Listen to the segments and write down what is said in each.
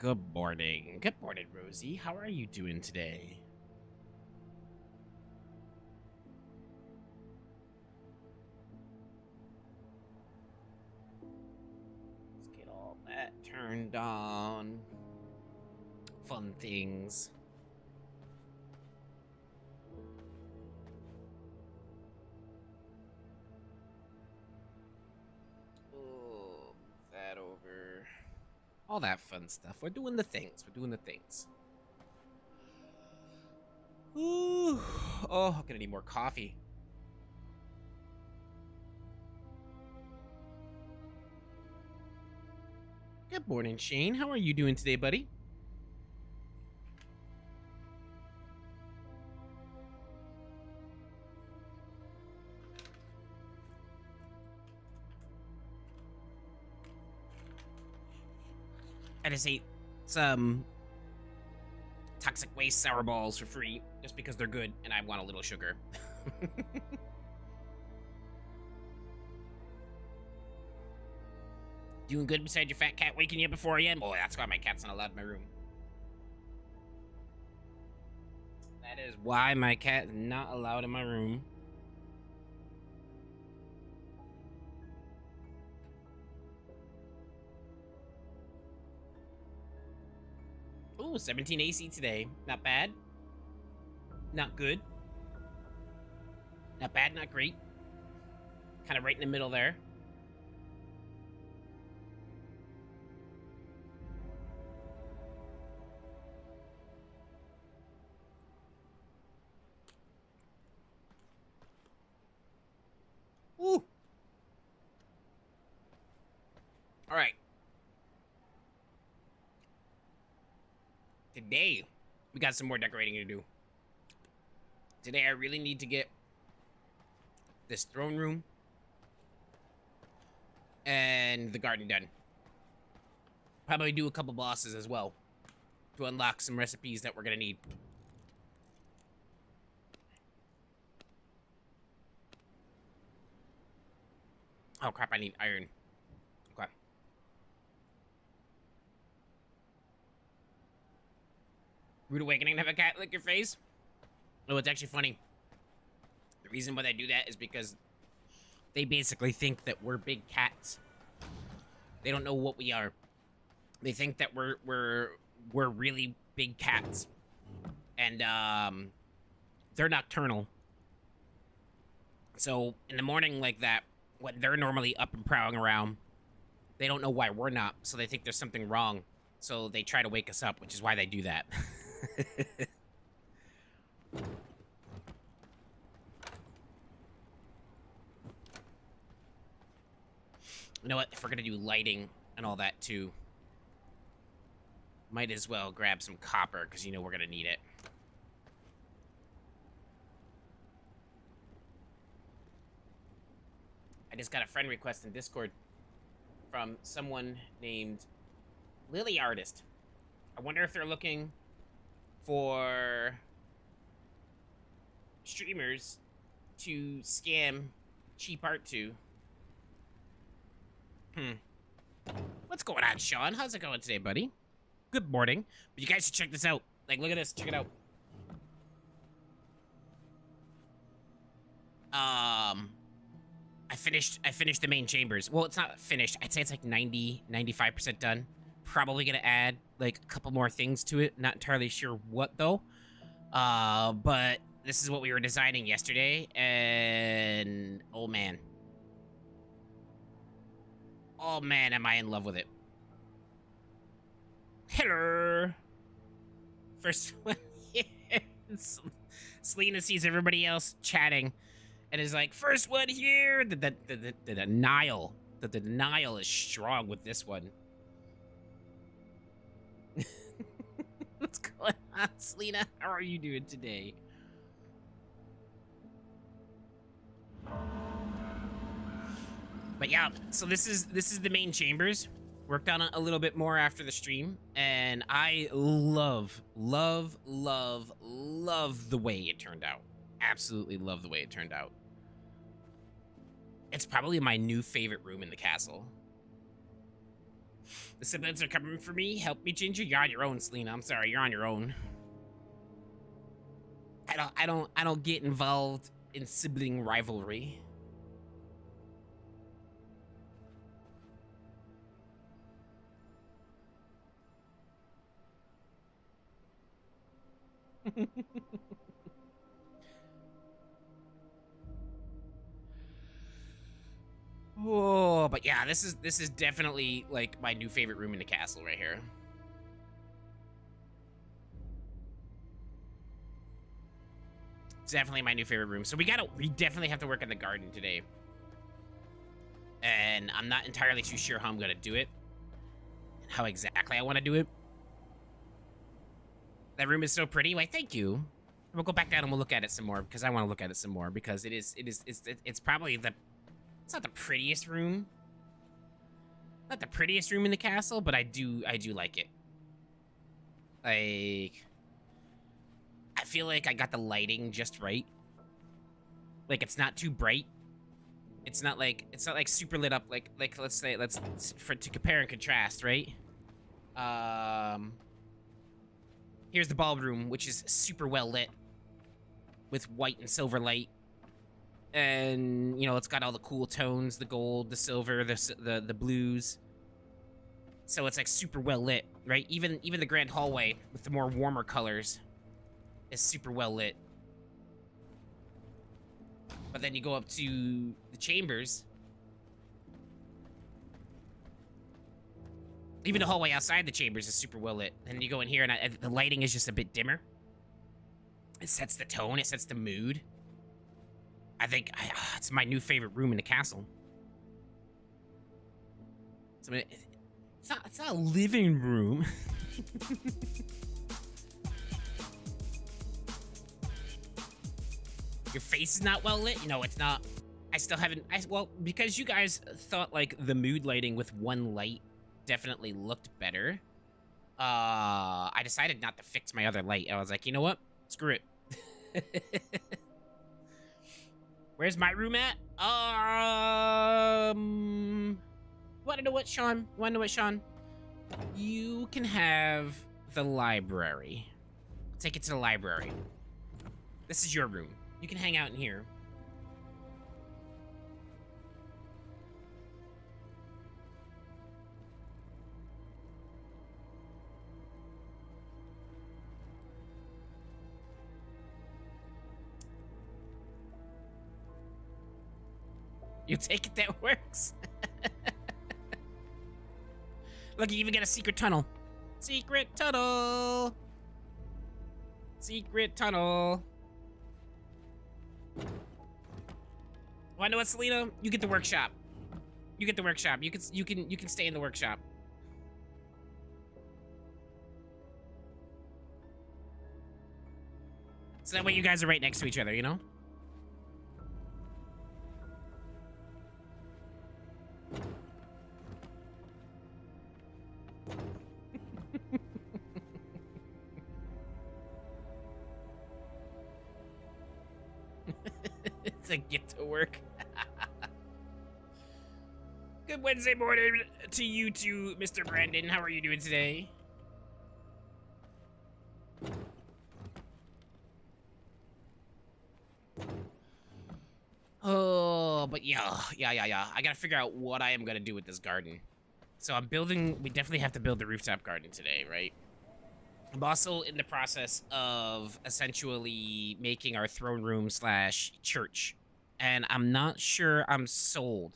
Good morning. Good morning, Rosie. How are you doing today? Let's get all that turned on. Fun things. Oh, that over. All that fun stuff. We're doing the things. We're doing the things. Ooh. Oh, I'm gonna need more coffee. Good morning, Shane. How are you doing today, buddy? I just ate some toxic waste sour balls for free just because they're good and I want a little sugar. Doing good beside your fat cat waking you up at 4 a.m.? Oh, that's why my cat's not allowed in my room. That is why my cat is not allowed in my room. Ooh, 17 AC today. Not bad. Not good. Not bad, not great. Kind of right in the middle there. Ooh. All right. Today, we got some more decorating to do. Today, I really need to get this throne room and the garden done. Probably do a couple bosses as well to unlock some recipes that we're gonna need. Oh crap, I need iron. Okay. Rude awakening to have a cat lick your face? Oh, it's actually funny. The reason why they do that is because they basically think that we're big cats. They don't know what we are. They think that we're really big cats. And they're nocturnal. So in the morning like that, when they're normally up and prowling around, they don't know why we're not, so they think there's something wrong. So they try to wake us up, which is why they do that. You know what? If we're gonna do lighting and all that too, might as well grab some copper, because you know we're gonna need it. I just got a friend request in Discord from someone named Lily Artist. I wonder if they're looking for streamers to scam cheap art to. What's going on, Sean? How's it going today, buddy? Good morning. But you guys should check this out. Like, look at this. Check it out. I finished the main chambers. Well, it's not finished. I'd say it's like 95% done. Probably gonna add like a couple more things to it. Not entirely sure what though. But this is what we were designing yesterday, and oh man. Oh man, am I in love with it. Hello. First one here. Selena sees everybody else chatting and is like, first one here. The denial. The denial is strong with this one. What's going on, Selena? How are you doing today? But yeah, so this is the main chambers. Worked on it a little bit more after the stream, and I love the way it turned out. Absolutely love the way it turned out. It's probably my new favorite room in the castle. The siblings are coming for me. Help me, Ginger. You're on your own, Selena. I'm sorry. You're on your own. I don't get involved in sibling rivalry. Oh, but yeah, this is definitely like my new favorite room in the castle right here. It's definitely my new favorite room. So we definitely have to work on the garden today. And I'm not entirely too sure how I'm gonna do it. And how exactly I want to do it. That room is so pretty. Why, thank you. We'll go back down and we'll look at it some more because I want to look at it some more because it's probably it's not the prettiest room. Not the prettiest room in the castle, but I do like it. Like, I feel like I got the lighting just right. Like, it's not too bright. It's not like super lit up. Like to compare and contrast, right? Here's the ballroom, which is super well lit with white and silver light. And, you know, it's got all the cool tones, the gold, the silver, the blues. So it's like super well lit, right? Even the grand hallway with the more warmer colors is super well lit. But then you go up to the chambers. Even the hallway outside the chambers is super well lit. And you go in here and the lighting is just a bit dimmer. It sets the tone, it sets the mood. I think it's my new favorite room in the castle. So, it's not a living room. Your face is not well lit? No, it's not. I still haven't, well, because you guys thought like the mood lighting with one light definitely looked better. I decided not to fix my other light. I was like, you know what? Screw it. Where's my room at? Wanna know what, Sean? You can have the library. Take it to the library. This is your room. You can hang out in here. You take it, that works. Look, you even get a secret tunnel. Secret tunnel. Secret tunnel. Wanna know what, Selena? You get the workshop. You get the workshop. You can stay in the workshop. So that way you guys are right next to each other, you know? It's a get to work. Good Wednesday morning to you too, Mr. Brandon. How are you doing today? Oh, but yeah. I gotta figure out what I am gonna do with this garden. So we definitely have to build the rooftop garden today, right? I'm also in the process of essentially making our throne room / church. And I'm not sure I'm sold.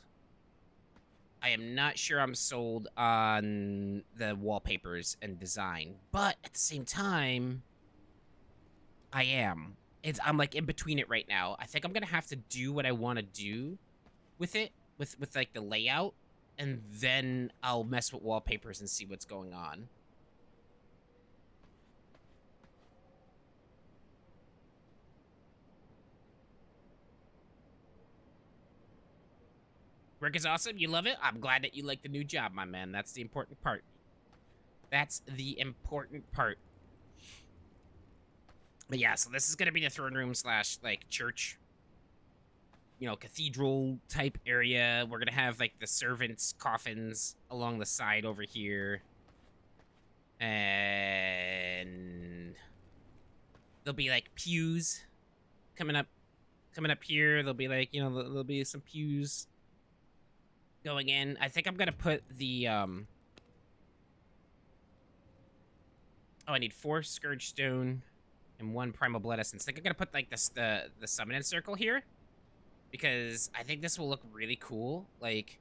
I am not sure I'm sold on the wallpapers and design. But at the same time, I am. I'm like in between it right now. I think I'm gonna have to do what I want to do with it, with like the layout, and then I'll mess with wallpapers and see what's going on. Work is awesome. You love it. I'm glad that you like the new job, my man. That's the important part. That's the important part. But yeah, so this is gonna be the throne room / like church. you know, cathedral type area. We're gonna have like the servants' coffins along the side over here, and there'll be like pews coming up here. There'll be like, you know, there'll be some pews going in. I think I'm gonna put the oh, I need 4 scourge stone and 1 primal blood essence. I think I'm gonna put like this the summoning circle here, because I think this will look really cool. Like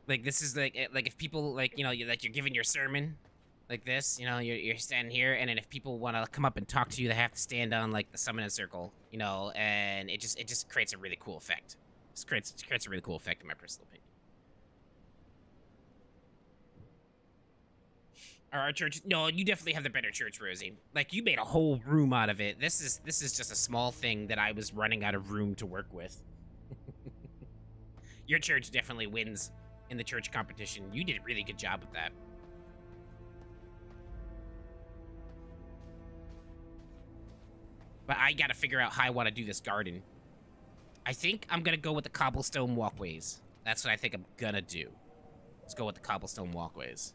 this is like if people, like, you know, you're giving your sermon like this, you know, you're standing here, and then if people want to come up and talk to you, they have to stand on like the summoning circle, you know, and it just creates a really cool effect. It creates a really cool effect in my personal opinion. Our church, no, you definitely have the better church, Rosie. Like, you made a whole room out of it. This is just a small thing that I was running out of room to work with. Your church definitely wins in the church competition. You did a really good job with that. But I gotta figure out how I want to do this garden. I think I'm gonna go with the cobblestone walkways. That's what I think I'm gonna do. Let's go with the cobblestone walkways.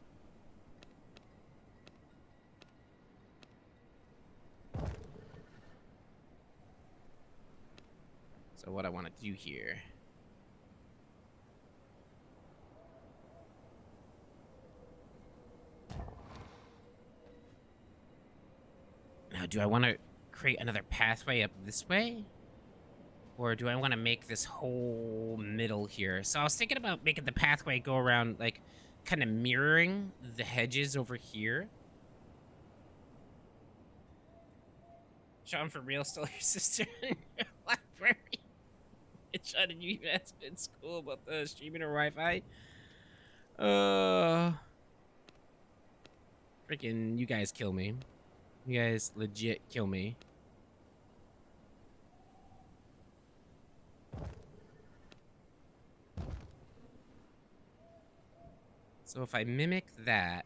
So what I want to do here. Now, do I want to create another pathway up this way? Or do I want to make this whole middle here? So I was thinking about making the pathway go around, like, kind of mirroring the hedges over here. Sean, for real, stole your sister in your library? Sean, did you even ask in school about the streaming or Wi-Fi? Freaking, you guys kill me. You guys legit kill me. So if I mimic that,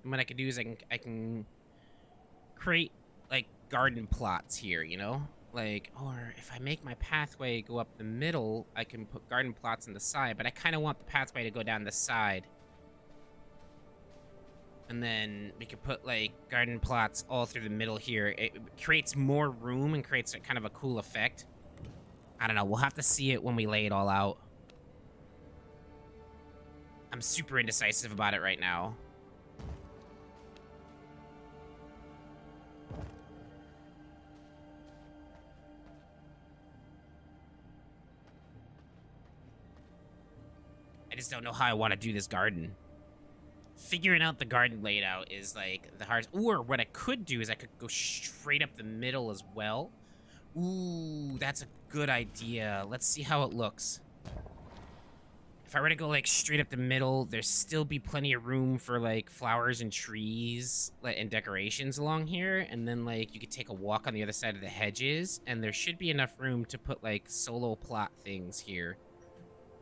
and what I can do is I can create like garden plots here, you know? Like, or if I make my pathway go up the middle, I can put garden plots on the side, but I kind of want the pathway to go down the side. And then we could put like garden plots all through the middle here. It creates more room and creates a kind of a cool effect. I don't know, we'll have to see it when we lay it all out. I'm super indecisive about it right now. I just don't know how I want to do this garden. Figuring out the garden layout is like the hardest. Or what I could do is I could go straight up the middle as well. Ooh, that's a good idea. Let's see how it looks. If I were to go like straight up the middle, there'd still be plenty of room for like flowers and trees and decorations along here. And then like you could take a walk on the other side of the hedges, and there should be enough room to put like solo plot things here.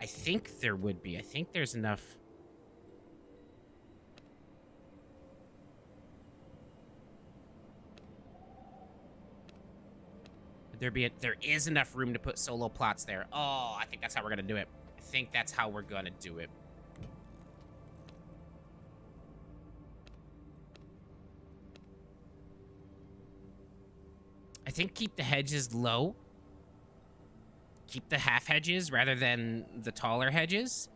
I think there would be. I think there's enough. There is enough room to put solo plots there. Oh, I think that's how we're gonna do it. I think that's how we're gonna do it. I think keep the hedges low. Keep the half hedges rather than the taller hedges.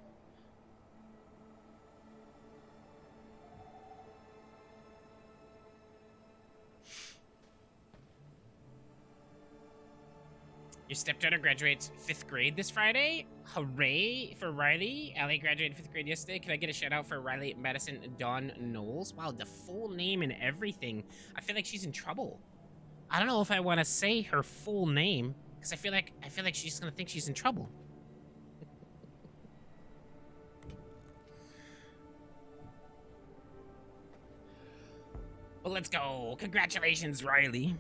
Your stepdaughter graduates 5th grade this Friday. Hooray for Riley. Allie graduated 5th grade yesterday. Can I get a shout out for Riley Madison Dawn Knowles? Wow, the full name and everything. I feel like she's in trouble. I don't know if I want to say her full name, because I feel like she's gonna think she's in trouble. Well, let's go. Congratulations, Riley,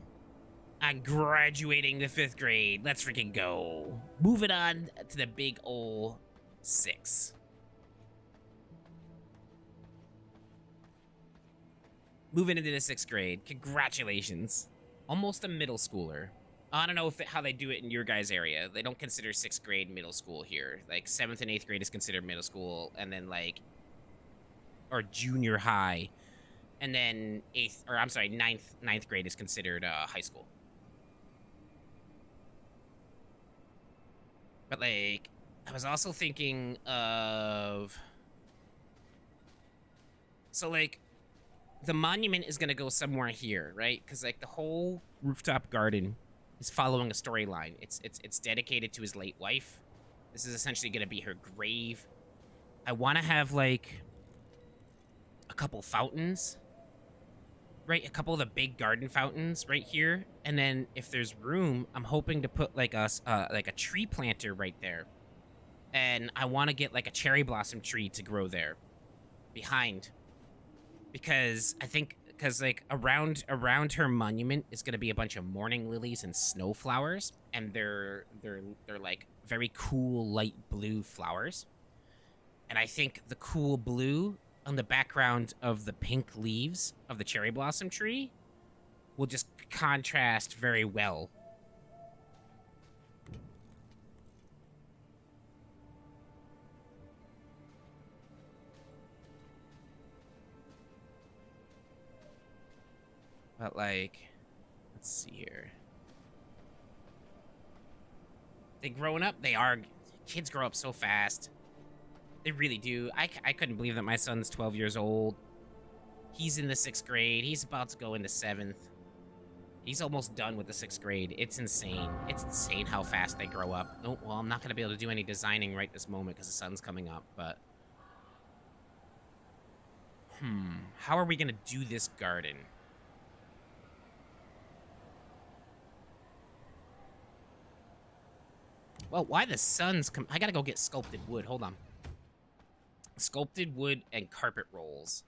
on graduating the 5th grade. Let's freaking go. Moving on to the big ol' 6. Moving into the 6th grade. Congratulations. almost a middle schooler. I don't know how they do it in your guys' area. They don't consider 6th grade middle school here. Like 7th and 8th grade is considered middle school, and then like, or junior high, and then 9th grade is considered high school. But like, I was also thinking of, so like, the monument is gonna go somewhere here, right? Because like the whole rooftop garden is following a storyline. It's dedicated to his late wife. This is essentially gonna be her grave. I want to have like a couple fountains, right? A couple of the big garden fountains right here, and then if there's room, I'm hoping to put like a tree planter right there, and I want to get like a cherry blossom tree to grow there behind, because I think like around her monument is gonna be a bunch of morning lilies and snow flowers, and they're like very cool light blue flowers, and I think the cool blue on the background of the pink leaves of the cherry blossom tree will just contrast very well. But like, let's see here. They growing up, kids grow up so fast. They really do. I couldn't believe that my son's 12 years old. He's in the 6th grade. He's about to go into 7th. He's almost done with the 6th grade. It's insane. It's insane how fast they grow up. Oh, well, I'm not going to be able to do any designing right this moment because the sun's coming up, but... How are we going to do this garden? Well, why the sun's I gotta go get sculpted wood. Hold on. Sculpted wood and carpet rolls.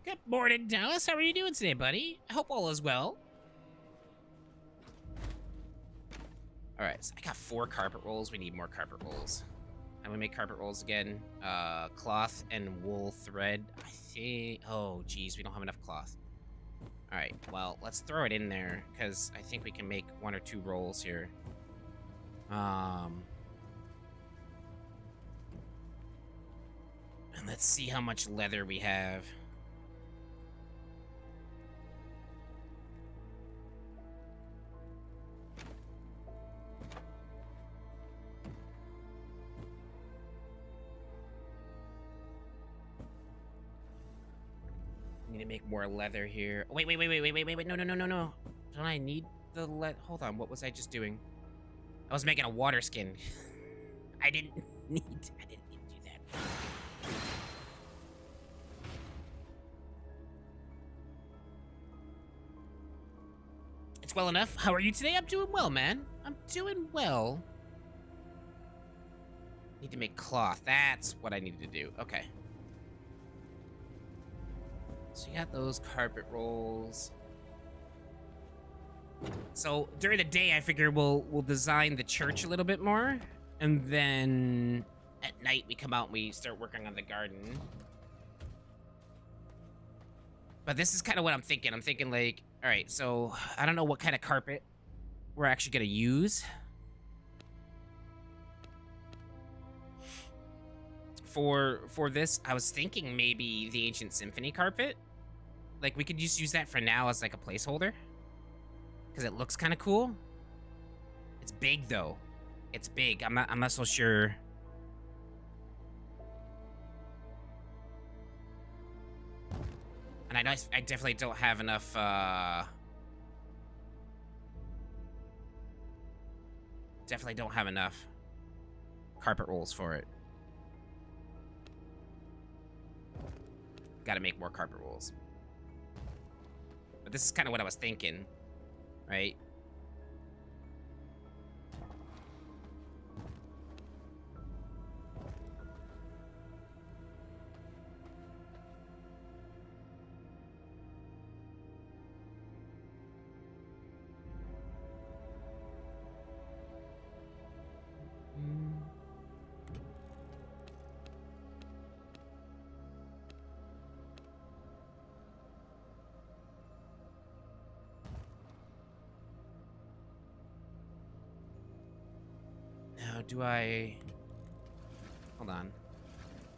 Good morning, Dallas. How are you doing today, buddy? I hope all is well. All right, so I got 4 carpet rolls. We need more carpet rolls. I'm gonna make carpet rolls again. Cloth and wool thread. I think, oh geez, we don't have enough cloth. All right, well, let's throw it in there because I think we can make 1 or 2 rolls here. And let's see how much leather we have. Need to make more leather here. Wait, no. Don't I need the hold on, what was I just doing? I was making a water skin. I didn't need to do that. It's well enough. How are you today? I'm doing well, man. I'm doing well. Need to make cloth. That's what I needed to do. Okay. So you got those carpet rolls. So during the day, I figure we'll design the church a little bit more, and then at night we come out and we start working on the garden. But this is kind of what I'm thinking. I'm thinking like, all right, so I don't know what kind of carpet we're actually gonna use. For this, I was thinking maybe the ancient symphony carpet. Like we could just use that for now as like a placeholder. Because it looks kind of cool. It's big though. It's big. I'm not so sure And I definitely don't have enough, definitely don't have enough carpet rolls for it. Gotta make more carpet rolls. But this is kind of what I was thinking, right? Now, do I... Hold on.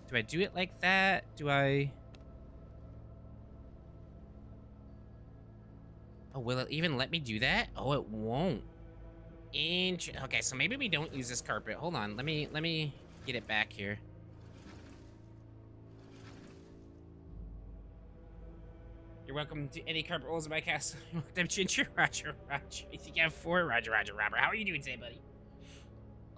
Do I do it like that? Do I... Oh, will it even let me do that? Oh, it won't. Okay, so maybe we don't use this carpet. Hold on, let me get it back here. You're welcome to any carpet rolls in my castle. Them Ginger, Roger. You think you have 4? Roger, Robert. How are you doing today, buddy?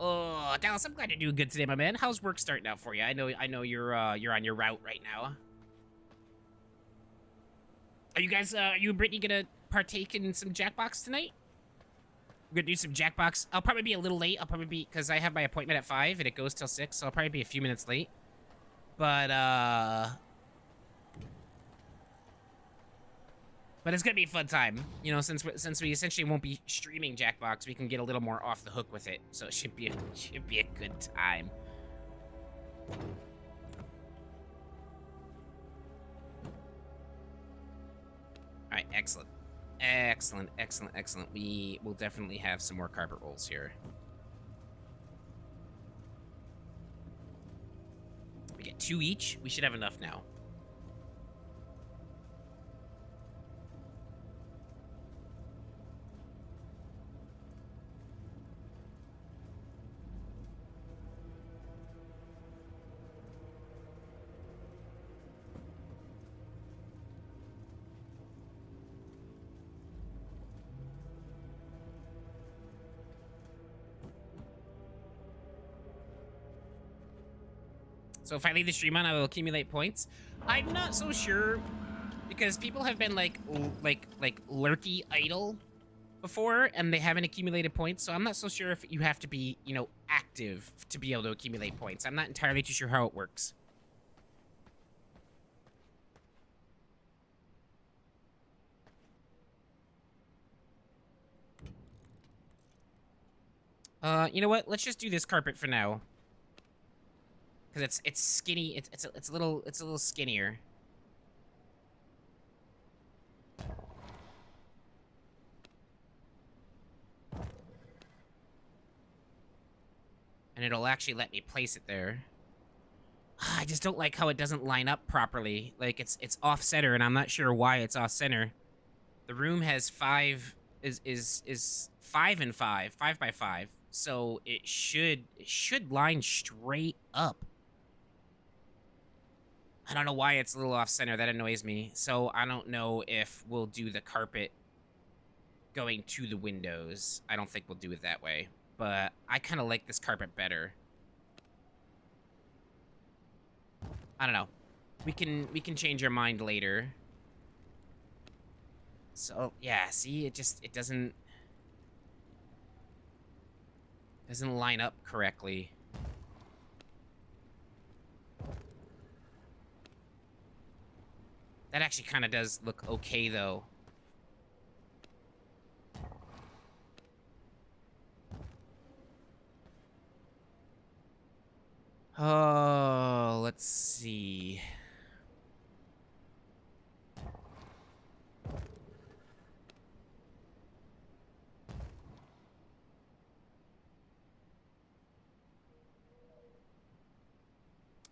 Oh, Dallas, I'm glad you're doing good today, my man. How's work starting out for you? I know you're on your route right now. Are you guys, you and Brittany gonna partake in some Jackbox tonight? We're gonna do some Jackbox. I'll probably be a little late. I'll probably be, because I have my appointment at 5 and it goes till 6, so I'll probably be a few minutes late. But it's gonna be a fun time. You know, since we essentially won't be streaming Jackbox, we can get a little more off the hook with it. So it should be a good time. All right, excellent. Excellent. We will definitely have some more carpet rolls here. We get 2 each. We should have enough now. So if I leave the stream on, I will accumulate points. I'm not so sure, because people have been like lurky idle before, and they haven't accumulated points. So I'm not so sure if you have to be, you know, active to be able to accumulate points. I'm not entirely too sure how it works. You know what? Let's just do this carpet for now. Because it's skinny. It's a little skinnier. And it'll actually let me place it there. I just don't like how it doesn't line up properly. Like it's off center, and I'm not sure why it's off center. The room has 5 is 5 and 5 by 5, so it should line straight up. I don't know why it's a little off center. That annoys me. So I don't know if we'll do the carpet going to the windows. I don't think we'll do it that way. But I kind of like this carpet better. I don't know. We can change our mind later. So yeah, see, it doesn't line up correctly. That actually kind of does look okay, though. Oh, let's see.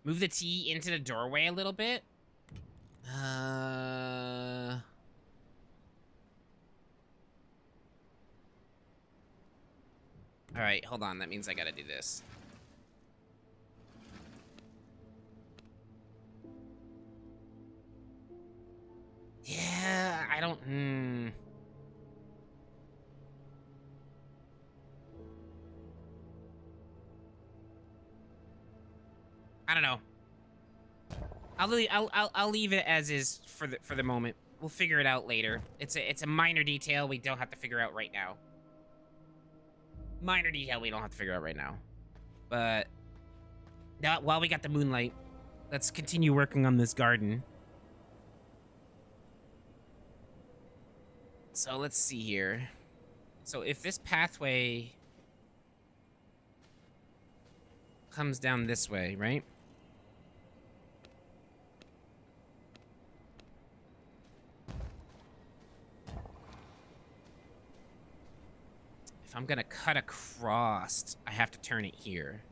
Move the T into the doorway a little bit. All right, hold on. That means I gotta do this. I don't know. I'll leave it as is for the moment. We'll figure it out later. It's a minor detail we don't have to figure out right now. Minor detail we don't have to figure out right now. But now, while we got the moonlight, let's continue working on this garden. So let's see here. So if this pathway comes down this way, right? If I'm gonna cut across, I have to turn it here.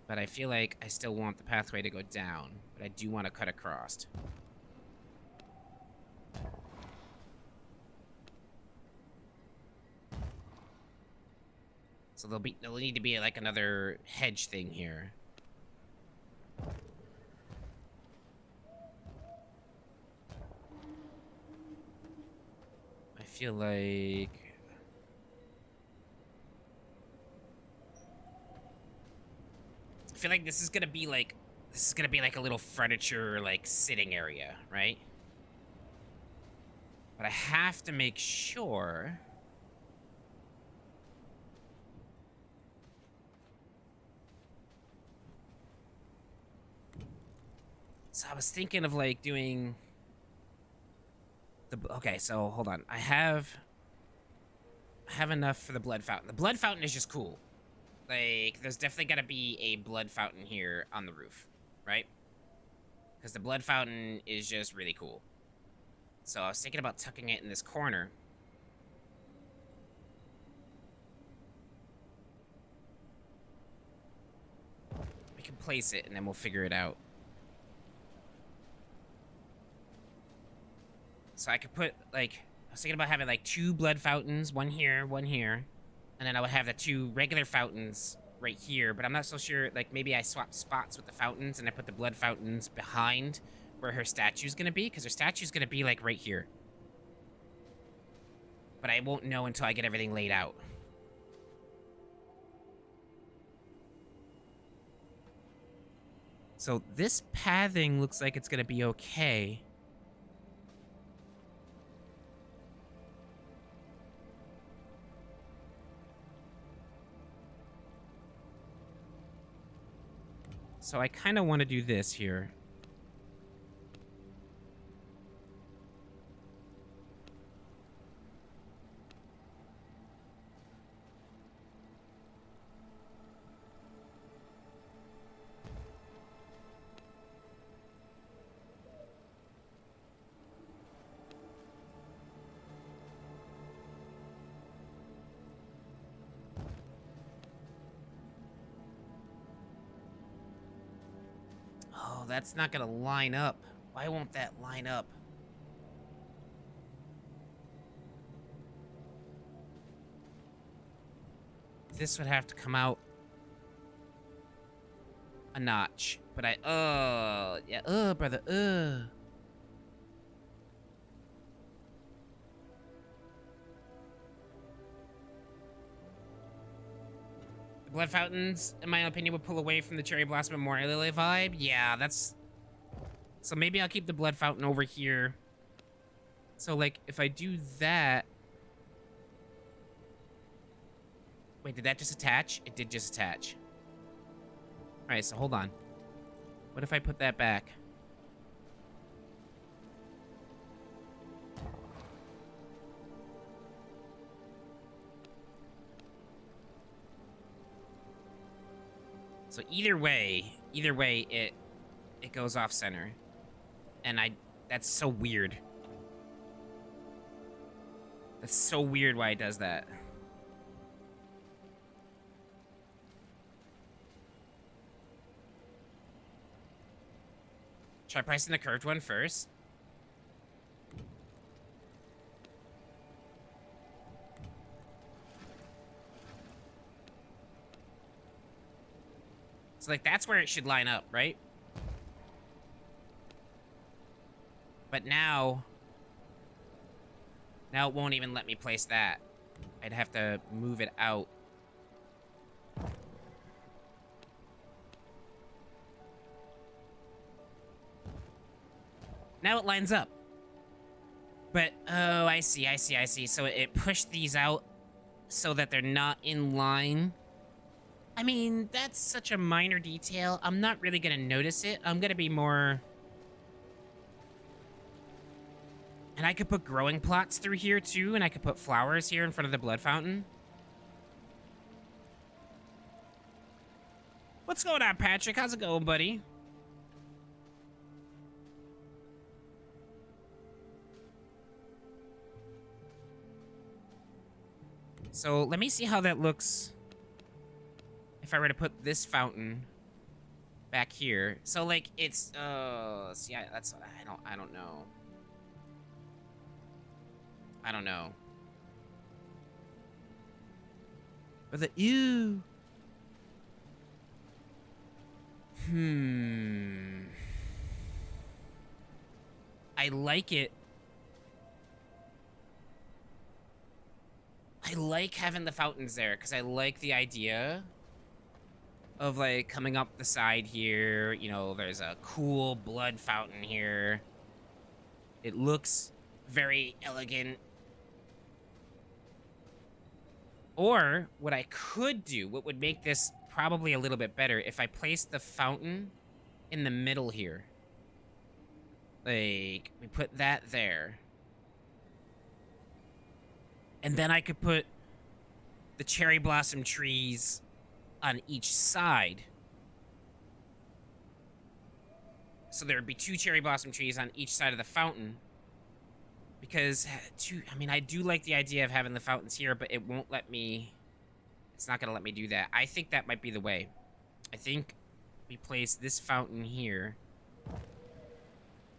But I feel like I still want the pathway to go down, but I do want to cut across. So there'll need to be like another hedge thing here. I feel like this is gonna be like a little furniture like sitting area, right? But I have to make sure. So I was thinking of like doing the, okay, so hold on. I have enough for the blood fountain. The blood fountain is just cool. Like, there's definitely gotta be a blood fountain here on the roof, right? Because the blood fountain is just really cool. So I was thinking about tucking it in this corner. We can place it and then we'll figure it out. So I could put, like, I was thinking about having like 2 blood fountains, one here, and then I would have the 2 regular fountains right here, but I'm not so sure, like, maybe I swap spots with the fountains and I put the blood fountains behind where her statue's gonna be, because her statue's gonna be, like, right here. But I won't know until I get everything laid out. So this pathing looks like it's gonna be okay. So I kind of want to do this here. Oh, that's not gonna line up. Why won't that line up? This would have to come out a notch. But yeah, brother, The blood fountains, in my opinion, would pull away from the Cherry Blossom Memorial Lily vibe. Yeah, that's... So maybe I'll keep the blood fountain over here. So, like, if I do that... Wait, did that just attach? It did just attach. Alright, so hold on. What if I put that back? So either way, it goes off center. And that's so weird. That's so weird why it does that. Try placing the curved one first. So, like, that's where it should line up, right? But now it won't even let me place that. I'd have to move it out. Now it lines up. But, oh, I see. So it pushed these out so that they're not in line. I mean, that's such a minor detail. I'm not really gonna notice it. I'm gonna be more... And I could put growing plots through here, too, and I could put flowers here in front of the blood fountain. What's going on, Patrick? How's it going, buddy? So, let me see how that looks if I were to put this fountain back here. So, like, it's, see, that's, I don't know. I don't know. But the, ew. I like it. I like having the fountains there, because I like the idea of, like, coming up the side here. You know, there's a cool blood fountain here. It looks very elegant. Or, what I could do, what would make this probably a little bit better, if I placed the fountain in the middle here. Like, we put that there. And then I could put the cherry blossom trees on each side. So there would be 2 cherry blossom trees on each side of the fountain. Because, I mean, I do like the idea of having the fountains here, but it won't let me... It's not going to let me do that. I think that might be the way. I think we place this fountain here.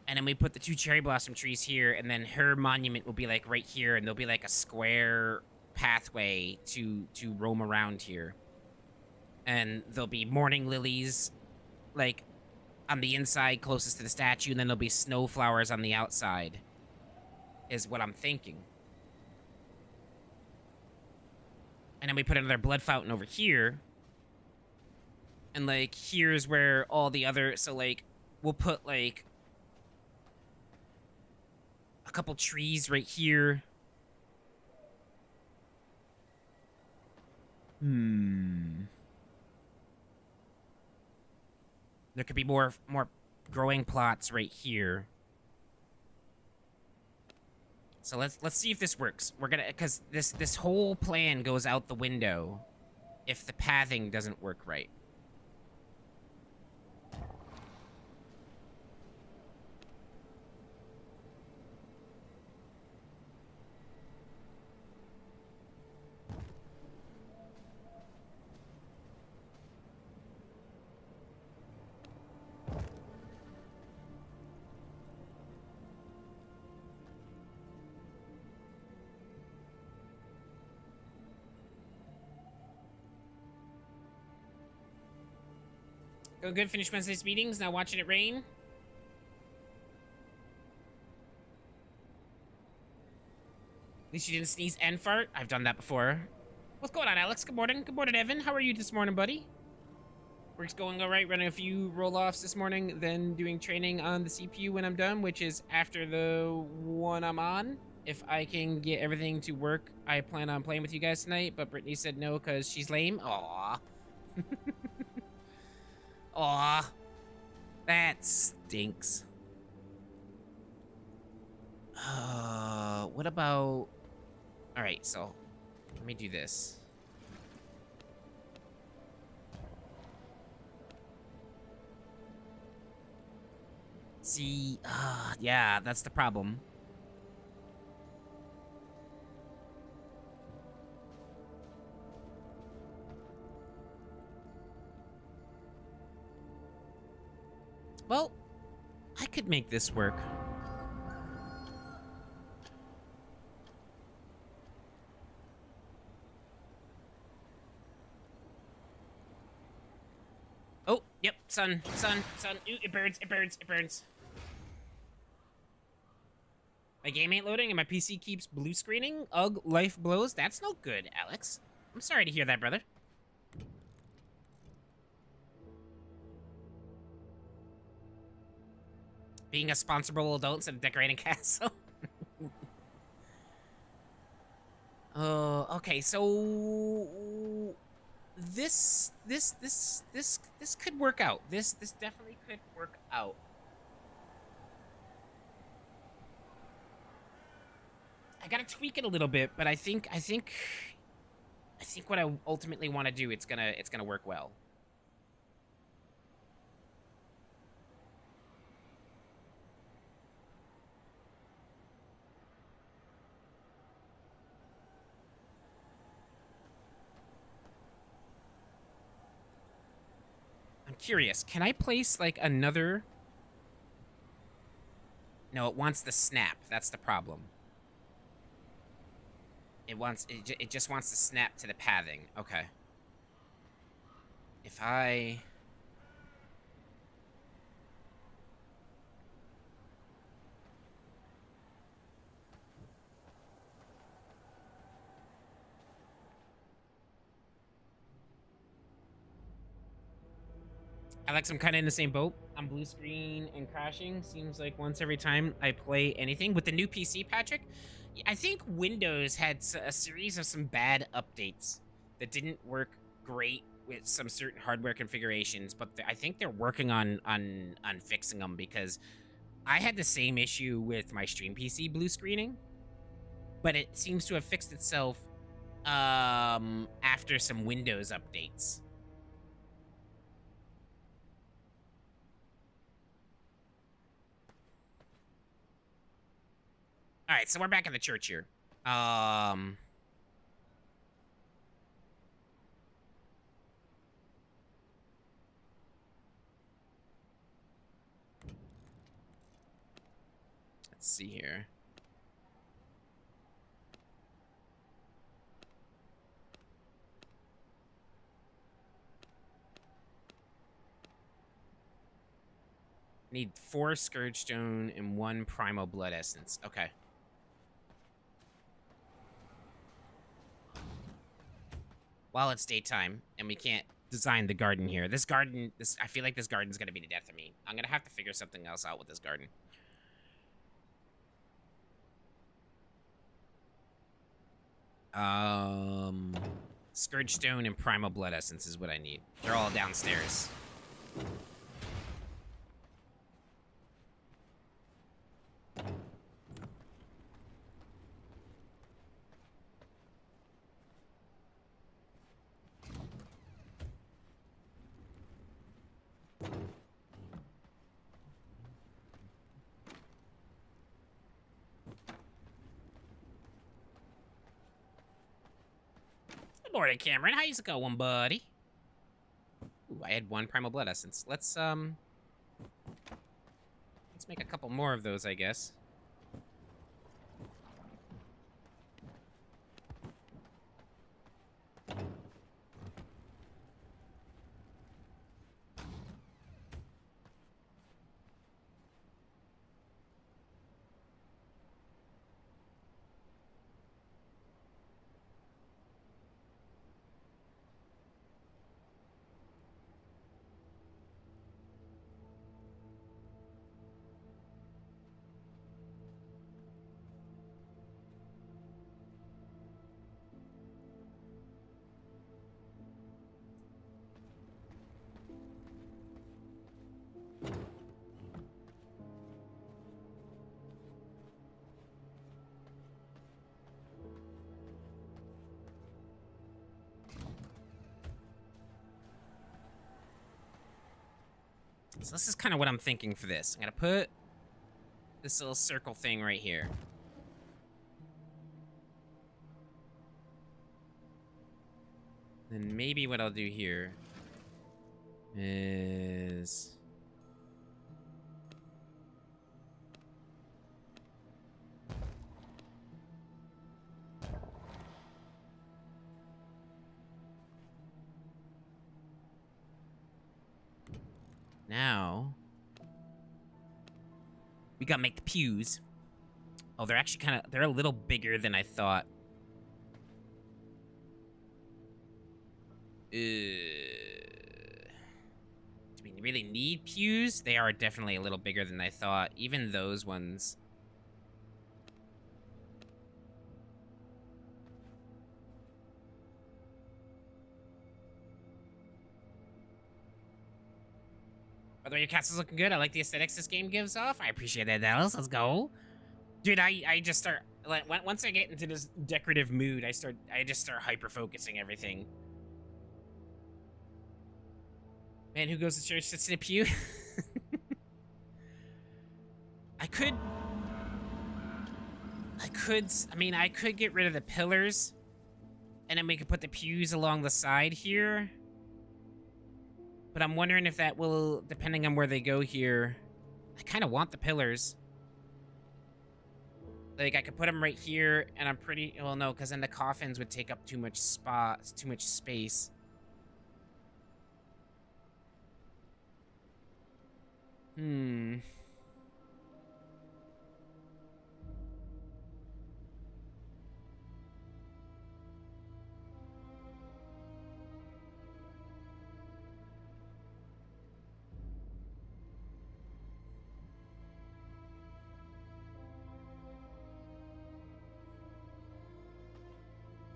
And then we put the 2 cherry blossom trees here, and then her monument will be, like, right here, and there'll be, like, a square pathway to roam around here. And there'll be morning lilies, like, on the inside closest to the statue, and then there'll be snow flowers on the outside. Is what I'm thinking. And then we put another blood fountain over here. And, like, here's where all the other... So, like, we'll put, like... a couple trees right here. There could be more growing plots right here. So let's see if this works. We're gonna, because this whole plan goes out the window if the pathing doesn't work right. Go good, finish Wednesday's meetings, now watching it rain. At least you didn't sneeze and fart. I've done that before. What's going on, Alex? Good morning. Good morning, Evan. How are you this morning, buddy? Work's going all right. Running a few roll-offs this morning, then doing training on the CPU when I'm done, which is after the one I'm on. If I can get everything to work, I plan on playing with you guys tonight, but Brittany said no because she's lame. Aww. Aw, that stinks. What about... Alright, so, let me do this. See, yeah, that's the problem. Well, I could make this work. Oh, yep, sun. Ooh, it burns. My game ain't loading and my PC keeps blue screening. Ugh, life blows. That's no good, Alex. I'm sorry to hear that, brother. being a sponsorable adult instead of decorating castle. Oh, okay. So this could work out. This definitely could work out. I gotta tweak it a little bit, but I think what I ultimately want to do, it's gonna work well. I'm curious. Can I place like another? No, it wants the snap. That's the problem. It just wants to snap to the pathing. Okay. If I Alex, I'm kind of in the same boat. I'm blue screen and crashing. Seems like once every time I play anything. With the new PC, Patrick, I think Windows had a series of some bad updates that didn't work great with some certain hardware configurations, but I think they're working on fixing them, because I had the same issue with my stream PC blue screening, but it seems to have fixed itself after some Windows updates. All right, so we're back in the church here. Let's see here. Need 4 Scourge Stone and 1 Primal Blood Essence. Okay. While it's daytime and we can't design the garden here. I feel like this garden's gonna be the death of me. I'm gonna have to figure something else out with this garden. Scourge Stone and Primal Blood Essence is what I need. They're all downstairs. Good morning, Cameron. How's it going, buddy? Ooh, I had 1 Primal Blood Essence. Let's make a couple more of those, I guess. So this is kind of what I'm thinking for this. I'm gonna put this little circle thing right here. Then maybe what I'll do here is... Now, we gotta make the pews. Oh, they're actually they're a little bigger than I thought. To we really need pews? They are definitely a little bigger than I thought. Even those ones. By the way, your castle's looking good. I like the aesthetics this game gives off. I appreciate that, Dallas. Let's go. Dude, I just start, like, once I get into this decorative mood, I just start hyper-focusing everything. Man who goes to church sits in a pew. I mean, I could get rid of the pillars, and then we could put the pews along the side here. But I'm wondering if that will, depending on where they go here, I kind of want the pillars. Like, I could put them right here, and I'm pretty, well, no, because then the coffins would take up too much space.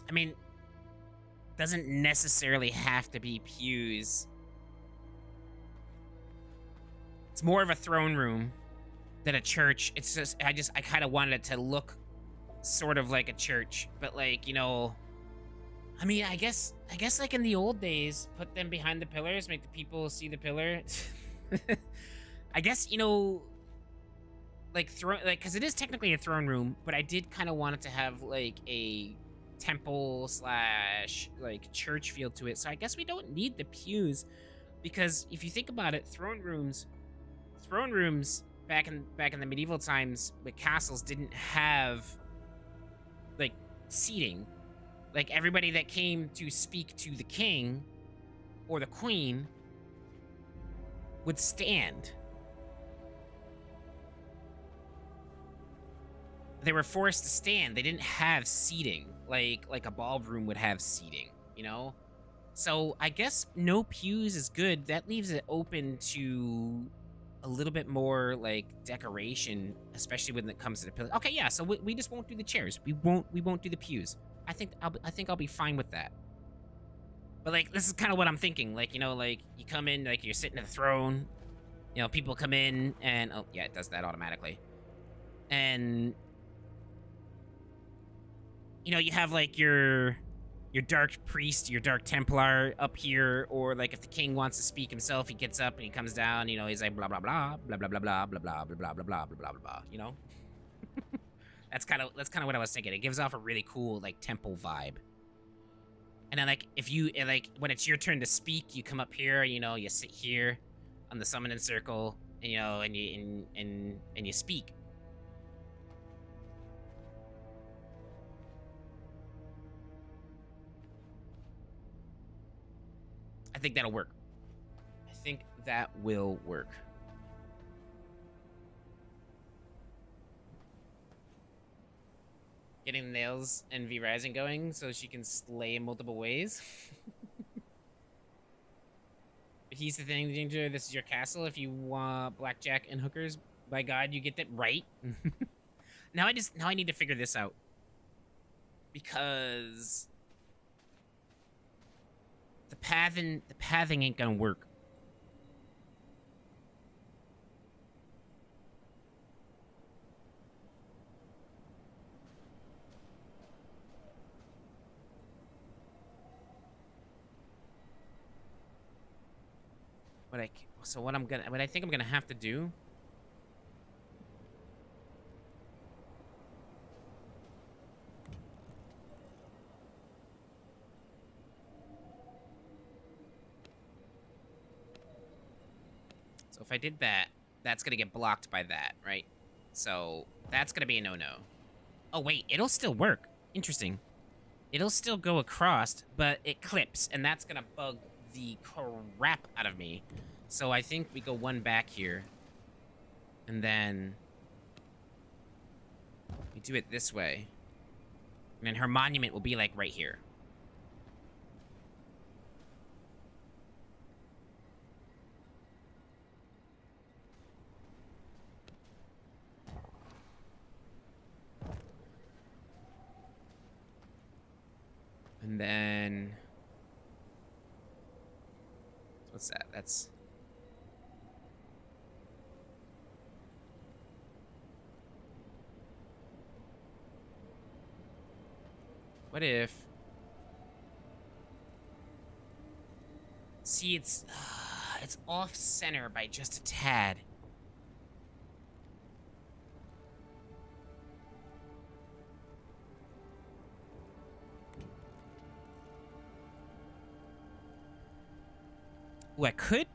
I mean, doesn't necessarily have to be pews. It's more of a throne room than a church. It's just, I kind of wanted it to look sort of like a church, but like, you know, I mean, I guess like in the old days, put them behind the pillars, make the people see the pillar. I guess, you know, like because it is technically a throne room, but I did kind of want it to have like a temple slash like church feel to it. So I guess we don't need the pews, because if you think about it, throne rooms back in the medieval times with castles didn't have like seating. Like, everybody that came to speak to the king or the queen would stand. They were forced to stand. They didn't have seating like a ballroom would have seating, you know? So I guess no pews is good. That leaves it open to a little bit more like decoration, especially when it comes to the pillars. Okay, yeah, so we just won't do the chairs. We won't do the pews. I think I'll be fine with that. But like, this is kind of what I'm thinking. Like, you know, like you come in, like you're sitting at the throne, you know, people come in and, oh yeah, it does that automatically. And you know, you have like your dark priest, your dark Templar up here, or like if the king wants to speak himself, he gets up and he comes down, you know, he's like blah blah blah blah blah blah blah blah blah blah blah blah blah blah blah blah, you know? That's kind of what I was thinking. It gives off a really cool like temple vibe. And then like if you like when it's your turn to speak, you come up here, you know, you sit here on the summoning circle, and, you know, and you speak. I think that'll work. I think that will work. Getting nails and V Rising going so she can slay in multiple ways. But here's the thing, Ginger, this is your castle. If you want blackjack and hookers, by God, you get that right. Now I need to figure this out. Because the pathing ain't gonna work. What I think I'm gonna have to do. So if I did that, that's gonna get blocked by that, right? So that's gonna be a no-no. Oh wait, it'll still work. Interesting. It'll still go across, but it clips, and that's gonna bug the crap out of me. So I think we go one back here, and then we do it this way, and then her monument will be like right here. What's that? That's... What if... See, it's off-center by just a tad. Ooh, I could...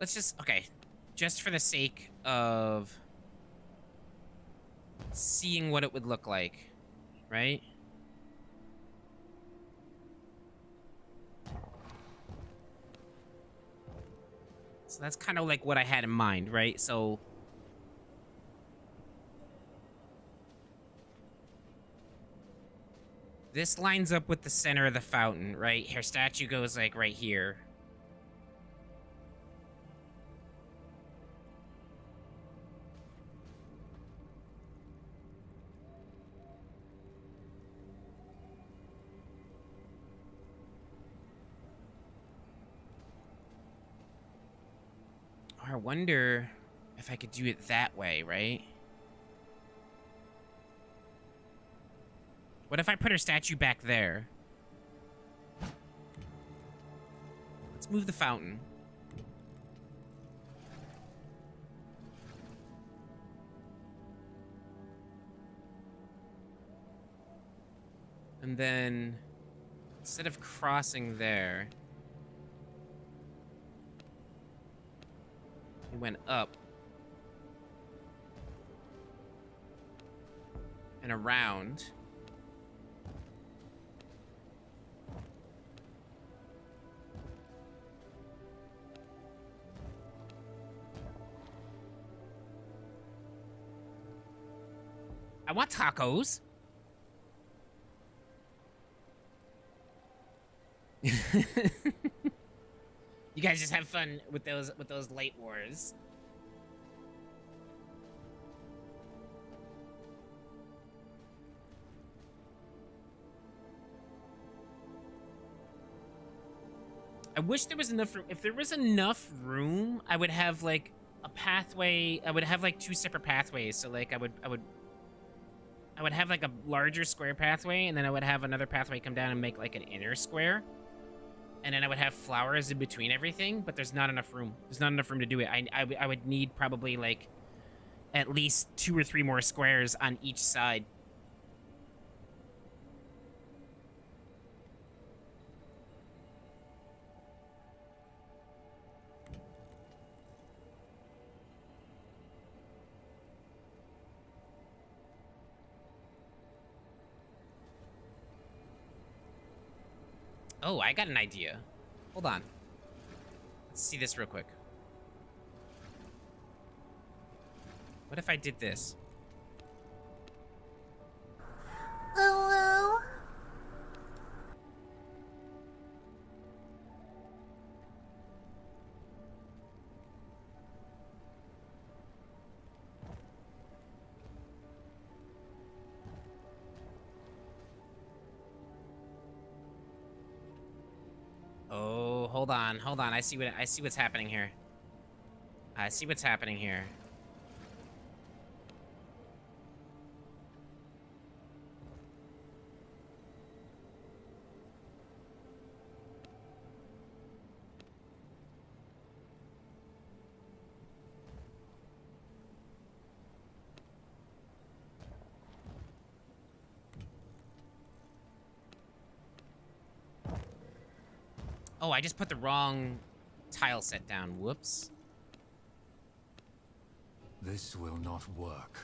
Let's just... Okay. Just for the sake of... seeing what it would look like. Right? So that's kind of like what I had in mind, right? So... This lines up with the center of the fountain, right? Her statue goes, like, right here. I wonder if I could do it that way, right? What if I put her statue back there? Let's move the fountain. And then, instead of crossing there, we went up and around. I want tacos. You guys just have fun with those light wars. I wish there was enough room. If there was enough room, I would have like a pathway. I would have like 2 separate pathways. So like I would have like a larger square pathway, and then I would have another pathway come down and make like an inner square. And then I would have flowers in between everything, but there's not enough room. There's not enough room to do it. I would need probably like at least 2 or 3 more squares on each side. Oh, I got an idea. Hold on. Let's see this real quick. What if I did this? Hello? Oh, hold on. I see what's happening here. I see what's happening here. Oh, I just put the wrong tile set down. Whoops. This will not work.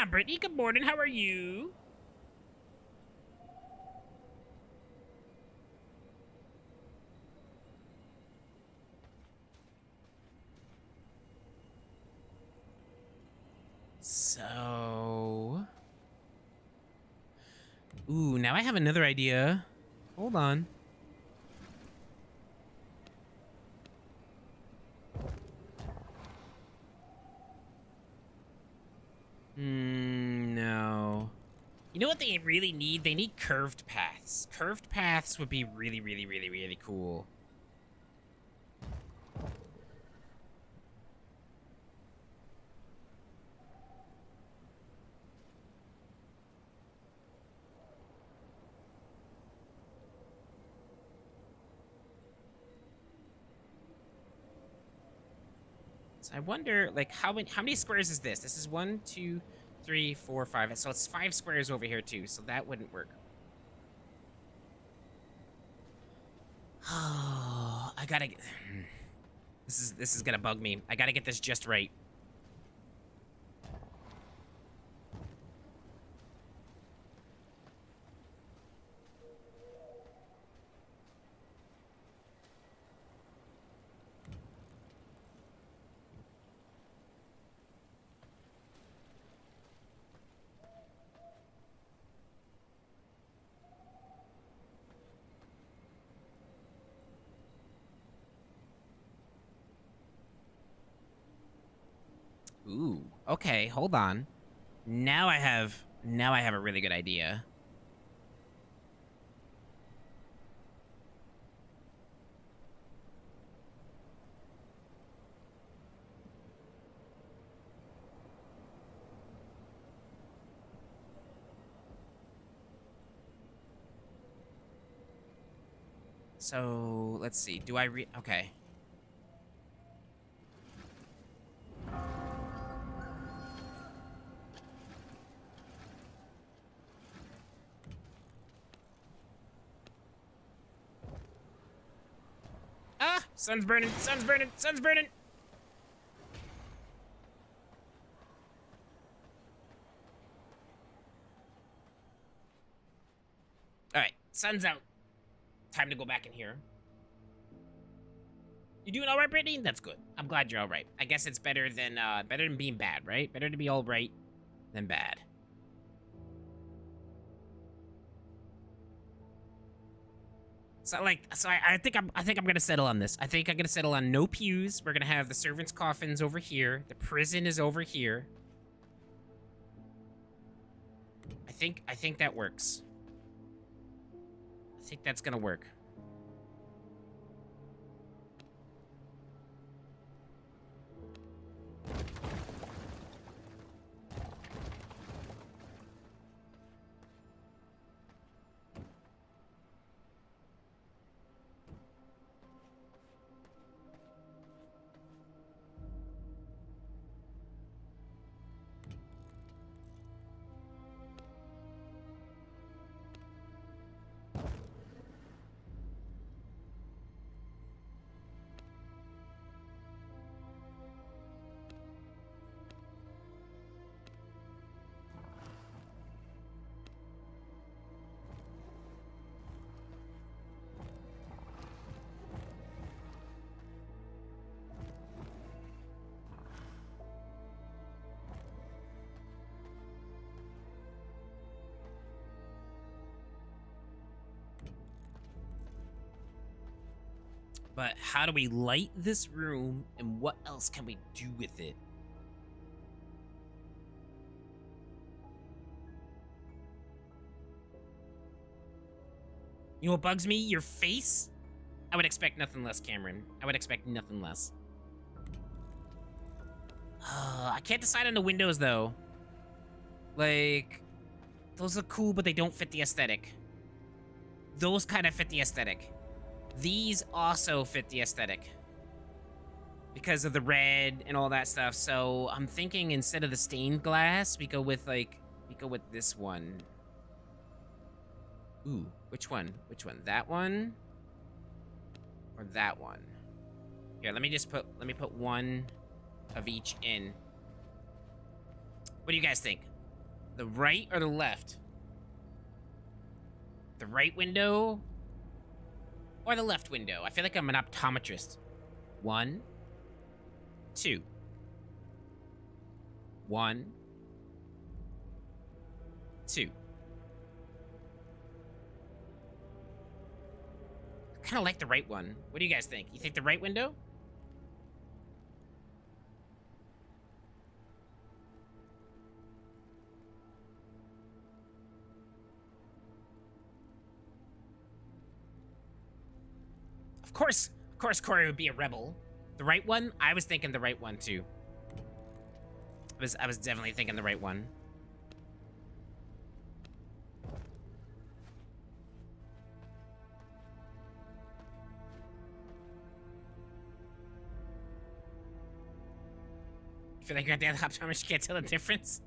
on, Brittany. Good morning. How are you? So... Ooh, now I have another idea. Hold on. No. You know what they really need? They need curved paths. Curved paths would be really, really, really, really cool. So I wonder, like, how many squares is this? This is 1, 2, 3, 4, 5. So it's 5 squares over here too. So that wouldn't work. Oh, I gotta get. This is gonna bug me. I gotta get this just right. Ooh, okay, hold on. Now I have a really good idea. So, let's see. Do I okay. Ah! Sun's burning! Sun's burning! Sun's burning! Alright, sun's out. Time to go back in here. You doing alright, Brittany? That's good. I'm glad you're alright. I guess it's better than being bad, right? Better to be alright than bad. So I think I'm gonna settle on this. I think I'm gonna settle on no pews. We're gonna have the servants' coffins over here. The prison is over here. I think that works. I think that's gonna work. But how do we light this room, and what else can we do with it? You know what bugs me? Your face? I would expect nothing less, Cameron. I would expect nothing less. I can't decide on the windows, though. Like, those look cool, but they don't fit the aesthetic. Those kind of fit the aesthetic. These also fit the aesthetic because of the red and all that stuff. So I'm thinking instead of the stained glass, we go with this one. Ooh, which one? Which one? That one or that one? Here, let me put one of each in. What do you guys think? The right or the left? The right window or the left window? I feel like I'm an optometrist. 1, 2. 1, 2. I kind of like the right one. What do you guys think? You think the right window? Of course Corey would be a rebel. The right one? I was thinking the right one too. I was definitely thinking the right one. You feel like you're at the other optometrist, you can't tell the difference?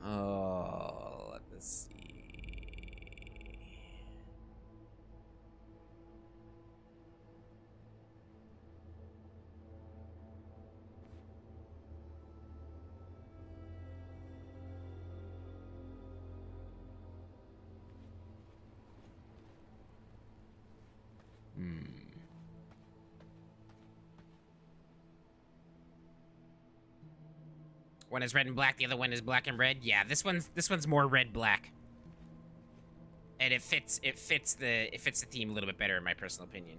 Oh, let's see. One is red and black, the other one is black and red. Yeah, this one's more red black. And it fits the theme a little bit better in my personal opinion.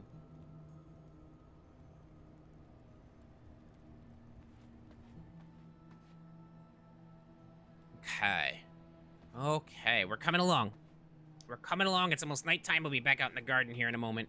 Okay. Okay, we're coming along. We're coming along. It's almost nighttime. We'll be back out in the garden here in a moment.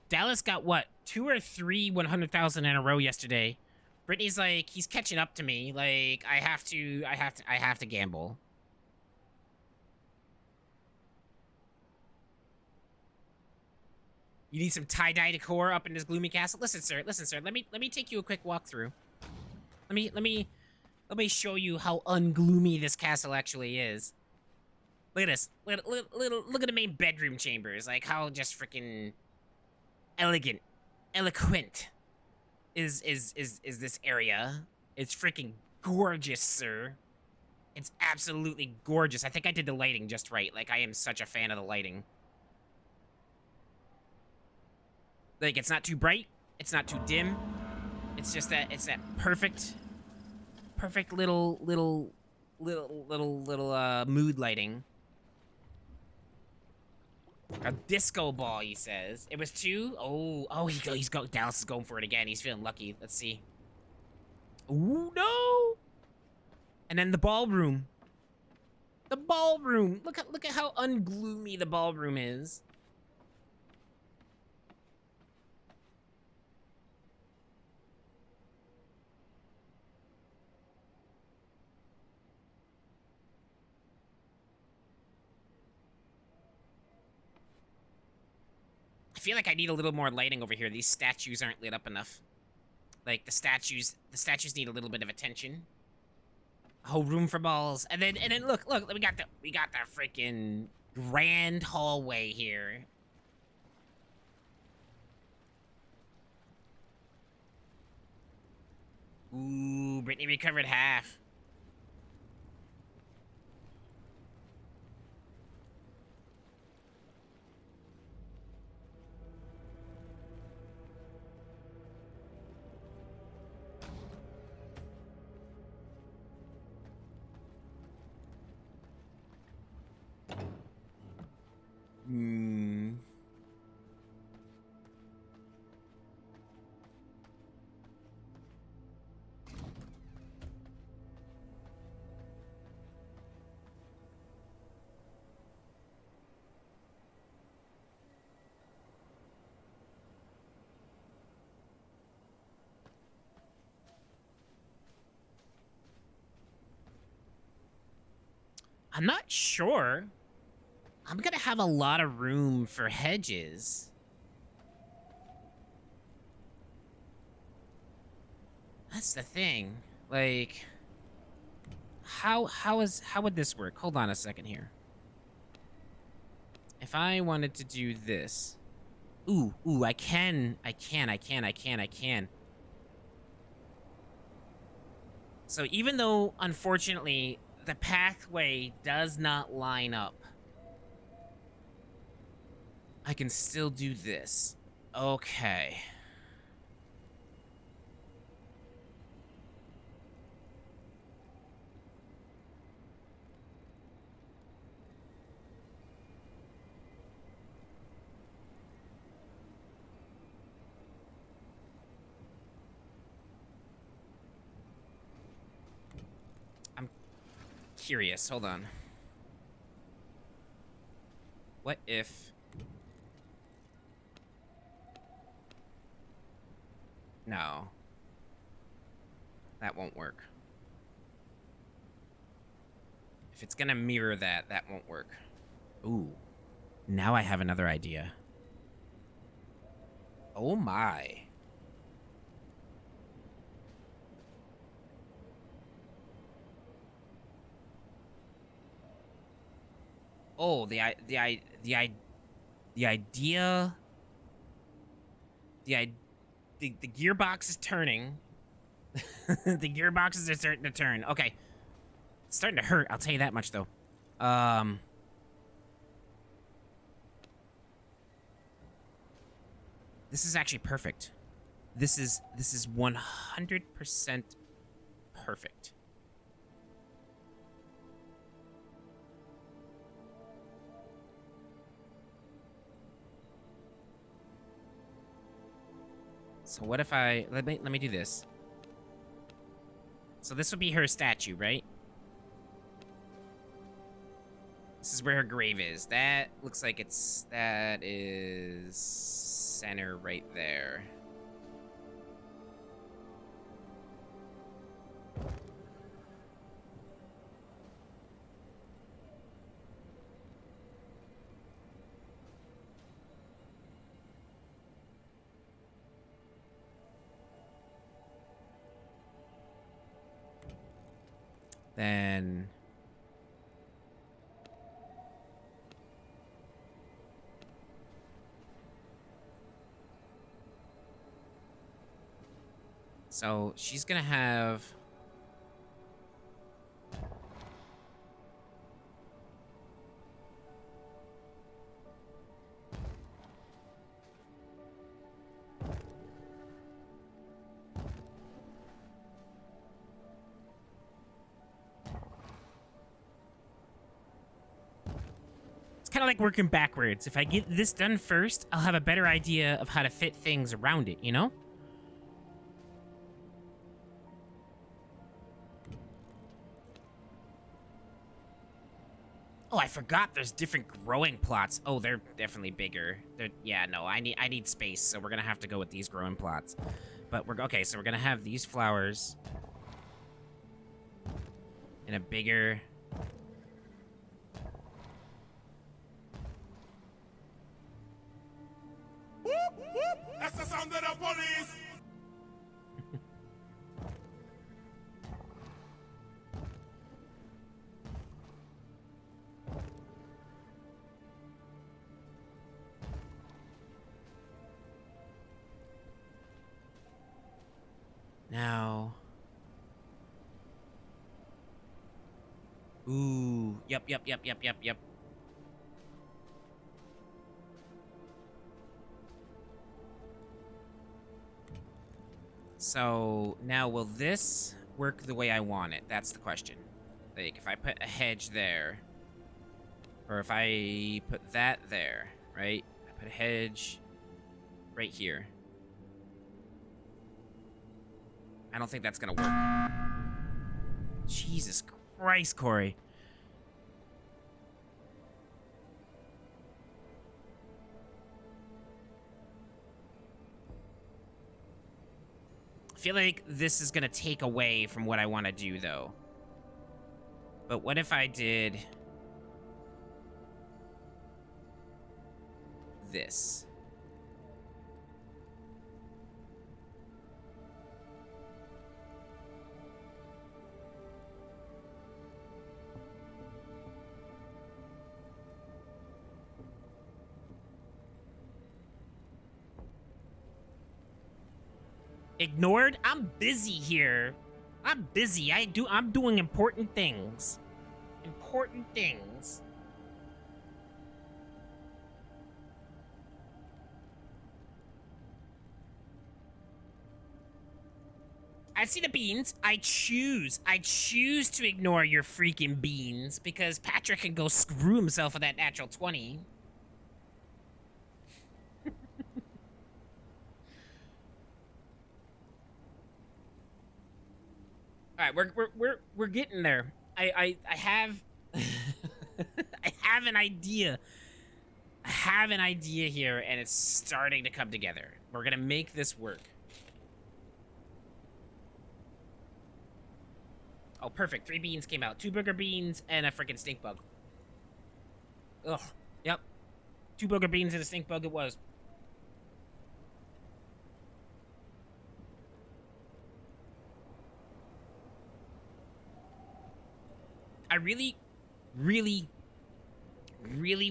Dallas got what? 2 or 3 100,000 in a row yesterday. Brittany's like, he's catching up to me. Like, I have to gamble. You need some tie-dye decor up in this gloomy castle? Listen, sir. Let me take you a quick walkthrough. Let me show you how ungloomy this castle actually is. Look at this. Look at the main bedroom chambers. Like how just freaking elegant, eloquent is this area. It's freaking gorgeous, sir. It's absolutely gorgeous. I think I did the lighting just right. Like I am such a fan of the lighting. Like it's not too bright, it's not too dim. It's just that perfect little mood lighting. A disco ball, he says. It was 2? Oh, Dallas is going for it again. He's feeling lucky. Let's see. Ooh, no! And then the ballroom. The ballroom. Look at how ungloomy the ballroom is. I feel like I need a little more lighting over here. These statues aren't lit up enough. Like the statues need a little bit of attention. A whole room for balls. And then look, we got the freaking grand hallway here. Ooh, Brittany recovered half. I'm not sure. I'm gonna have a lot of room for hedges. That's the thing. Like, how would this work? Hold on a second here. If I wanted to do this. Ooh, I can. So even though, unfortunately, the pathway does not line up, I can still do this. Okay. I'm curious. Hold on. What if... No. That won't work. If it's gonna mirror that, that won't work. Ooh. Now I have another idea. Oh my. Oh, the idea... The gearbox is turning. The gearboxes are starting to turn. Okay. It's starting to hurt, I'll tell you that much, though. This is actually perfect. This is 100% perfect. So what if I... Let me do this. So this would be her statue, right? This is where her grave is. That looks like it's... That is... center right there. Then... So, she's gonna have... It's kind of like working backwards. If I get this done first, I'll have a better idea of how to fit things around it, you know? Oh, I forgot there's different growing plots. Oh, they're definitely bigger. Yeah, no, I need space, so we're gonna have to go with these growing plots. But okay, so we're gonna have these flowers in a bigger... That's the sound of the police! Now... Ooh, yep. So, now will this work the way I want it? That's the question. Like, if I put a hedge there, or if I put that there, right? I put a hedge right here. I don't think that's gonna work. Jesus Christ, Corey. I feel like this is gonna take away from what I want to do, though. But what if I did this. Ignored? I'm busy here. I'm busy. I'm doing important things. Important things. I see the beans. I choose to ignore your freaking beans because Patrick can go screw himself with that natural 20. All right, we're getting there. I have I have an idea. I have an idea here, and it's starting to come together. We're gonna make this work. Oh, perfect. 3 beans came out. 2 booger beans and a freaking stink bug. Ugh. Yep. 2 booger beans and a stink bug it was. I really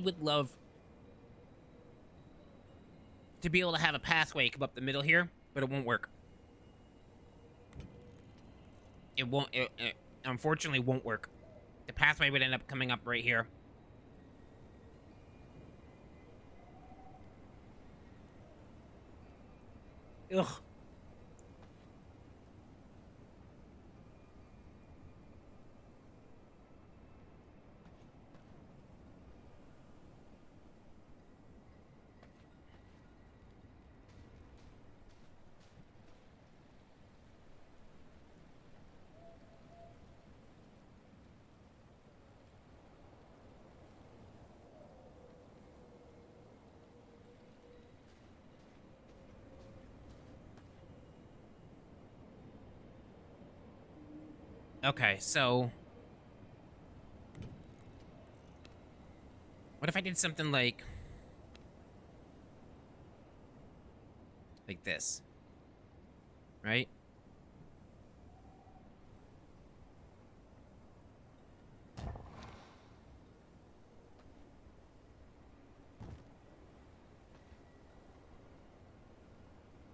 would love to be able to have a pathway come up the middle here, but it won't work. It won't, it unfortunately won't work. The pathway would end up coming up right here. Ugh. Okay, so what if I did something like this, right?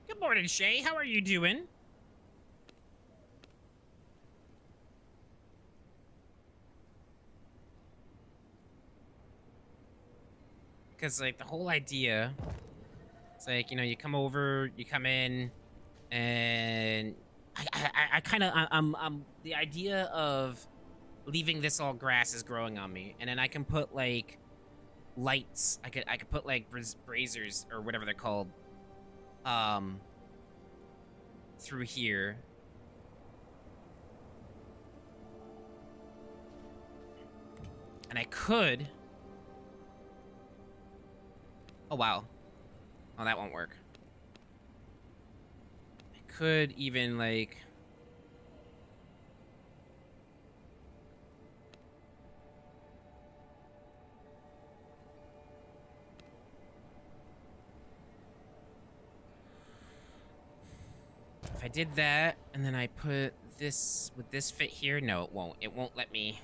Good morning, Shay. How are you doing? Because, like, the whole idea, it's like, you know, you come over, you come in, and I kind of, the idea of leaving this all grass is growing on me, and then I can put, like, lights, I could put, like, braziers, or whatever they're called, through here. And I could... Oh, wow. Oh, that won't work. I could even, like... If I did that, and then I put this... Would this fit here? No, it won't. It won't let me...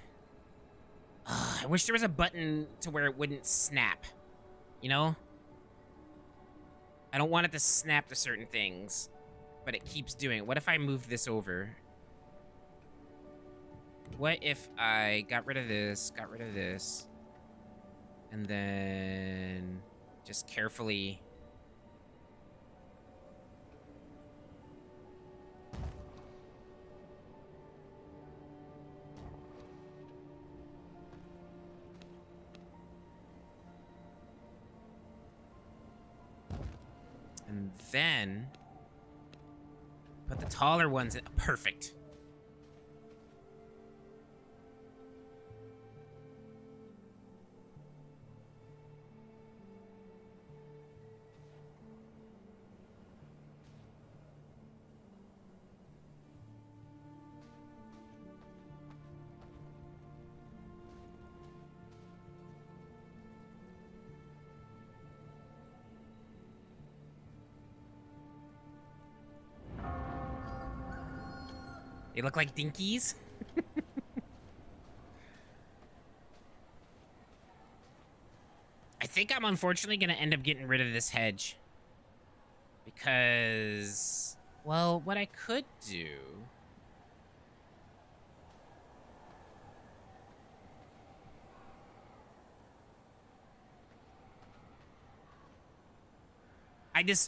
I wish there was a button to where it wouldn't snap. You know? I don't want it to snap to certain things, but it keeps doing it. What if I move this over? What if I got rid of this, and then just carefully... And then put the taller ones in. Perfect. They look like dinkies. I think I'm unfortunately gonna end up getting rid of this hedge. Because, well, what I could do...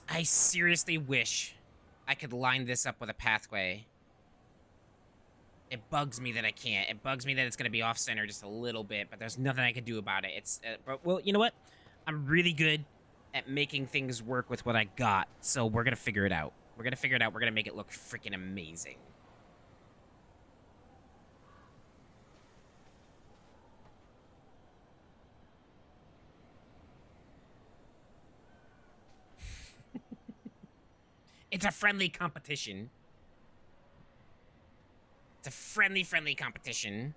I seriously wish I could line this up with a pathway. It bugs me that I can't. It bugs me that it's going to be off-center just a little bit, but there's nothing I can do about it. But, well, you know what? I'm really good at making things work with what I got, so we're going to figure it out. We're going to figure it out. We're going to make it look freaking amazing. It's a friendly competition. It's a friendly competition.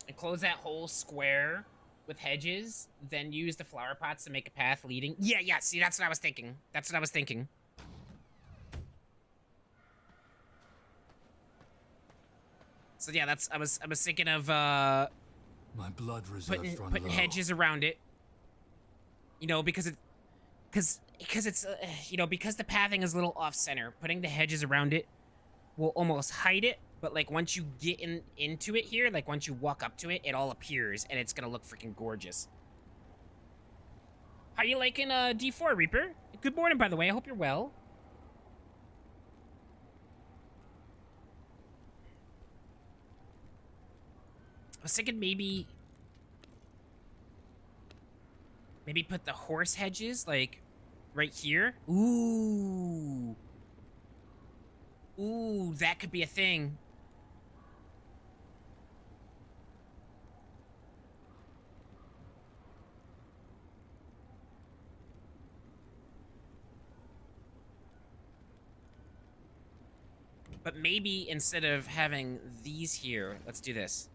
And close that whole square with hedges, then use the flower pots to make a path leading. Yeah, see, that's what I was thinking. That's what I was thinking. So yeah, I was thinking of My blood reserves putting hedges around it. You know, because it's you know, because the pathing is a little off center, putting the hedges around it will almost hide it. But, like, once you get into it here, like, once you walk up to it, it all appears, and it's gonna look freaking gorgeous. How you liking, D4, Reaper? Good morning, by the way. I hope you're well. I was thinking maybe put the horse hedges, like, right here. Ooh. Ooh, that could be a thing. But maybe instead of having these here, let's do this.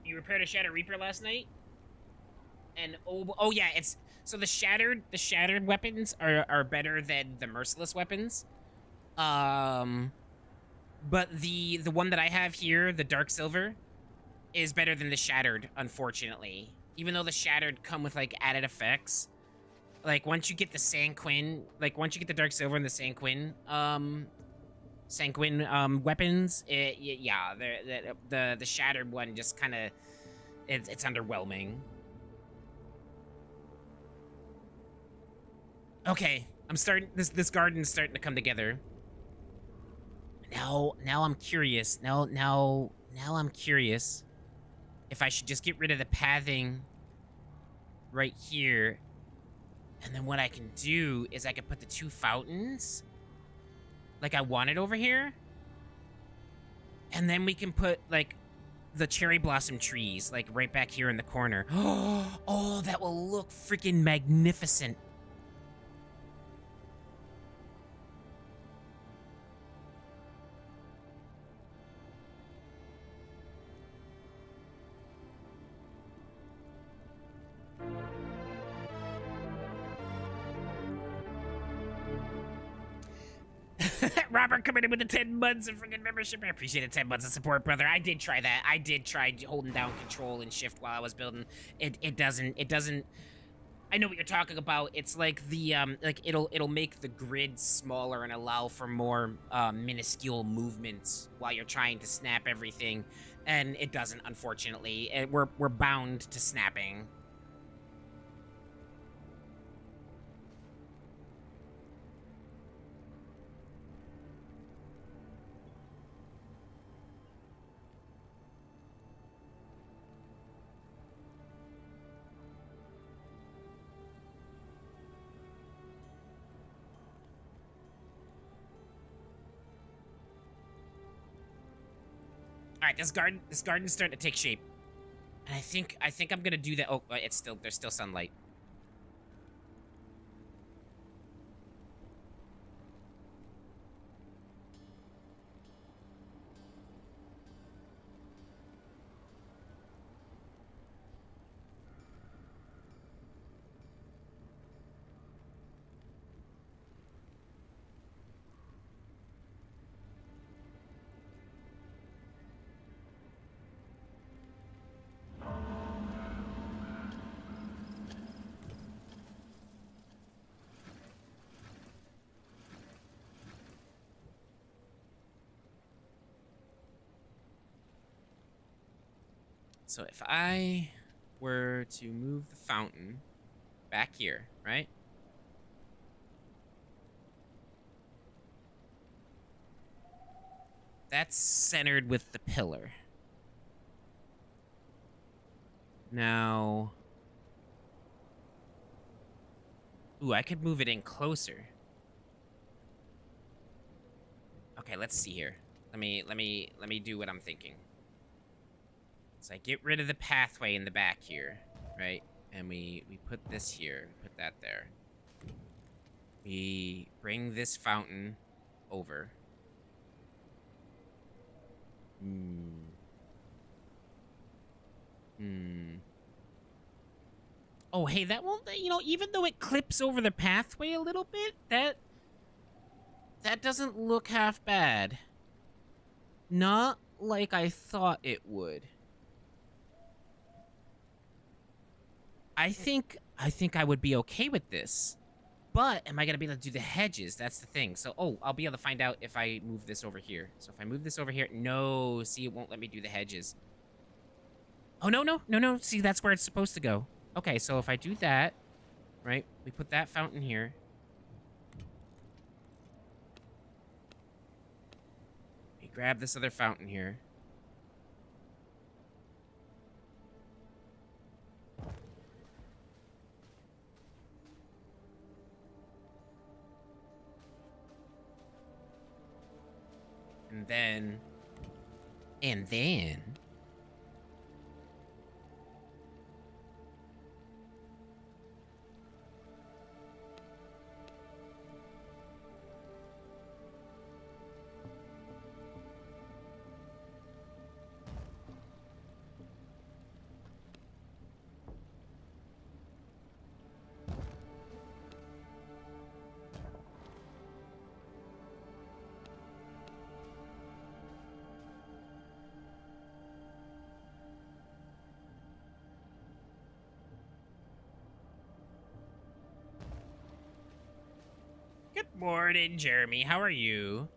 You repaired a Shattered Reaper last night? And oh yeah, it's so the shattered weapons are better than the merciless weapons. But the one that I have here, the dark silver, is better than the shattered, unfortunately. Even though the shattered come with like added effects. Like once you get the Sanguine, like once you get the dark silver and the Sanguine weapons, yeah, the shattered one just kind of it's underwhelming. Okay, I'm starting this garden's starting to come together. Now I'm curious. Now I'm curious if I should just get rid of the pathing right here. And then what I can do is I can put the 2 fountains like I wanted over here. And then we can put like the cherry blossom trees like right back here in the corner. Oh, that will look freaking magnificent. Robert coming in with the 10 months of freaking membership. I appreciate the 10 months of support, brother. I did try that. I did try holding down control and shift while I was building. It doesn't. I know what you're talking about. It's like the like it'll make the grid smaller and allow for more minuscule movements while you're trying to snap everything, and it doesn't, unfortunately. We're bound to snapping. All right, this garden's starting to take shape. And I think I'm gonna do that. Oh, there's still sunlight. So if I were to move the fountain back here, right? That's centered with the pillar. Now, ooh, I could move it in closer. Okay, let's see here. Let me do what I'm thinking. So I get rid of the pathway in the back here, right? And we put this here, put that there. We bring this fountain over. Oh, hey, that won't, you know, even though it clips over the pathway a little bit, that doesn't look half bad. Not like I thought it would. I think I would be okay with this. But am I going to be able to do the hedges? That's the thing. So, I'll be able to find out if I move this over here. So if I move this over here, no, see, it won't let me do the hedges. Oh, no. See, that's where it's supposed to go. Okay, so if I do that, right, we put that fountain here. We grab this other fountain here. And then... Good morning, Jeremy. How are you?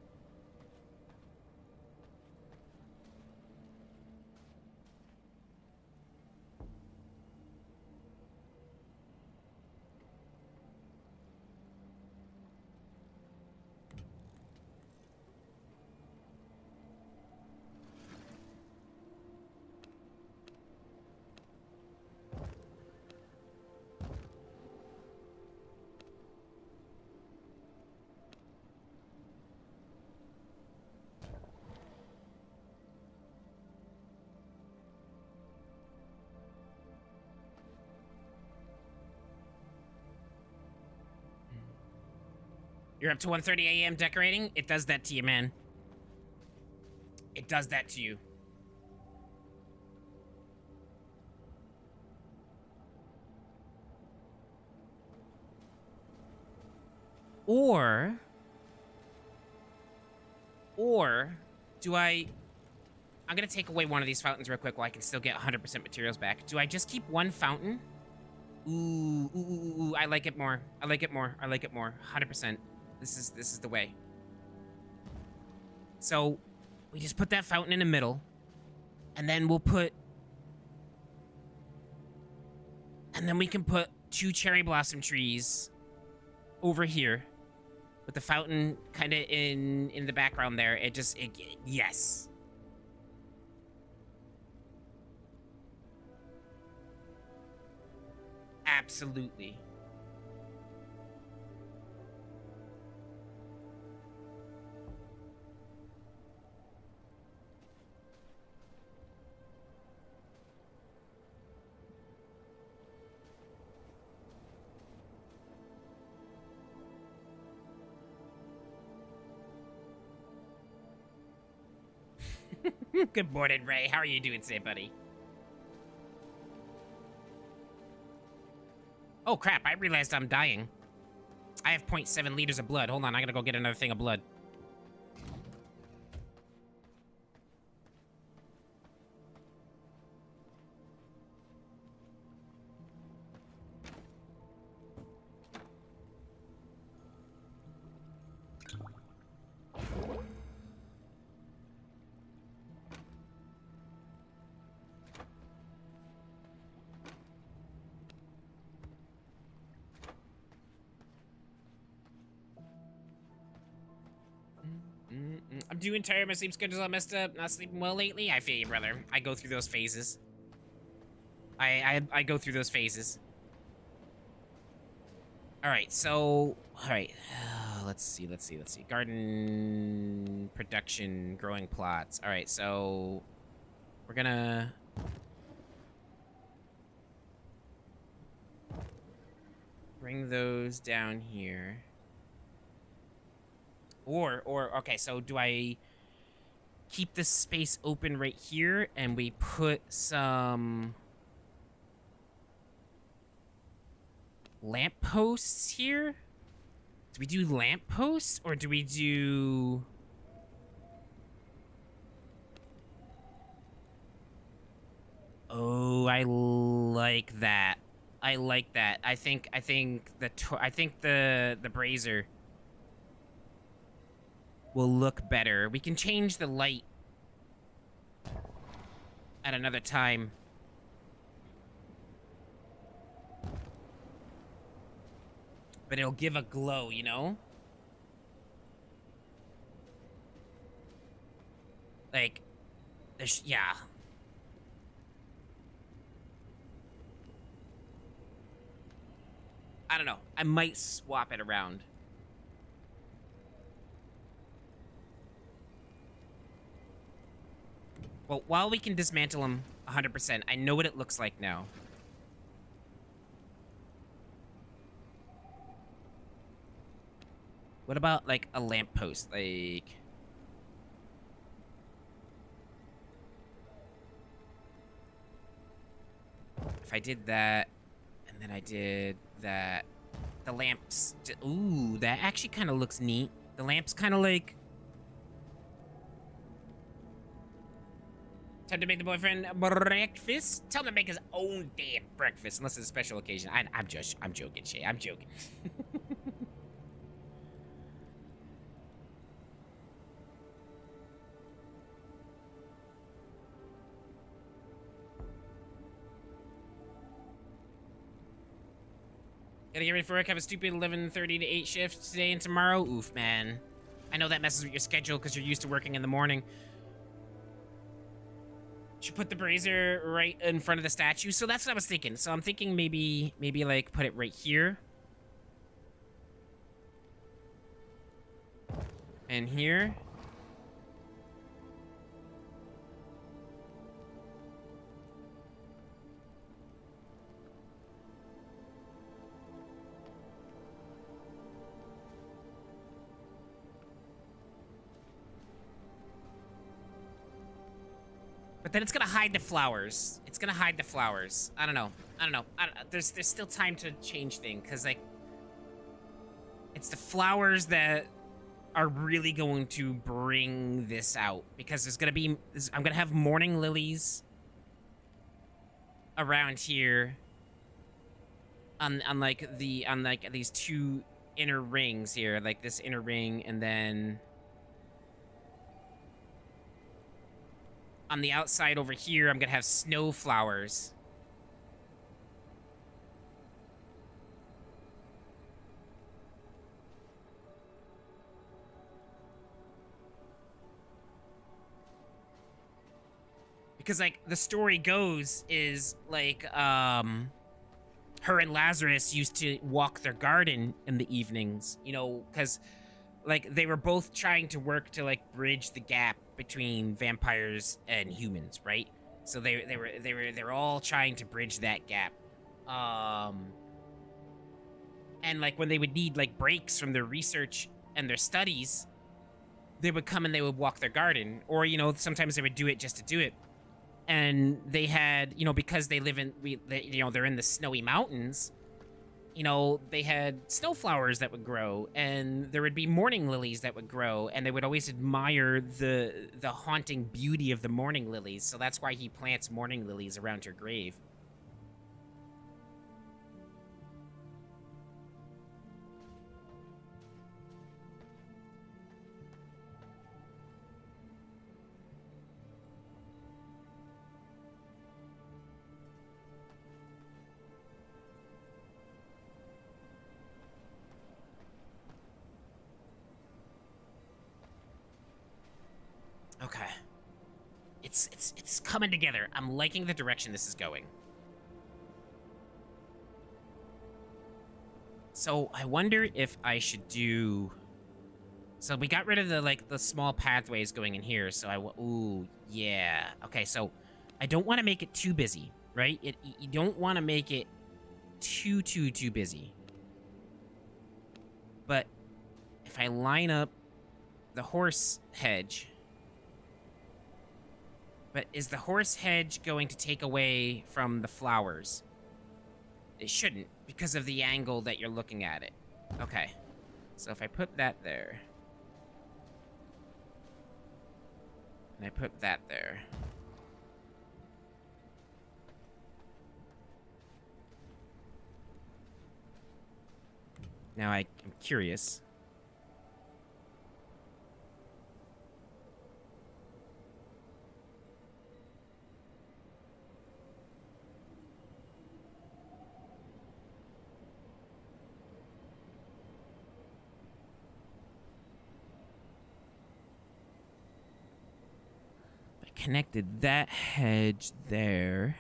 You're up to 1:30 a.m. decorating? It does that to you, man. It does that to you. Or do I'm gonna take away one of these fountains real quick while I can still get 100% materials back. Do I just keep one fountain? Ooh, I like it more. I like it more. 100%. This is the way. So, we just put that fountain in the middle. And then we can put 2 cherry blossom trees over here. With the fountain kind of in the background there. Yes. Absolutely. Good morning, Ray. How are you doing today, buddy? Oh, crap. I realized I'm dying. I have 0.7 liters of blood. Hold on. I gotta go get another thing of blood. I'm doing tired. My sleep schedule's all messed up. Not sleeping well lately. I feel you, brother. I go through those phases. I go through those phases. All right, so let's see. Garden production, growing plots. All right, so we're gonna bring those down here. Or okay, so do I keep this space open right here and we put some lampposts here? Do we do lampposts or do we do... Oh, I like that. I like that. I think the brazier will look better. We can change the light at another time. But it'll give a glow, you know? Like, there's, yeah. I don't know. I might swap it around. Well, while we can dismantle them 100%, I know what it looks like now. What about, like, a lamppost? Like... If I did that, and then I did that... The lamps... Ooh, that actually kind of looks neat. The lamps kind of like... Time to make the boyfriend breakfast? Tell him to make his own damn breakfast, unless it's a special occasion. I'm joking, Shay. I'm joking. Gotta get ready for work. Have a stupid 11:30 to 8 shift today and tomorrow. Oof, man. I know that messes with your schedule because you're used to working in the morning. Should put the brazier right in front of the statue. So that's what I was thinking. So I'm thinking maybe like put it right here. And here. But then it's gonna hide the flowers. It's gonna hide the flowers. I don't know. There's still time to change things, because, like, it's the flowers that are really going to bring this out. Because there's gonna be... I'm gonna have morning lilies around here. On these two inner rings here. Like, this inner ring, and then... On the outside over here, I'm gonna have snow flowers. Because, like, the story goes is, like, her and Lazarus used to walk their garden in the evenings, you know, because, like, they were both trying to work to, like, bridge the gap between vampires and humans, right? So they were all trying to bridge that gap. And, like, when they would need, like, breaks from their research and their studies, they would come and they would walk their garden, or you know, sometimes they would do it just to do it. And they had, you know, because they live in, you know, they're in the snowy mountains. You know, they had snowflowers that would grow, and there would be morning lilies that would grow, and they would always admire the haunting beauty of the morning lilies. So that's why he plants morning lilies around your grave. Okay. It's coming together. I'm liking the direction this is going. So I wonder if I should do... So we got rid of the small pathways going in here. So ooh, yeah. Okay, so I don't want to make it too busy, right? You don't want to make it too busy. But if I line up the horse hedge... But is the horse hedge going to take away from the flowers? It shouldn't, because of the angle that you're looking at it. Okay. So if I put that there... And I put that there... Now I'm curious... Connected that hedge there,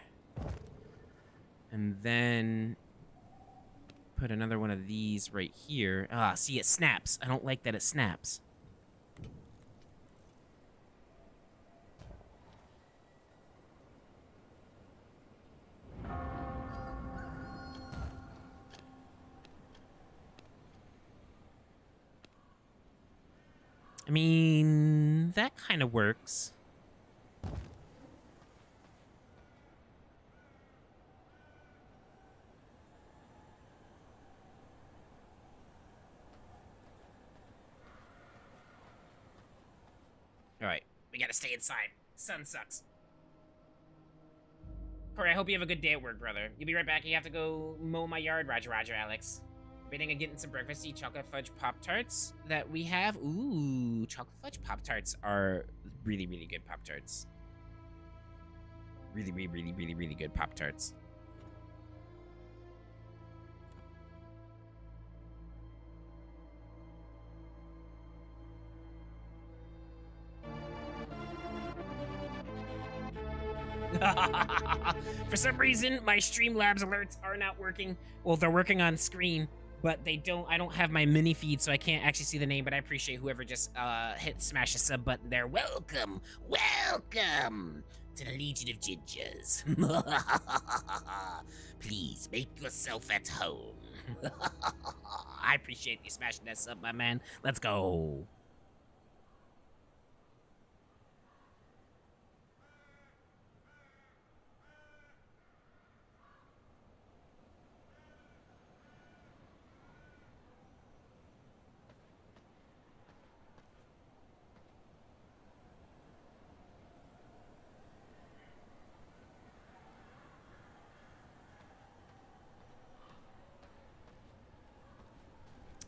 and then put another one of these right here. Ah, see, it snaps. I don't like that it snaps. I mean, that kind of works. Alright, we gotta stay inside. Sun sucks. Corey, I hope you have a good day at work, brother. You'll be right back. You have to go mow my yard. Roger, Alex. Waiting on getting some breakfast. Eat chocolate fudge Pop-Tarts that we have. Ooh, chocolate fudge Pop-Tarts are really good Pop-Tarts. Really good Pop-Tarts. For some reason, my Streamlabs alerts are not working. Well, they're working on screen, but I don't have my mini feed, so I can't actually see the name, but I appreciate whoever just smash the sub button there. Welcome to the Legion of Gingers. Please make yourself at home. I appreciate you smashing that sub, my man. Let's go.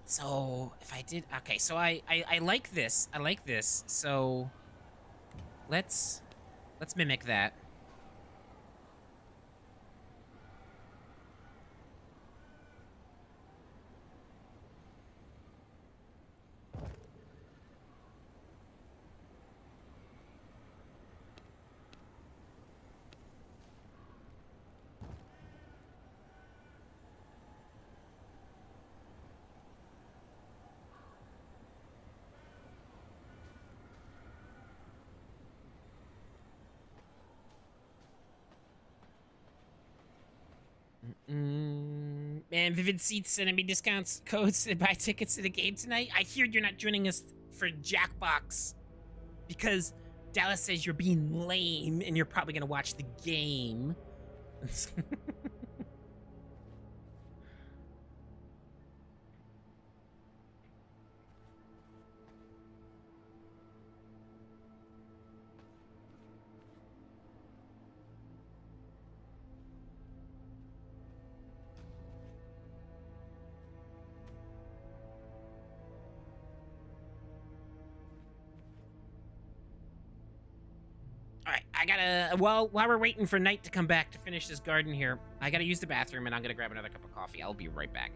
So if I did, okay, so I like this. I like this. So let's mimic that. Man, Vivid Seats sending me discounts codes to buy tickets to the game tonight. I hear you're not joining us for Jackbox because Dallas says you're being lame and you're probably gonna watch the game. Alright, I gotta, while we're waiting for Night to come back to finish this garden here, I gotta use the bathroom and I'm gonna grab another cup of coffee. I'll be right back.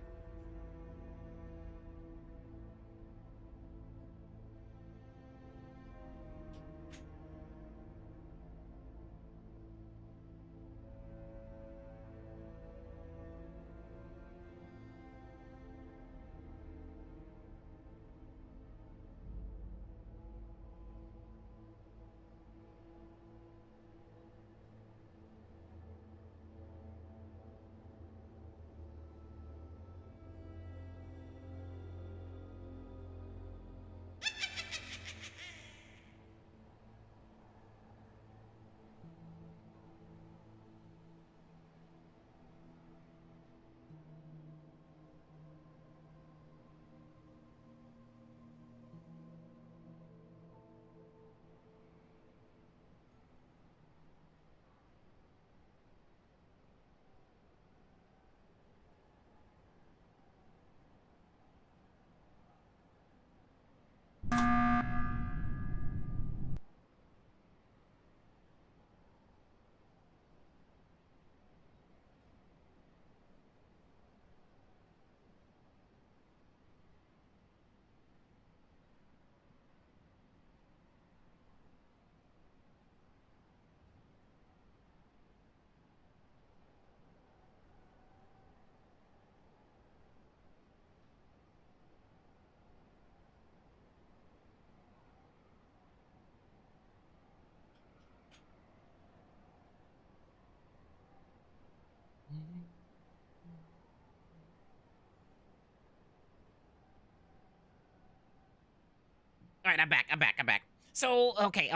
All right, I'm back. So, okay.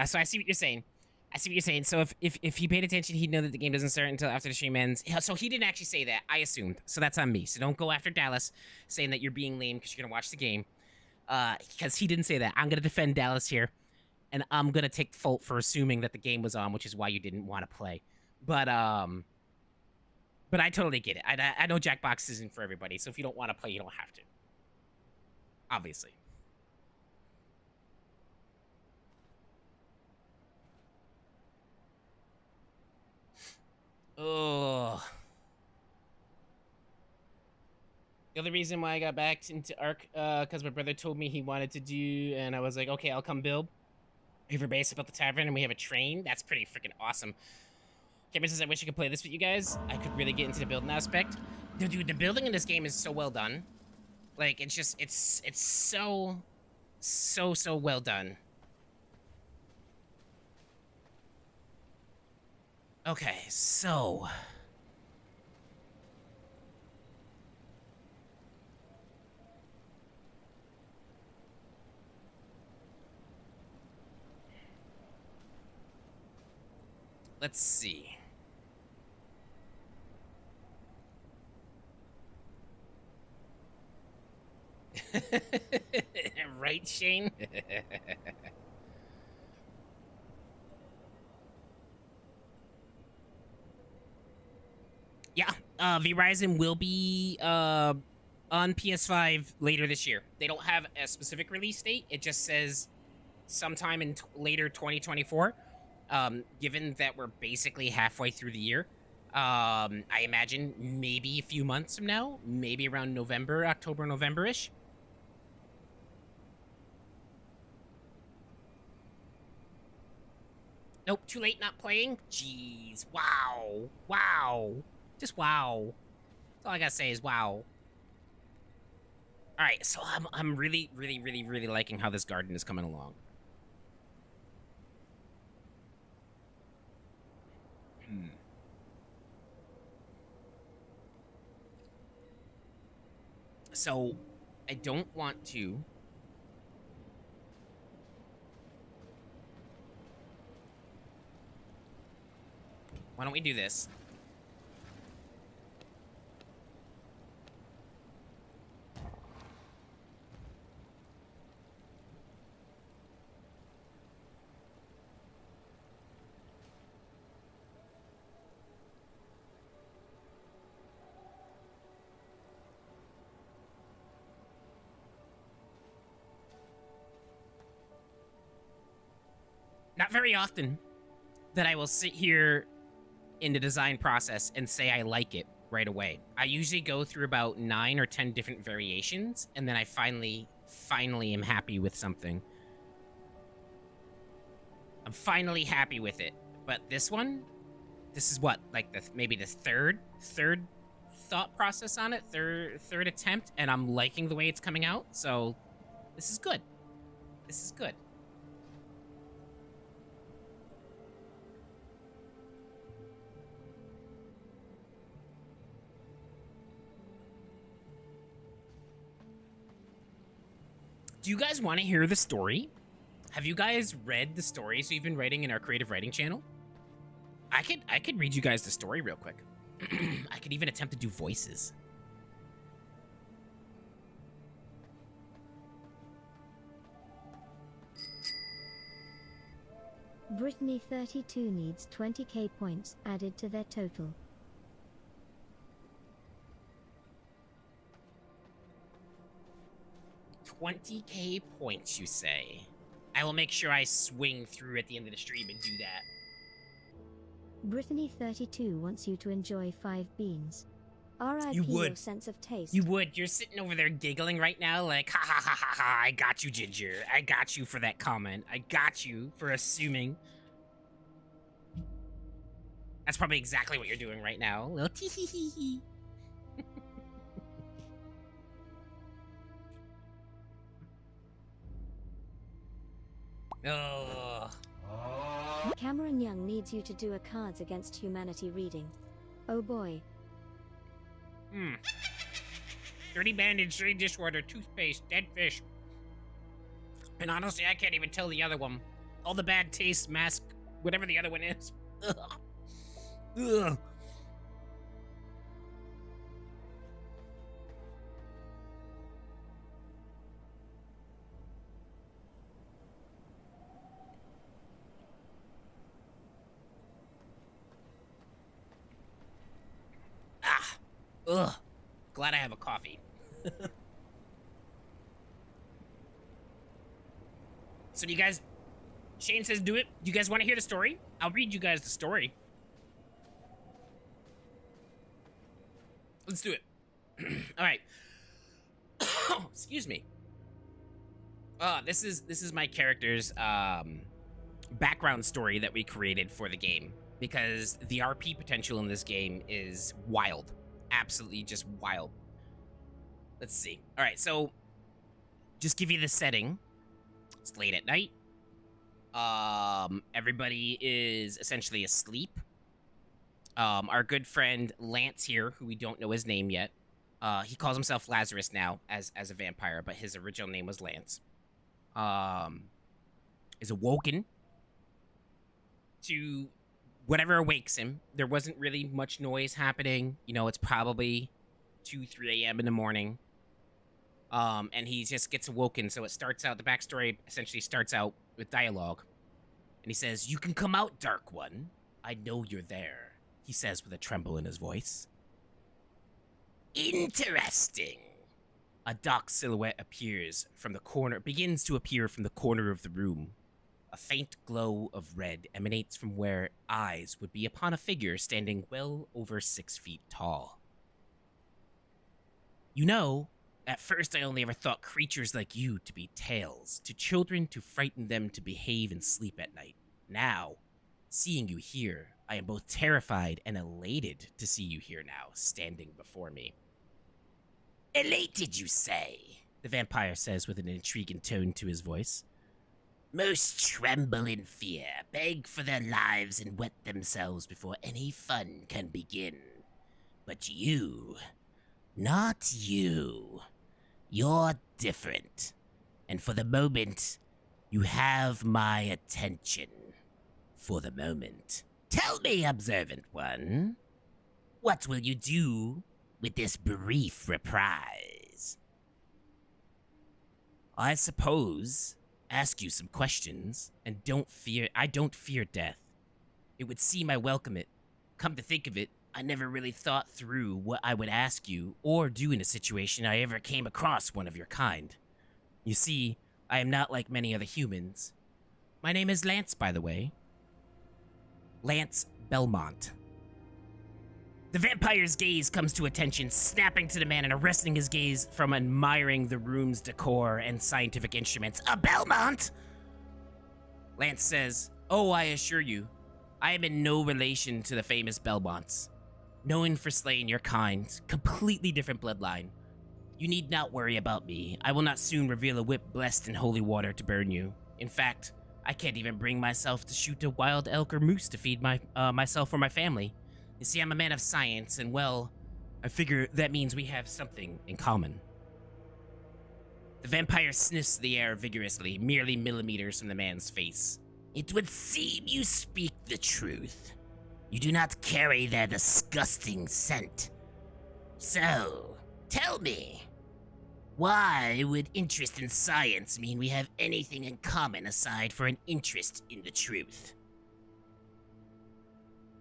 So I see what you're saying. So if he paid attention, he'd know that the game doesn't start until after the stream ends. So he didn't actually say that. I assumed. So that's on me. So don't go after Dallas saying that you're being lame because you're gonna watch the game. Because he didn't say that. I'm gonna defend Dallas here, and I'm gonna take fault for assuming that the game was on, which is why you didn't want to play. But I totally get it. I know Jackbox isn't for everybody. So if you don't want to play, you don't have to. Obviously. Oh. The other reason why I got back into Ark, because my brother told me he wanted to do, and I was like, okay, I'll come build. River Base about the tavern, and we have a train. That's pretty freaking awesome. Cameron says, I wish I could play this with you guys. I could really get into the building aspect. Dude, the building in this game is so well done. Like, it's just, it's so well done. Okay, so... let's see. Right, Shane? Yeah, Verizon will be on PS5 later this year. They don't have a specific release date. It just says sometime in later 2024. Given that we're basically halfway through the year, I imagine maybe a few months from now, maybe around November, October, November-ish. Nope, too late not playing? Jeez, wow. Just wow. That's all I gotta say is wow. Alright, so I'm really liking how this garden is coming along. So, I don't want to Why don't we do this? Not very often that I will sit here in the design process and say I like it right away. I usually go through about 9 or 10 different variations, and then I finally am happy with something. I'm finally happy with it. But this one, this is what, like maybe the third thought process on it, third attempt, and I'm liking the way it's coming out. So this is good. This is good. Do you guys want to hear the story? Have you guys read the stories we've been writing in our creative writing channel? I could read you guys the story real quick. I could even attempt to do voices. Brittany 32 needs 20k points added to their total. 20k points, you say? I will make sure I swing through at the end of the stream and do that. Brittany 32 wants you to enjoy 5 beans. R.I.P. You would. your sense of taste. You would. You're sitting over there giggling right now like, ha ha ha ha ha, I got you, Ginger. I got you for that comment. I got you for assuming. That's probably exactly what you're doing right now. Little tee hee hee hee. Oh. Cameron Young needs you to do a Cards Against Humanity reading. Oh boy. Dirty bandage, dirty dishwater, toothpaste, dead fish. And honestly, I can't even tell the other one. All the bad taste, mask, whatever the other one is. Ugh. Ugh. Ugh. Glad I have a coffee. So do you guys... Shane says do it. Do you guys want to hear the story? I'll read you guys the story. Let's do it. All right. Excuse me. This is my character's background story that we created for the game, because the RP potential in this game is wild. Absolutely just wild. Let's see. All right, so just give you the setting. It's late at night. Everybody is essentially asleep. Our good friend Lance here, who we don't know his name yet, he calls himself Lazarus now as a vampire, but his original name was Lance. Is awoken to whatever awakes him. There wasn't really much noise happening. You know, it's probably 2, 3 a.m. in the morning. And he just gets awoken. So it starts out, the backstory essentially starts out with dialogue. And he says, "You can come out, Dark One. I know you're there," he says with a tremble in his voice. "Interesting." A dark silhouette begins to appear from the corner of the room. A faint glow of red emanates from where eyes would be upon a figure standing well over 6 feet tall. "You know, at first I only ever thought creatures like you to be tales, to children to frighten them to behave and sleep at night. Now, seeing you here, I am both terrified and elated to see you here now, standing before me." "Elated, you say?" the vampire says with an intriguing tone to his voice. "Most tremble in fear, beg for their lives, and wet themselves before any fun can begin. But you, not you. You're different. And for the moment, you have my attention. For the moment. Tell me, observant one, what will you do with this brief reprise? I suppose ask you some questions, and I don't fear death. It would seem I welcome it. Come to think of it, I never really thought through what I would ask you or do in a situation I ever came across one of your kind. You see, I am not like many other humans. My name is Lance, by the way. Lance Belmont. The vampire's gaze comes to attention, snapping to the man and arresting his gaze from admiring the room's decor and scientific instruments. A Belmont? Lance says, "Oh, I assure you, I am in no relation to the famous Belmonts. Known for slaying your kind, completely different bloodline. You need not worry about me. I will not soon reveal a whip blessed in holy water to burn you. In fact, I can't even bring myself to shoot a wild elk or moose to feed myself or my family. You see, I'm a man of science, and well, I figure that means we have something in common." The vampire sniffs the air vigorously, merely millimeters from the man's face. "It would seem you speak the truth. You do not carry their disgusting scent. So, tell me, why would interest in science mean we have anything in common aside for an interest in the truth?"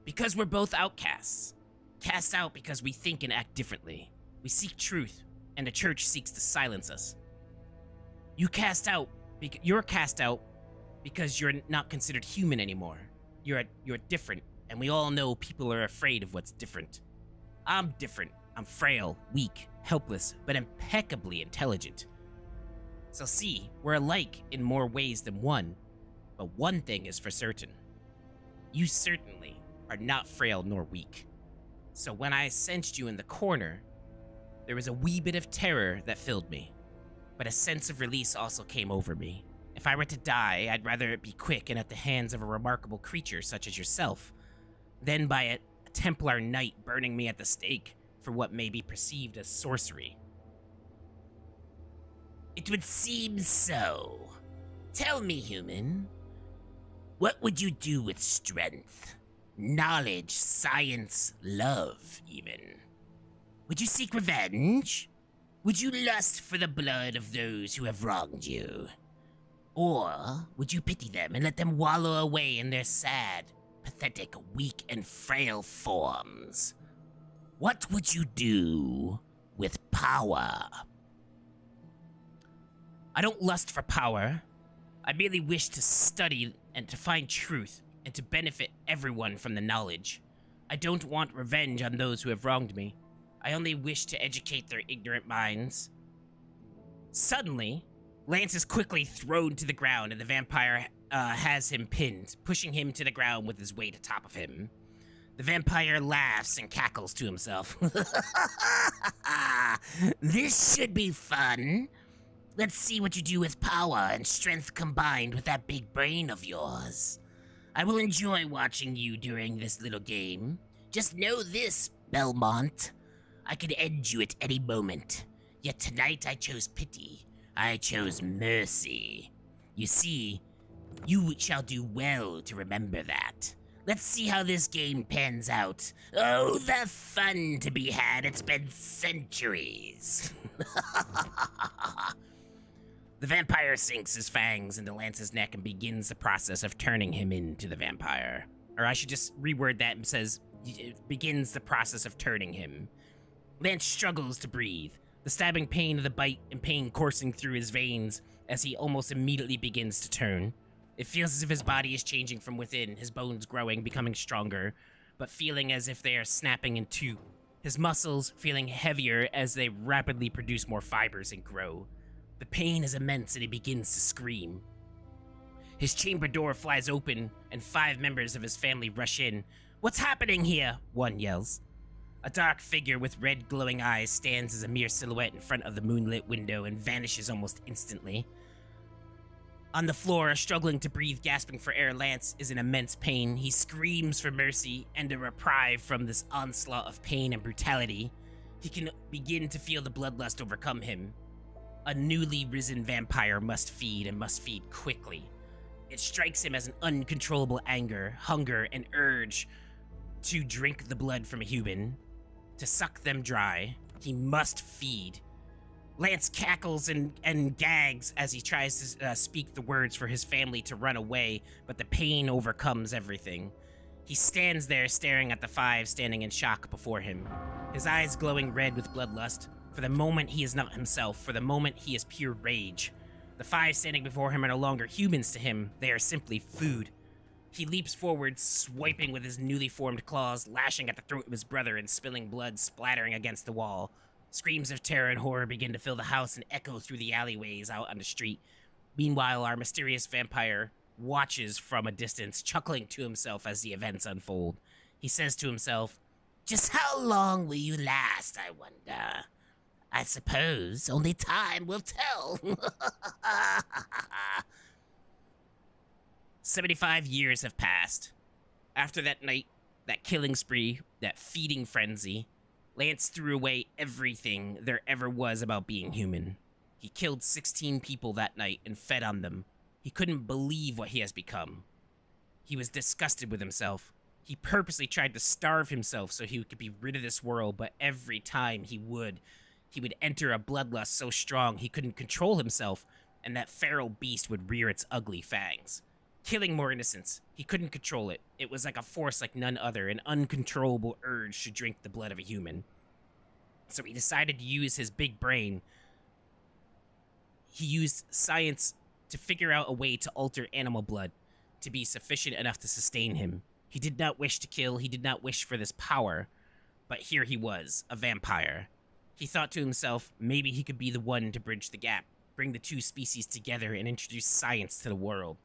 "Because we're both outcasts. Cast out because we think and act differently. We seek truth, and the church seeks to silence us. You're cast out because you're not considered human anymore. You're different, and we all know people are afraid of what's different. I'm different. I'm frail, weak, helpless, but impeccably intelligent. So see, we're alike in more ways than one, but one thing is for certain. You certainly are not frail nor weak. So when I sensed you in the corner, there was a wee bit of terror that filled me, but a sense of release also came over me. If I were to die, I'd rather it be quick and at the hands of a remarkable creature such as yourself, than by a Templar knight burning me at the stake for what may be perceived as sorcery." "It would seem so. Tell me, human, what would you do with strength, knowledge, science, love, even? Would you seek revenge? Would you lust for the blood of those who have wronged you? Or would you pity them and let them wallow away in their sad, pathetic, weak, and frail forms? What would you do with power?" "I don't lust for power. I merely wish to study and to find truth and to benefit everyone from the knowledge. I don't want revenge on those who have wronged me. I only wish to educate their ignorant minds." Suddenly, Lance is quickly thrown to the ground and the vampire has him pinned, pushing him to the ground with his weight atop of him. The vampire laughs and cackles to himself. "This should be fun. Let's see what you do with power and strength combined with that big brain of yours. I will enjoy watching you during this little game. Just know this, Belmont. I could end you at any moment. Yet tonight I chose pity. I chose mercy. You see, you shall do well to remember that. Let's see how this game pans out. Oh, the fun to be had. It's been centuries." The vampire sinks his fangs into Lance's neck and begins the process of turning him into the vampire. Or I should just reword that and says, it begins the process of turning him. Lance struggles to breathe, the stabbing pain of the bite and pain coursing through his veins as he almost immediately begins to turn. It feels as if his body is changing from within, his bones growing, becoming stronger, but feeling as if they are snapping in two. His muscles feeling heavier as they rapidly produce more fibers and grow. The pain is immense and he begins to scream. His chamber door flies open and 5 members of his family rush in. "What's happening here?" one yells. A dark figure with red glowing eyes stands as a mere silhouette in front of the moonlit window and vanishes almost instantly. On the floor, struggling to breathe, gasping for air, Lance is in immense pain. He screams for mercy and a reprieve from this onslaught of pain and brutality. He can begin to feel the bloodlust overcome him. A newly risen vampire must feed and must feed quickly. It strikes him as an uncontrollable anger, hunger, and urge to drink the blood from a human, to suck them dry. He must feed. Lance cackles and gags as he tries to speak the words for his family to run away, but the pain overcomes everything. He stands there staring at the five standing in shock before him, his eyes glowing red with bloodlust. For the moment, he is not himself. For the moment, he is pure rage. The five standing before him are no longer humans to him. They are simply food. He leaps forward, swiping with his newly formed claws, lashing at the throat of his brother and spilling blood splattering against the wall. Screams of terror and horror begin to fill the house and echo through the alleyways out on the street. Meanwhile, our mysterious vampire watches from a distance, chuckling to himself as the events unfold. He says to himself, "Just how long will you last, I wonder? I suppose only time will tell." 75 years have passed. After that night, that killing spree, that feeding frenzy, Lance threw away everything there ever was about being human. He killed 16 people that night and fed on them. He couldn't believe what he has become. He was disgusted with himself. He purposely tried to starve himself so he could be rid of this world, but every time he would enter a bloodlust so strong he couldn't control himself, and that feral beast would rear its ugly fangs, killing more innocents. He couldn't control it. It was like a force like none other, an uncontrollable urge to drink the blood of a human. So he decided to use his big brain. He used science to figure out a way to alter animal blood to be sufficient enough to sustain him. He did not wish to kill, he did not wish for this power, but here he was, a vampire. He thought to himself, maybe he could be the one to bridge the gap, bring the two species together and introduce science to the world.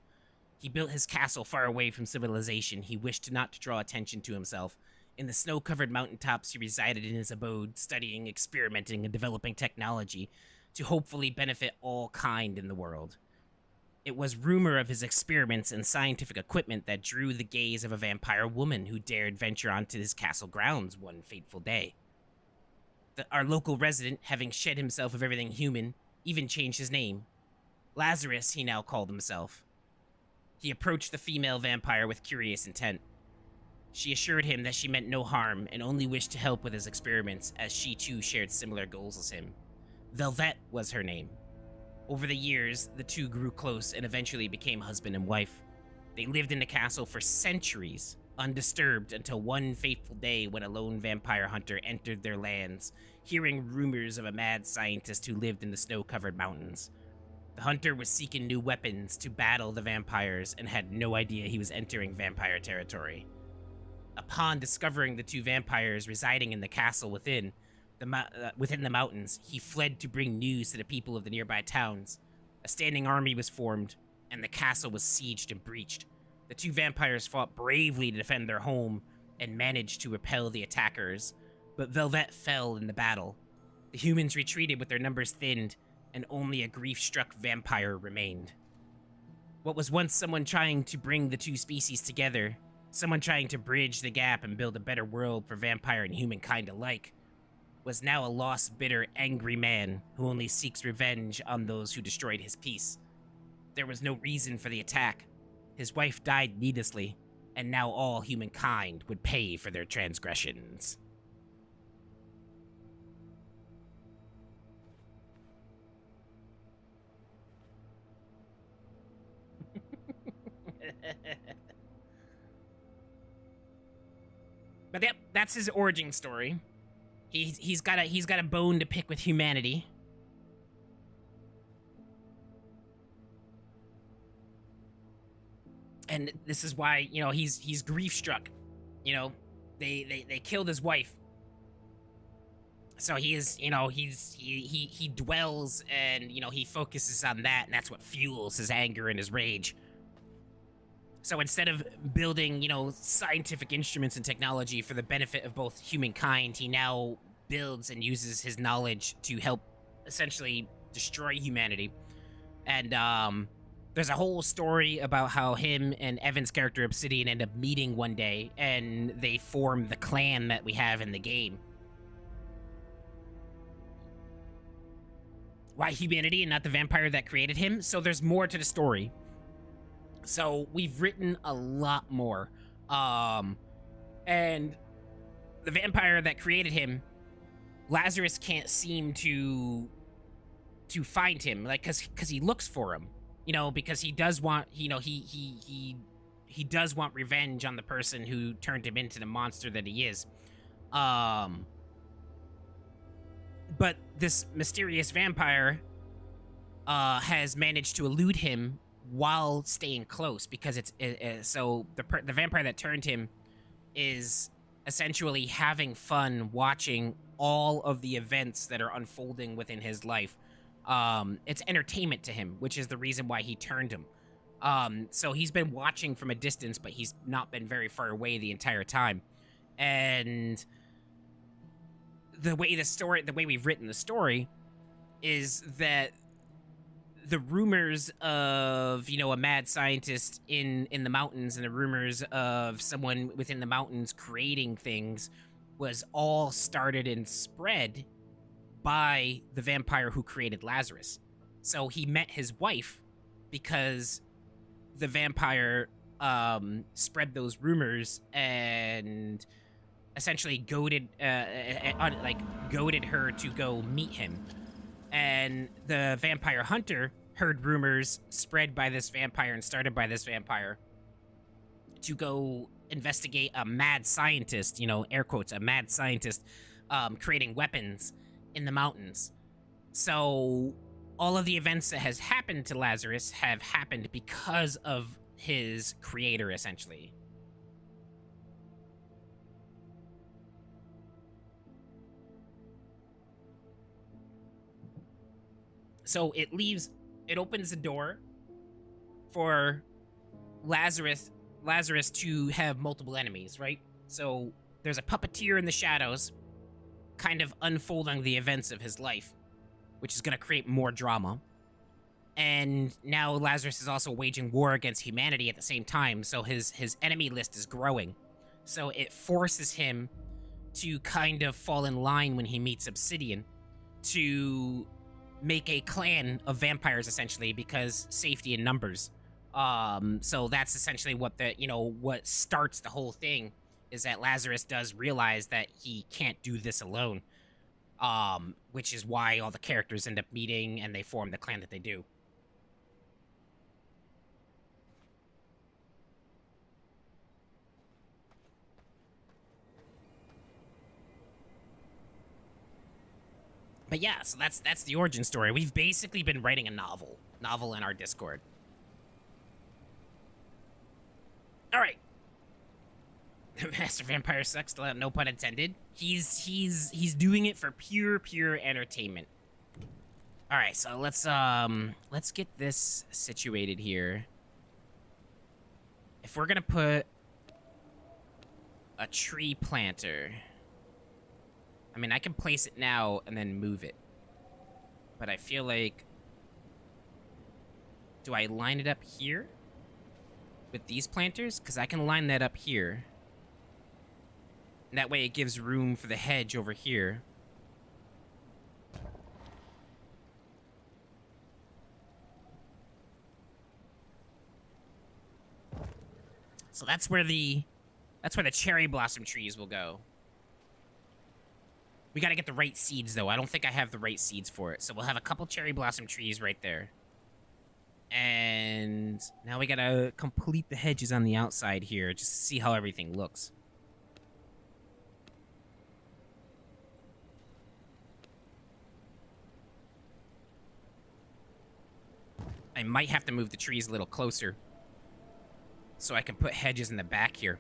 He built his castle far away from civilization. He wished not to draw attention to himself. In the snow-covered mountaintops, he resided in his abode, studying, experimenting, and developing technology to hopefully benefit all kind in the world. It was rumor of his experiments and scientific equipment that drew the gaze of a vampire woman who dared venture onto his castle grounds one fateful day. Our local resident, having shed himself of everything human, even changed his name. Lazarus, he now called himself. He approached the female vampire with curious intent. She assured him that she meant no harm and only wished to help with his experiments, as she too shared similar goals as him. Velvet was her name. Over the years, the two grew close and eventually became husband and wife. They lived in the castle for centuries, undisturbed, until one fateful day when a lone vampire hunter entered their lands, hearing rumors of a mad scientist who lived in the snow-covered mountains. The hunter was seeking new weapons to battle the vampires and had no idea he was entering vampire territory. Upon discovering the two vampires residing in the castle within the mountains, he fled to bring news to the people of the nearby towns. A standing army was formed, and the castle was sieged and breached. The two vampires fought bravely to defend their home and managed to repel the attackers, but Velvet fell in the battle. The humans retreated with their numbers thinned, and only a grief-struck vampire remained. What was once someone trying to bring the two species together, someone trying to bridge the gap and build a better world for vampire and humankind alike, was now a lost, bitter, angry man who only seeks revenge on those who destroyed his peace. There was no reason for the attack. His wife died needlessly, and now all humankind would pay for their transgressions. But that's his origin story. He's got a bone to pick with humanity. And this is why, you know, he's grief struck. You know, they killed his wife. So he is, you know, he dwells and, you know, he focuses on that, and that's what fuels his anger and his rage. So instead of building, you know, scientific instruments and technology for the benefit of both humankind, he now builds and uses his knowledge to help essentially destroy humanity. And there's a whole story about how him and Evan's character Obsidian end up meeting one day, and they form the clan that we have in the game. Why humanity and not the vampire that created him? So there's more to the story. So we've written a lot more. And the vampire that created him, Lazarus can't seem to find him, like, cause he looks for him, you know, because he does want, you know, he does want revenge on the person who turned him into the monster that he is. But this mysterious vampire has managed to elude him while staying close, because so the vampire that turned him is essentially having fun watching all of the events that are unfolding within his life. It's entertainment to him, which is the reason why he turned him. So he's been watching from a distance, but he's not been very far away the entire time. And the way we've written the story is that the rumors of, you know, a mad scientist in the mountains, and the rumors of someone within the mountains creating things, was all started and spread by the vampire who created Lazarus. So he met his wife because the vampire spread those rumors and essentially goaded her to go meet him. And the vampire hunter heard rumors spread by this vampire and started by this vampire to go investigate a mad scientist, you know, air quotes, a mad scientist creating weapons in the mountains. So all of the events that has happened to Lazarus have happened because of his creator, essentially. So it opens the door for Lazarus to have multiple enemies, right? So there's a puppeteer in the shadows kind of unfolding the events of his life, which is going to create more drama. And now Lazarus is also waging war against humanity at the same time, so his enemy list is growing. So it forces him to kind of fall in line when he meets Obsidian to make a clan of vampires, essentially, because safety in numbers. So that's essentially what starts the whole thing, is that Lazarus does realize that he can't do this alone. Which is why all the characters end up meeting and they form the clan that they do. But yeah, so that's the origin story. We've basically been writing a novel in our Discord. All right. Master Vampire sucks, no pun intended. He's doing it for pure entertainment. All right, so let's get this situated here. If we're gonna put a tree planter, I mean, I can place it now and then move it, but I feel like, do I line it up here with these planters? Because I can line that up here. And that way it gives room for the hedge over here. So that's where the cherry blossom trees will go. We gotta get the right seeds, though. I don't think I have the right seeds for it. So we'll have a couple cherry blossom trees right there. And now we gotta complete the hedges on the outside here, just to see how everything looks. I might have to move the trees a little closer so I can put hedges in the back here.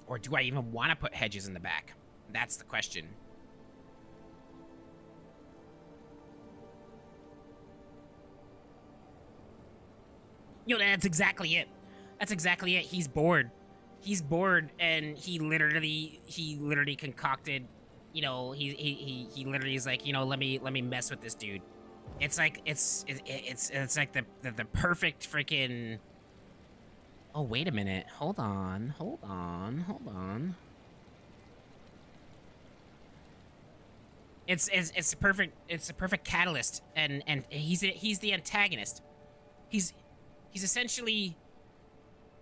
Or do I even want to put hedges in the back? That's the question. Yo, that's exactly it. That's exactly it. He's bored. He's bored, and he literally concocted, you know, he literally is like, you know, let me mess with this dude. It's like it's like the perfect freaking. Oh, wait a minute. Hold on. It's a perfect catalyst, and he's the antagonist. he's essentially,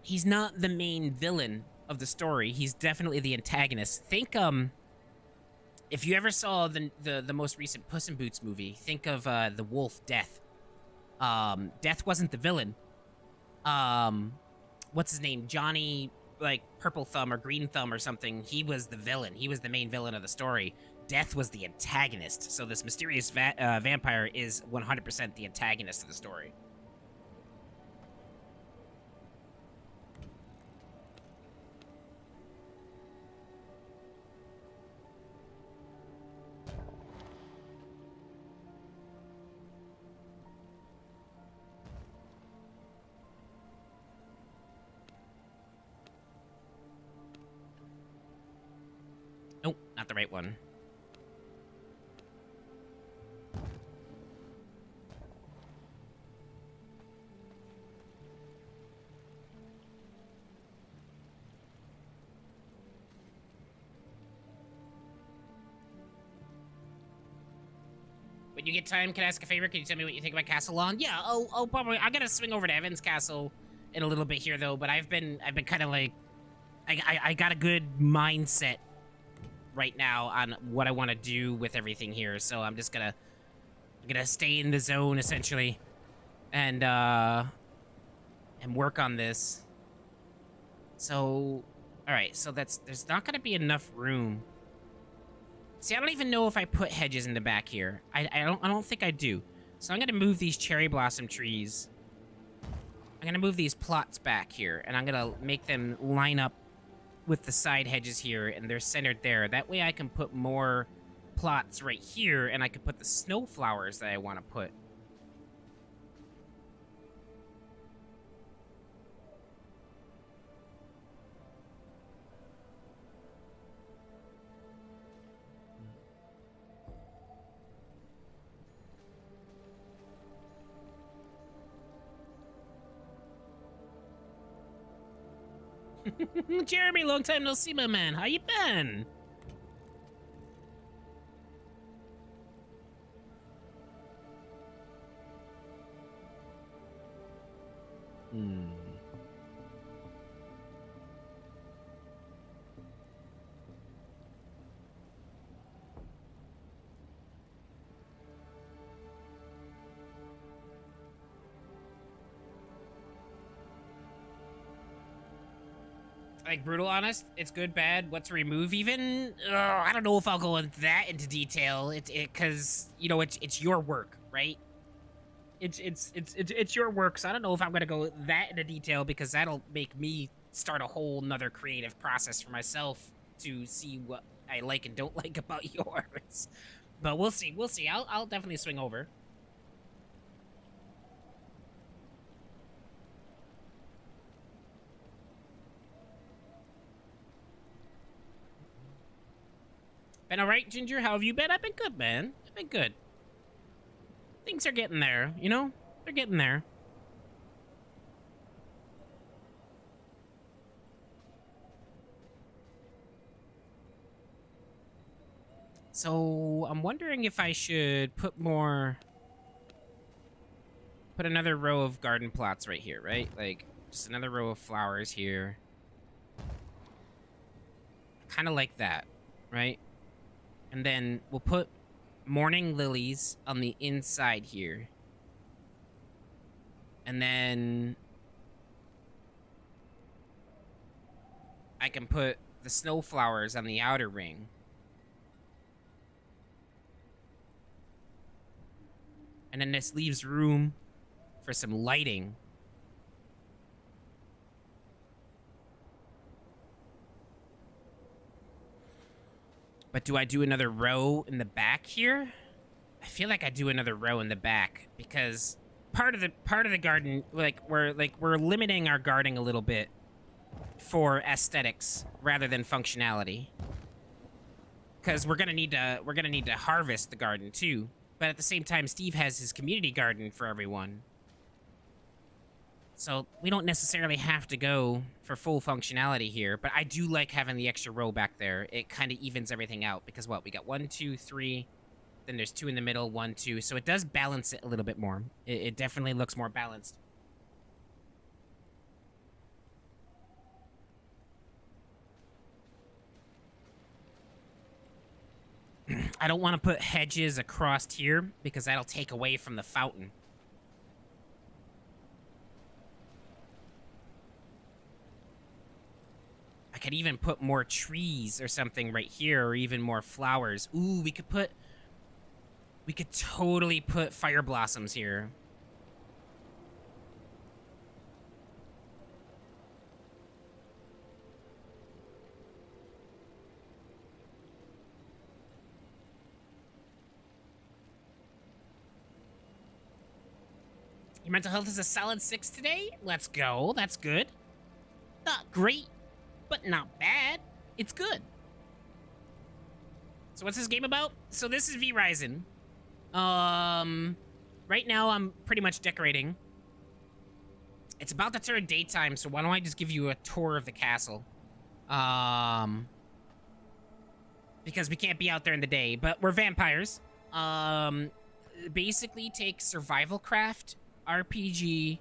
he's not the main villain of the story. He's definitely the antagonist. Think, if you ever saw the most recent Puss in Boots movie, think of the wolf Death. Death wasn't the villain. What's his name? Johnny, like, Purple Thumb or Green Thumb or something. He was the villain. He was the main villain of the story. Death was the antagonist. So this mysterious vampire is 100% the antagonist of the story. Nope, not the right one. When you get time, can I ask a favor? Can you tell me what you think about Castle Lawn? Yeah, oh, probably. I'm gonna swing over to Evan's Castle in a little bit here, though. But I've been kind of like, I got a good mindset right now on what I want to do with everything here. So I'm just gonna stay in the zone essentially, and work on this. So, all right. So there's not gonna be enough room. See, I don't even know if I put hedges in the back here. I don't think I do. So I'm gonna move these cherry blossom trees. I'm gonna move these plots back here, and I'm gonna make them line up with the side hedges here, and they're centered there. That way I can put more plots right here, and I can put the snow flowers that I want to put. Jeremy, long time no see, my man. How you been? Like, brutal honest, it's good, bad, what to remove even? I don't know if I'll go into detail. Cause, you know, it's your work, right? It's your work, so I don't know if I'm gonna go that into detail, because that'll make me start a whole nother creative process for myself to see what I like and don't like about yours. But we'll see, I'll definitely swing over. Been alright, Ginger? How have you been? I've been good, man. I've been good. Things are getting there, you know? They're getting there. So, I'm wondering if I should put another row of garden plots right here, right? Like, just another row of flowers here. Kind of like that, right? And then we'll put morning lilies on the inside here. And then I can put the snow flowers on the outer ring. And then this leaves room for some lighting. But do I do another row in the back here? I feel like I do another row in the back, because part of the garden, we're limiting our gardening a little bit for aesthetics rather than functionality. Because we're gonna need to harvest the garden too. But at the same time, Steve has his community garden for everyone. So we don't necessarily have to go for full functionality here, but I do like having the extra row back there. It kind of evens everything out, because what, we got 1, 2, 3, then there's 2 in the middle, 1, 2, so it does balance it a little bit more. It definitely looks more balanced. I don't want to put hedges across here because that'll take away from the fountain. I could even put more trees or something right here, or even more flowers. Ooh, we could totally put fire blossoms here. Your mental health is a solid 6 today? Let's go. That's good. Not great, but not bad. It's good. So what's this game about? So this is V-Rising. Right now I'm pretty much decorating. It's about to turn daytime, so why don't I just give you a tour of the castle? Because we can't be out there in the day, but we're vampires. Basically take survival craft, RPG,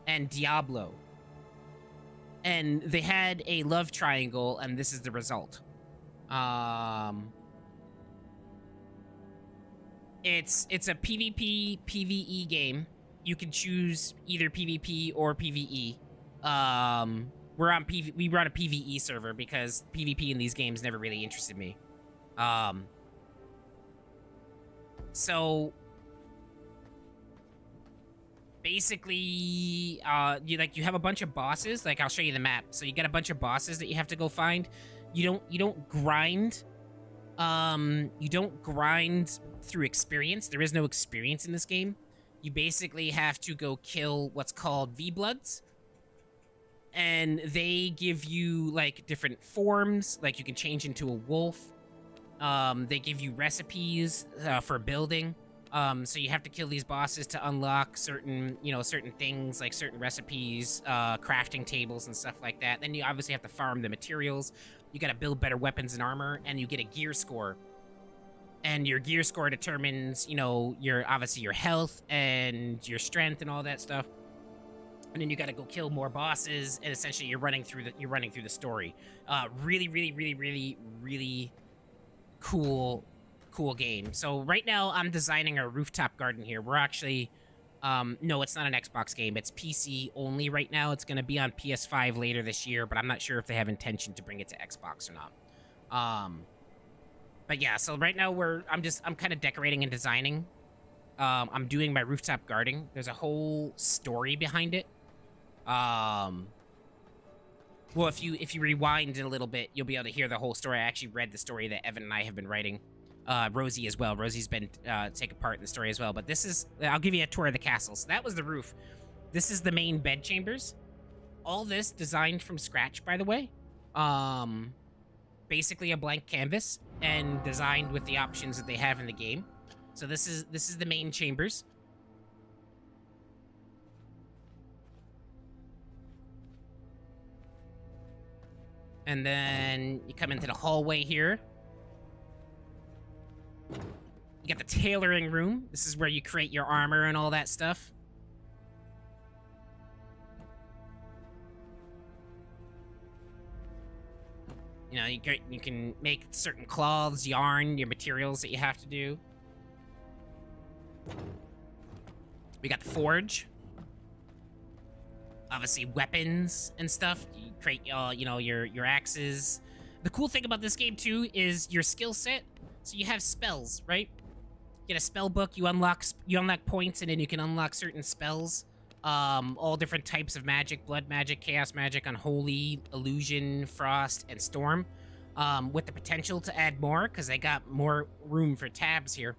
and Diablo. And they had a love triangle, and this is the result. It's a PvP, PvE game. You can choose either PvP or PvE. We run a PvE server because PvP in these games never really interested me. So basically, you have a bunch of bosses. Like, I'll show you the map. So you got a bunch of bosses that you have to go find. You don't grind. You don't grind through experience. There is no experience in this game. You basically have to go kill what's called V-Bloods. And they give you, like, different forms. Like, you can change into a wolf. They give you recipes for building. So you have to kill these bosses to unlock certain things, like certain recipes, crafting tables and stuff like that. Then you obviously have to farm the materials. You gotta build better weapons and armor, and you get a gear score. And your gear score determines, your health and your strength and all that stuff. And then you gotta go kill more bosses, and essentially you're running through the story. Really, really, really, really, really cool game. So right now I'm designing a rooftop garden here. We're actually, no, it's not an Xbox game. It's PC only right now. It's gonna be on PS5 later this year, but I'm not sure if they have intention to bring it to Xbox or not. But yeah, so right now I'm kind of decorating and designing. I'm doing my rooftop garden. There's a whole story behind it. Well, if you rewind a little bit, you'll be able to hear the whole story. I actually read the story that Evan and I have been writing. Rosie as well. Rosie's been taking part in the story as well. But I'll give you a tour of the castle. So that was the roof. This is the main bed chambers. All this designed from scratch, by the way. Basically a blank canvas and designed with the options that they have in the game. So this is the main chambers. And then you come into the hallway here. You got the tailoring room. This is where you create your armor and all that stuff. You can make certain cloths, yarn, your materials that you have to do. We got the forge. Obviously, weapons and stuff. You create, your axes. The cool thing about this game, too, is your skill set. So you have spells, right? You get a spell book, you unlock points, and then you can unlock certain spells. All different types of magic: blood magic, chaos magic, unholy, illusion, frost, and storm. With the potential to add more, because they got more room for tabs here.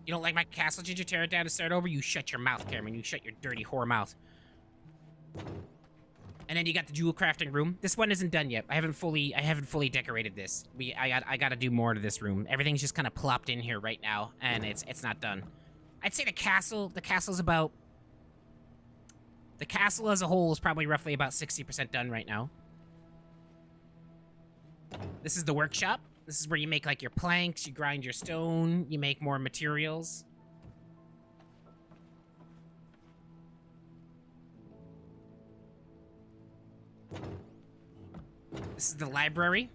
You don't like my castle, Ginger? Tear it down to start over? You shut your mouth, Cameron. You shut your dirty whore mouth. And then you got the jewel crafting room. This one isn't done yet. I haven't fully decorated this. I gotta do more to this room. Everything's just kind of plopped in here right now, and it's not done. I'd say the castle as a whole is probably roughly about 60% done right now. This is the workshop. This is where you make, like, your planks, you grind your stone, you make more materials. This is the library.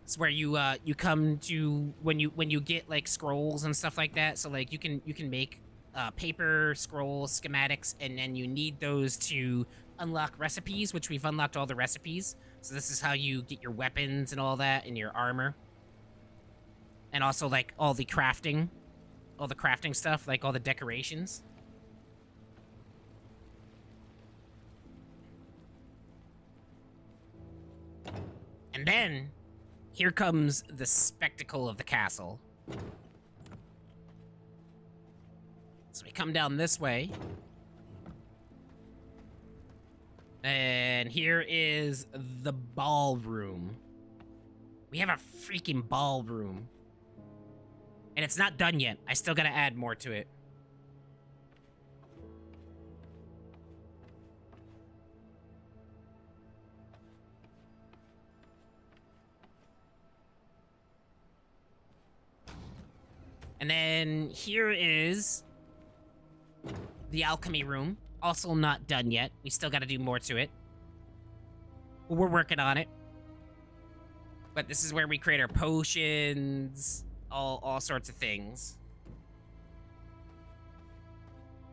It's where you come to when you get like scrolls and stuff like that. So like you can make paper scrolls, schematics, and then you need those to unlock recipes, which we've unlocked all the recipes. So this is how you get your weapons and all that, and your armor, and also like all the crafting stuff, like all the decorations. And then here comes the spectacle of the castle. So we come down this way. And here is the ballroom. We have a freaking ballroom. And it's not done yet. I still gotta add more to it. And then here is the alchemy room. Also not done yet. We still got to do more to it. We're working on it. But this is where we create our potions, all sorts of things.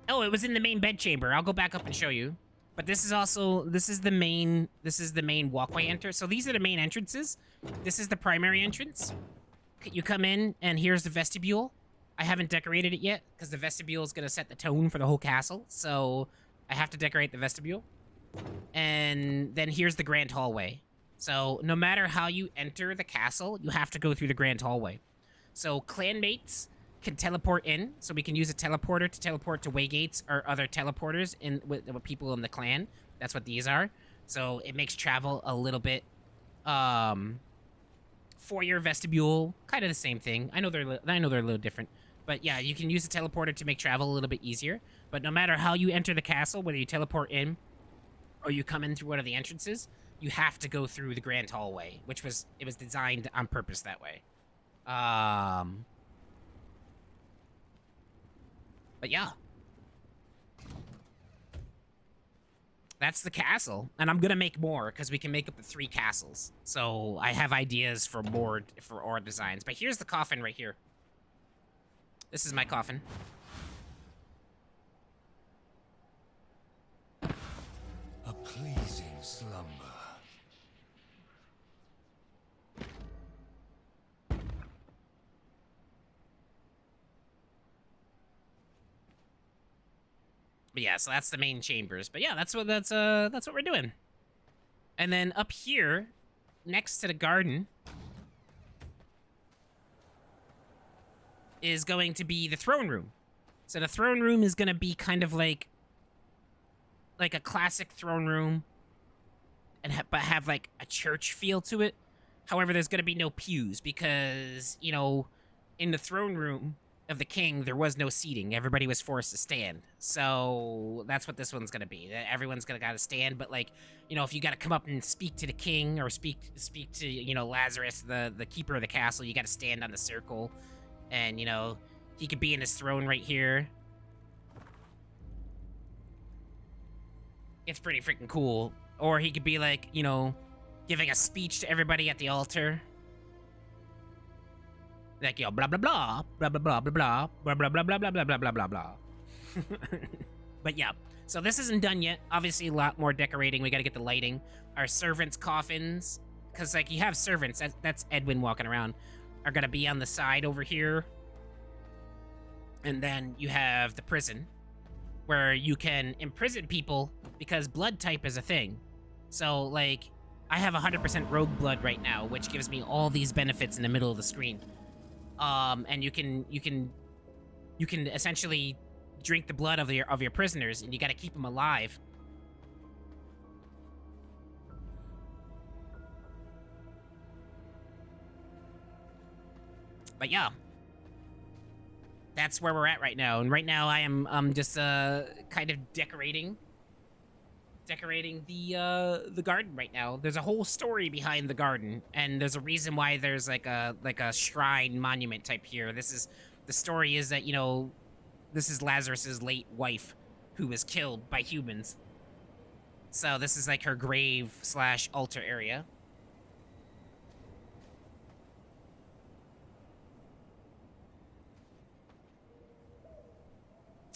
Oh, it was in the main bedchamber. I'll go back up and show you. But this is the main walkway enter. So these are the main entrances. This is the primary entrance. You come in, and here's the vestibule. I haven't decorated it yet, because the vestibule is going to set the tone for the whole castle. So I have to decorate the vestibule. And then here's the grand hallway. So no matter how you enter the castle, you have to go through the grand hallway. So clanmates can teleport in. So we can use a teleporter to teleport to waygates or other teleporters with people in the clan. That's what these are. So it makes travel a little bit... foyer, vestibule, kind of the same thing. I know they're a little different. But yeah, you can use a teleporter to make travel a little bit easier. But no matter how you enter the castle, whether you teleport in or you come in through one of the entrances, you have to go through the grand hallway, it was designed on purpose that way. But yeah. That's the castle, and I'm gonna make more because we can make up to 3 castles. So I have ideas for more designs. But here's the coffin right here. This is my coffin. A pleasing slumber. But yeah, so that's the main chambers. But yeah, that's what we're doing. And then up here, next to the garden, is going to be the throne room. So the throne room is going to be kind of like a classic throne room, but have like a church feel to it. However, there's going to be no pews because, you know, in the throne room of the king, there was no seating. Everybody was forced to stand. So that's what this one's going to be. Everyone's going to got to stand, but like, you know, if you got to come up and speak to the king or speak to, you know, Lazarus, the keeper of the castle, you got to stand on the circle. And, you know, he could be in his throne right here. It's pretty freaking cool. Or he could be like, you know, giving a speech to everybody at the altar. Like, you know, blah, blah, blah, blah, blah, blah, blah, blah, blah, blah, blah, blah, blah, blah, blah, blah, blah, blah. But yeah, so this isn't done yet. Obviously, a lot more decorating. We got to get the lighting. Our servants' coffins, because, like, you have servants. That's Edwin walking around. Are going to be on the side over here. And then you have the prison, where you can imprison people because blood type is a thing. So, like, I have 100% rogue blood right now, which gives me all these benefits in the middle of the screen. And you can essentially drink the blood of your prisoners, and you got to keep them alive. But yeah, that's where we're at right now. And right now I am just kind of decorating the garden right now. There's a whole story behind the garden, and there's a reason why there's like a shrine monument type here. The story is that, you know, this is Lazarus's late wife who was killed by humans. So this is like her grave / altar area.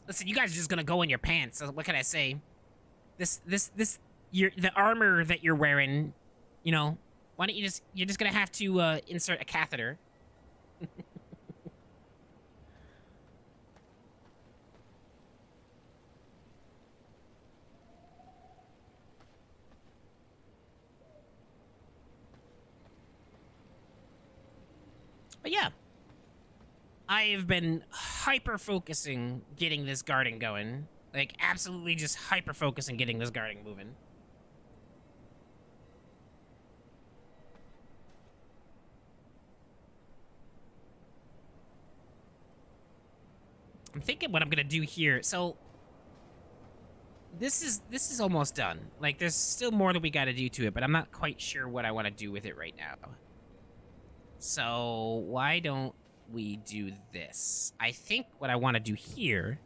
Listen, you guys are just gonna go in your pants. So what can I say? The armor that you're wearing, you know, why don't you're just gonna have to insert a catheter. But yeah, I've been hyper-focusing getting this garden going. Like, absolutely just hyper-focusing getting this garden moving. I'm thinking what I'm gonna do here. So, this is almost done. Like, there's still more that we gotta do to it, but I'm not quite sure what I want to do with it right now. So, why don't we do this? I think what I want to do here...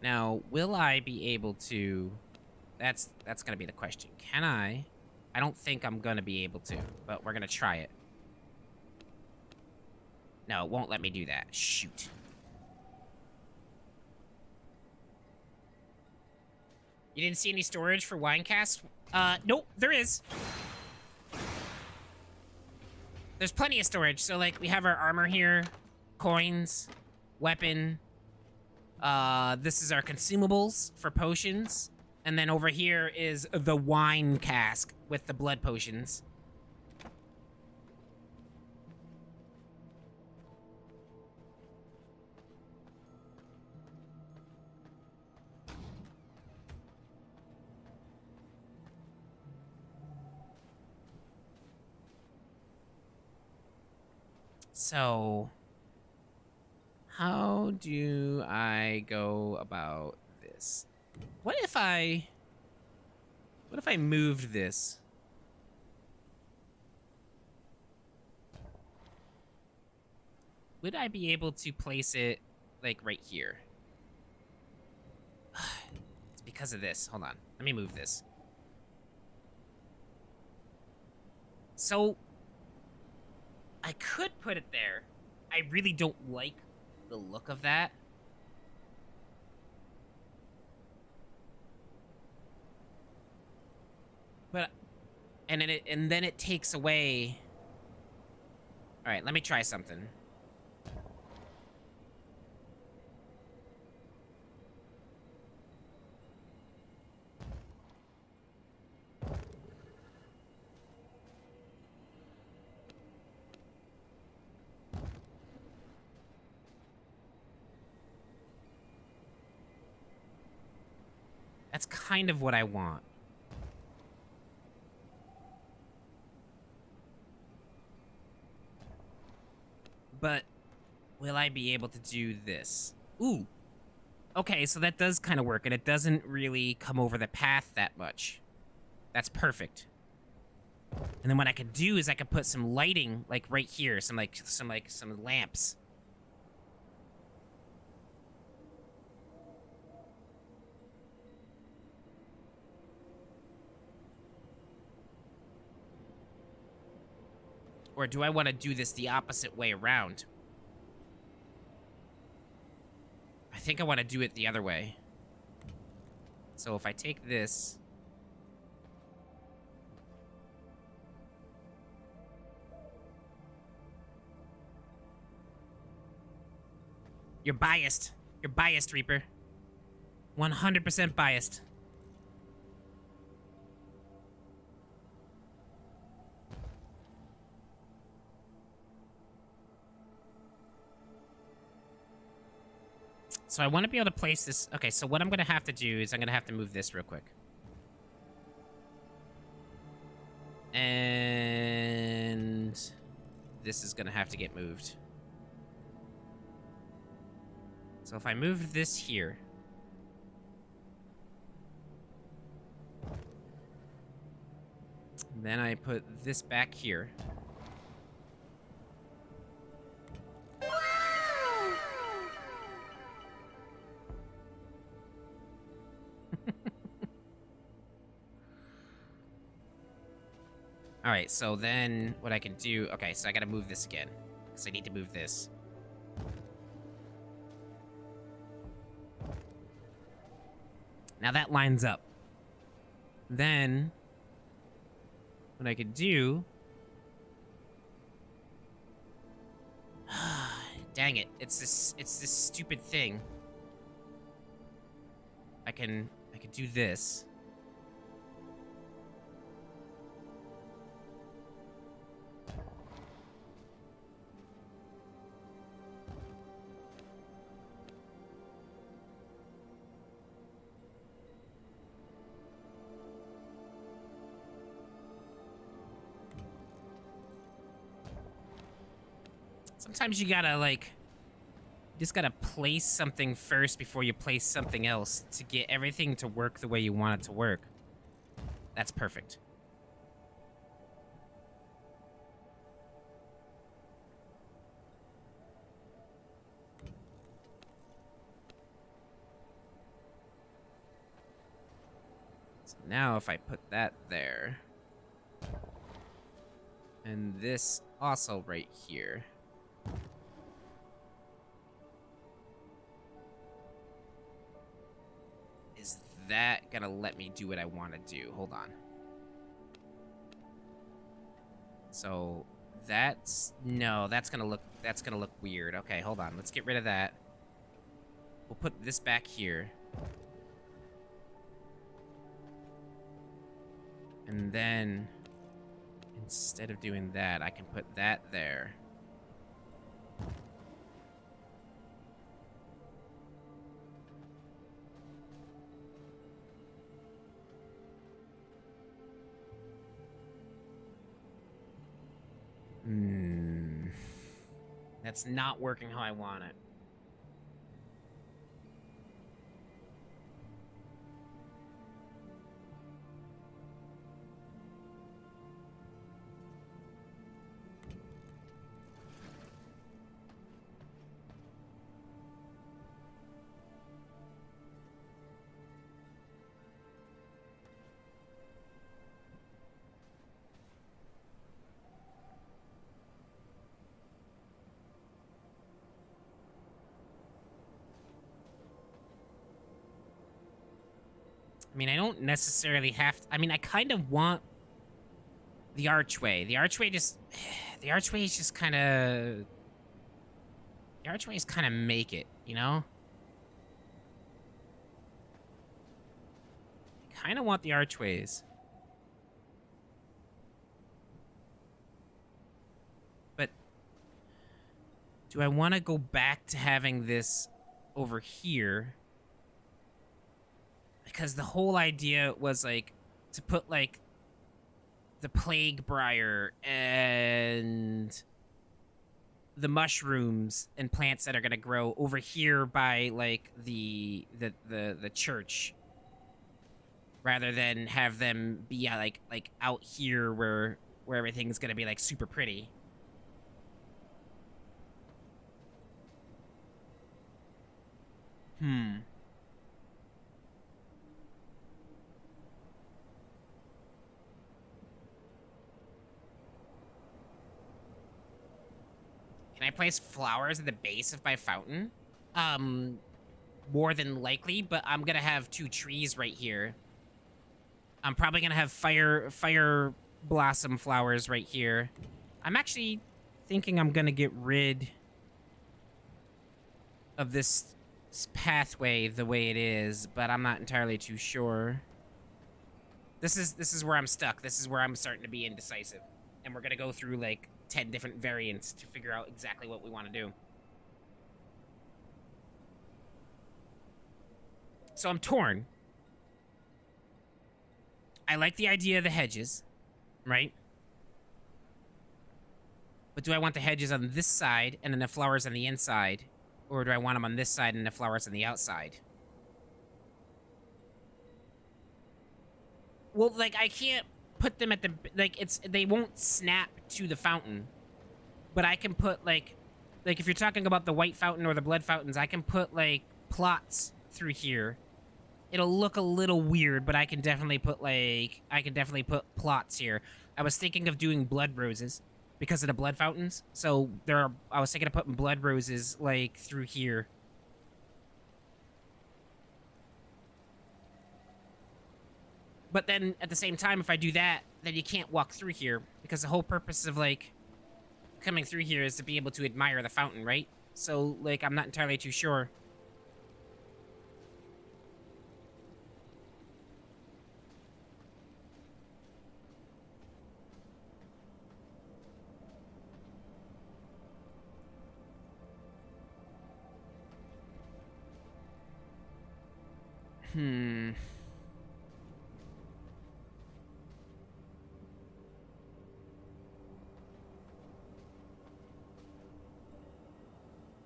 Now, will I be able to... That's going to be the question. Can I? I don't think I'm going to be able to, but we're going to try it. No, it won't let me do that. Shoot. You didn't see any storage for wine casks? Nope, there is. There's plenty of storage. So, like, we have our armor here, coins, weapon. This is our consumables for potions. And then over here is the wine cask with the blood potions. So, how do I go about this? What if I moved this? Would I be able to place it, like, right here? It's because of this. Hold on. Let me move this. So, I could put it there. I really don't like the look of that. But, and then it takes away. All right, let me try something. That's kind of what I want. But will I be able to do this? Ooh. Okay, so that does kind of work, and it doesn't really come over the path that much. That's perfect. And then what I could do is I could put some lighting, like right here, some lamps. Or do I want to do this the opposite way around? I think I want to do it the other way. So if I take this... You're biased. You're biased, Reaper. 100% biased. So I want to be able to place this... Okay, so what I'm going to have to do is I'm going to have to move this real quick. And... this is going to have to get moved. So if I move this here... then I put this back here... All right, so then what I can do... Okay, so I gotta move this again. Because I need to move this. Now that lines up. Then... what I could do... Dang it, it's this stupid thing. I can do this. Sometimes you gotta, like, you just gotta place something first before you place something else to get everything to work the way you want it to work. That's perfect. So now if I put that there, and this also right here. Is that gonna let me do what I want to do? Hold on. So that's no, that's gonna look weird. Okay, hold on. Let's get rid of that. We'll put this back here. And then instead of doing that, I can put that there. That's not working how I want it. I mean, I don't necessarily have to... I mean, I kind of want the archway. The archway just... The archway is just kind of... The archways kind of make it, you know? I kind of want the archways. But... do I want to go back to having this over here? Because the whole idea was, like, to put, like, the plague briar and the mushrooms and plants that are gonna grow over here by, like, the church, rather than have them be, like out here where everything's gonna be, like, super pretty. Can I place flowers at the base of my fountain? More than likely, but I'm gonna have 2 trees right here. I'm probably gonna have fire blossom flowers right here. I'm actually thinking I'm gonna get rid of this pathway the way it is, but I'm not entirely too sure. This is where I'm stuck. This is where I'm starting to be indecisive. And we're gonna go through, like, 10 different variants to figure out exactly what we want to do. So I'm torn. I like the idea of the hedges, right? But do I want the hedges on this side and then the flowers on the inside? Or do I want them on this side and the flowers on the outside? Well, like, I can't put them at the, like, they won't snap to the fountain, but I can put, like if you're talking about the white fountain or the blood fountains, I can put, like, plots through here. It'll look a little weird, but I can definitely put, like, plots here. I was thinking of doing blood roses because of the blood fountains. So I was thinking of putting blood roses like through here. But then at the same time, if I do that, then you can't walk through here because the whole purpose of like coming through here is to be able to admire the fountain, right? So like I'm not entirely too sure.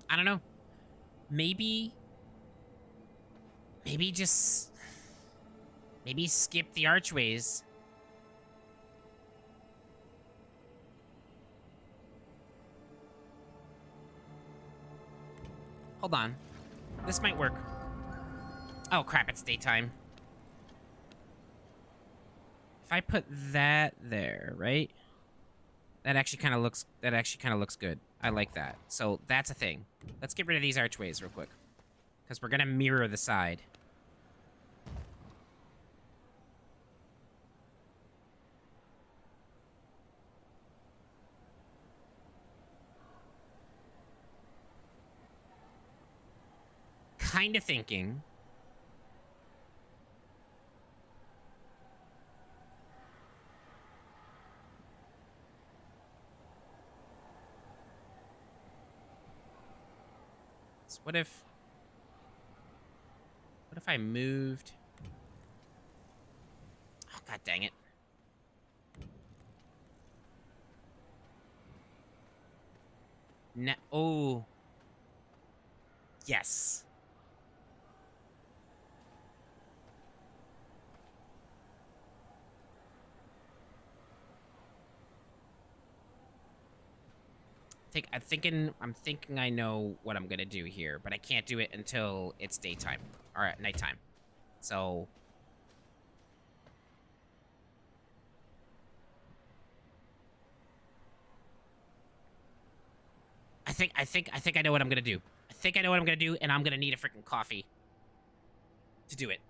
I don't know. Maybe just skip the archways. Hold on. This might work. Oh crap, it's daytime. If I put that there, right? That actually kind of looks good. I like that. So that's a thing. Let's get rid of these archways real quick. Because we're going to mirror the side. Kind of thinking. So what if I moved? Oh, god dang it. Oh. Yes. I'm thinking I know what I'm gonna do here, but I can't do it until it's daytime. Or nighttime. So I think I know what I'm gonna do. I think I know what I'm gonna do, and I'm gonna need a freaking coffee to do it.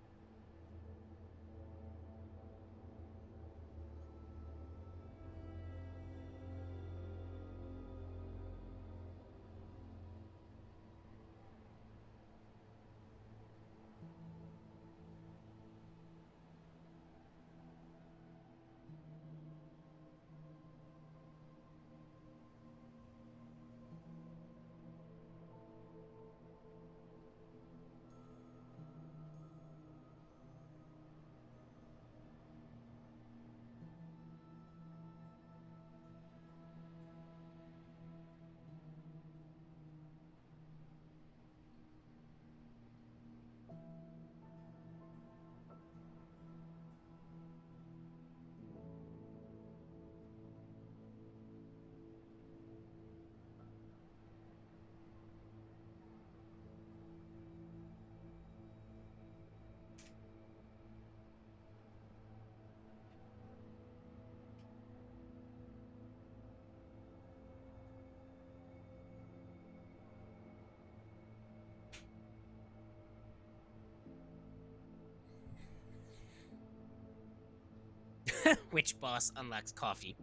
Which boss unlocks coffee?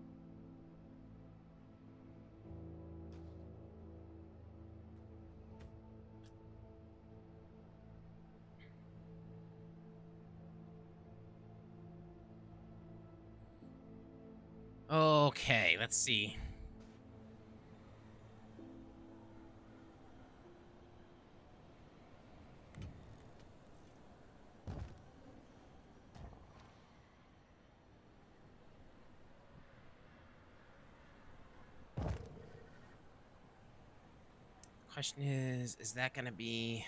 Okay, let's see. Question is that gonna be...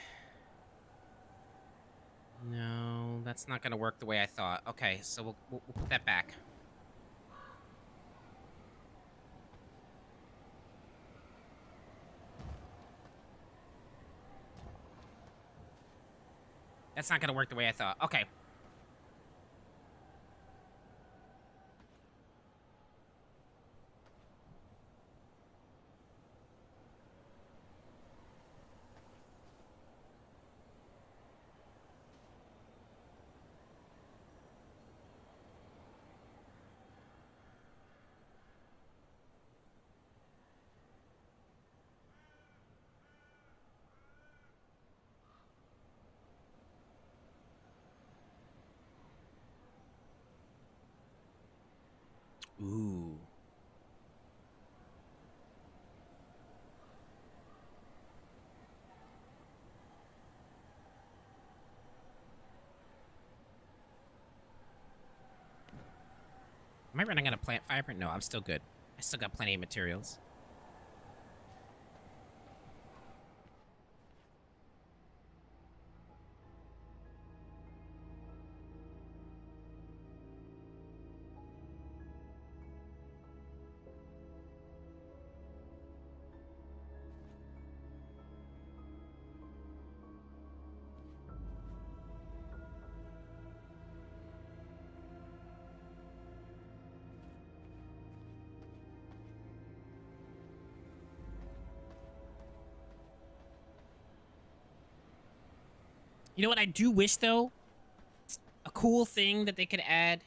No, that's not gonna work the way I thought. Okay, so we'll put that back. That's not gonna work the way I thought. Okay. Ooh. Am I running out of plant fiber? No, I'm still good. I still got plenty of materials. You know what I do wish, though? A cool thing that they could add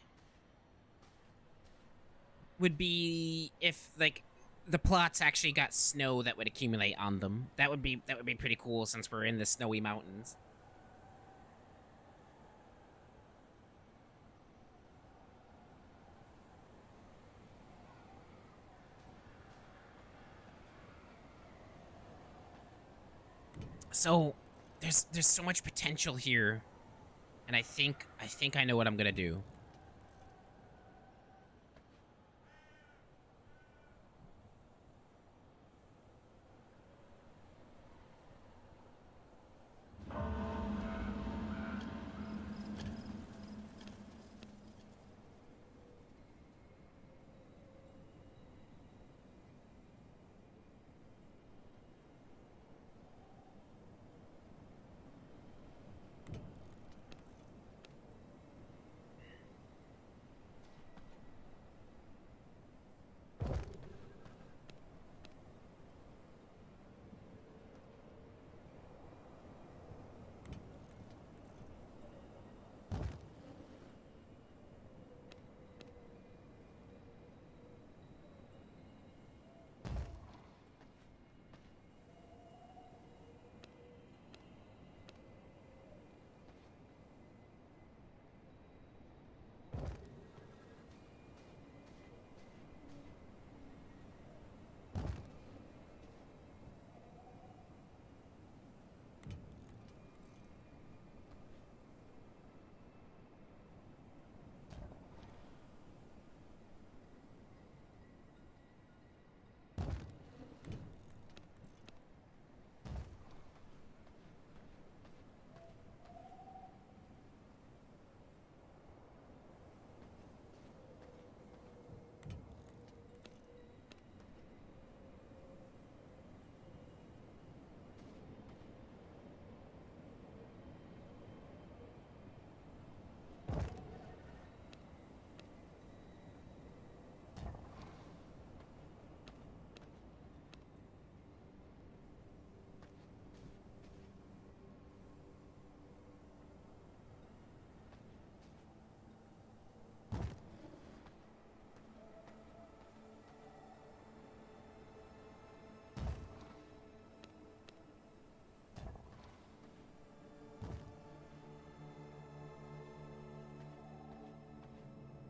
would be if, like, the plots actually got snow that would accumulate on them. That would be pretty cool since we're in the snowy mountains. So there's so much potential here, and I think I know what I'm gonna do.